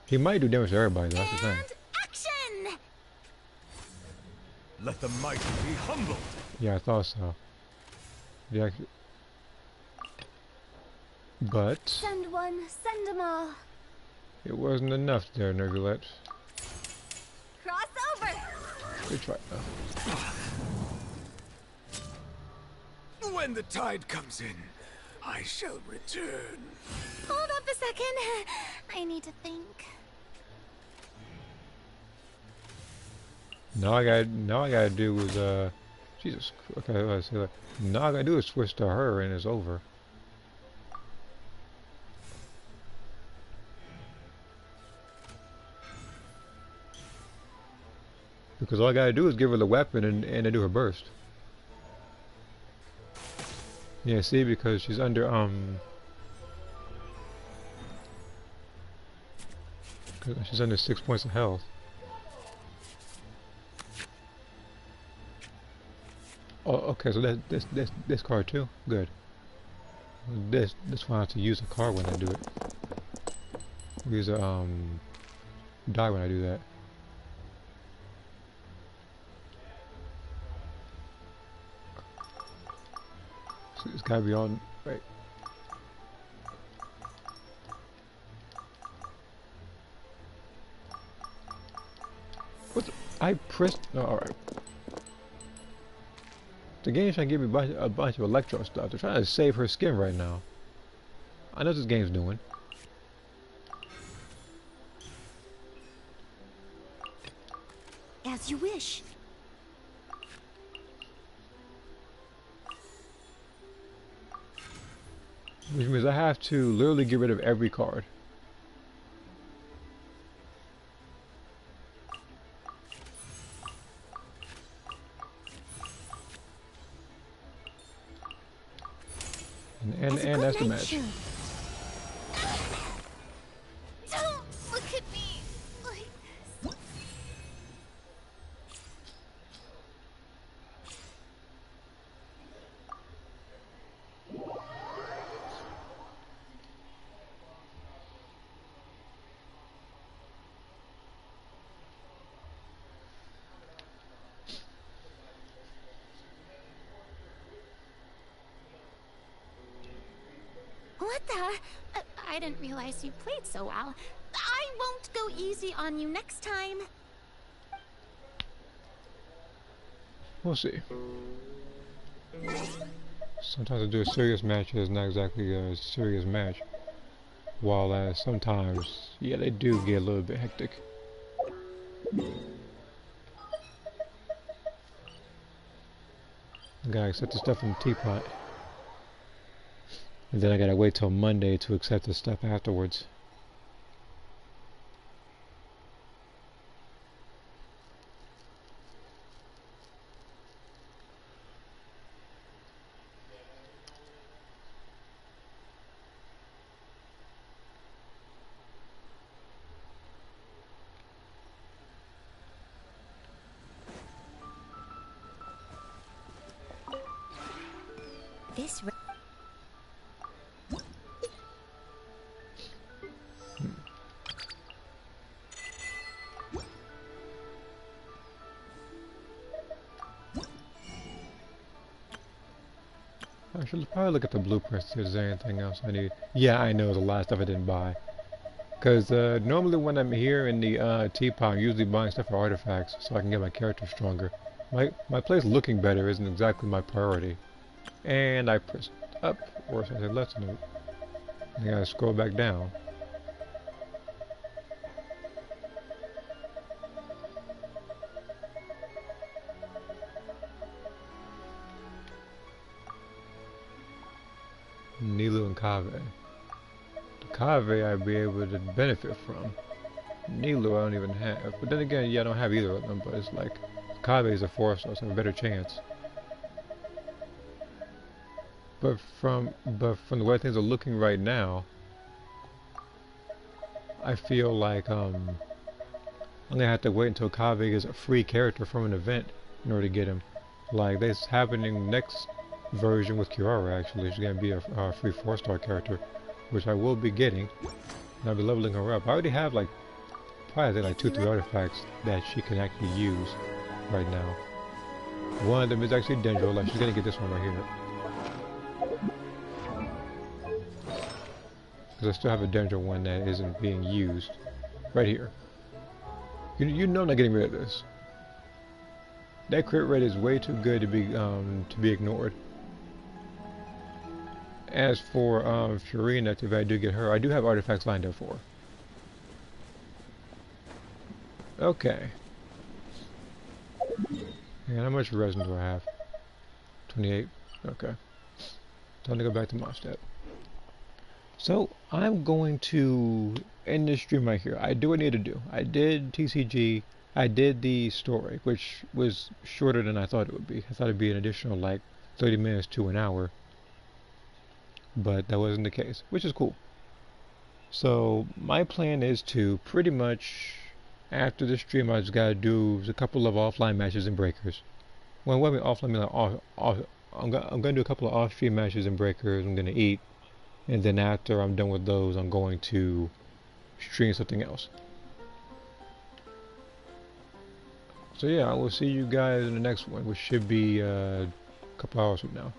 He might do damage to everybody, though, that's the thing. Action! Let the mighty be humbled. Yeah, I thought so. Yeah, but Send one, send them all. it wasn't enough there, Nergulette. Cross over. Good try, though. When the tide comes in, I shall return. Hold up a second. I need to think. Now I gotta do is Jesus. Okay, let's see. Now all I gotta do is switch to her, and it's over. Because all I gotta do is give her the weapon and I do her burst. Yeah, see, because she's under she's under 6 points of health. Oh, okay, so this card too. Good. This one I have to use a card when I do it. Use a die when I do that. So it's gotta be on. Wait. What? I pressed. No, all right. The game's trying to give me a bunch of electro stuff. They're trying to save her skin right now. I know what this game's doing. As you wish. Which means I have to literally get rid of every card. And that's the match. Don't look at me like this. What the? I didn't realize you played so well. I won't go easy on you next time. We'll see. Sometimes I do a serious match is not exactly a serious match. While sometimes, yeah, they do get a little bit hectic. I gotta accept the stuff in the teapot. And then I gotta wait till Monday to accept the stuff afterwards. This I should probably look at the blueprints if there's anything else I need. Yeah, I know, the last stuff I didn't buy. Because normally when I'm here in the teapot, I'm usually buying stuff for artifacts so I can get my character stronger. My place looking better isn't exactly my priority. And I pressed up, or I said let's note. I gotta scroll back down. Nilu and Kave. The Kave I'd be able to benefit from. Nilu I don't even have. But then again, yeah, I don't have either of them, but it's like Kave is a 4-star, so I have a better chance. But from the way things are looking right now, I feel like I'm gonna have to wait until Kave is a free character from an event in order to get him. Like this is happening next version with Kiara actually. She's gonna be a free 4-star character, which I will be getting. And I'll be leveling her up. I already have like probably like 2-3 artifacts that she can actually use right now. One of them is actually Dendro. Like, she's gonna get this one right here. Because I still have a Dendro one that isn't being used. Right here. You know I'm not getting rid of this. That crit rate is way too good to be ignored. As for Furina, if I do get her, I do have artifacts lined up for her. Okay. And how much resin do I have? 28. Okay. Time to go back to Mondstadt. So I'm going to end this stream right here. I do what I need to do. I did TCG. I did the story, which was shorter than I thought it would be. I thought it'd be an additional like 30 minutes to an hour. But that wasn't the case, which is cool. So my plan is to pretty much, after the stream, I just gotta do a couple of offline matches and breakers. Well, what I mean offline, I mean I'm gonna do a couple of off-stream matches and breakers. I'm gonna eat, and then after I'm done with those, I'm going to stream something else. So yeah, I will see you guys in the next one, which should be a couple hours from now.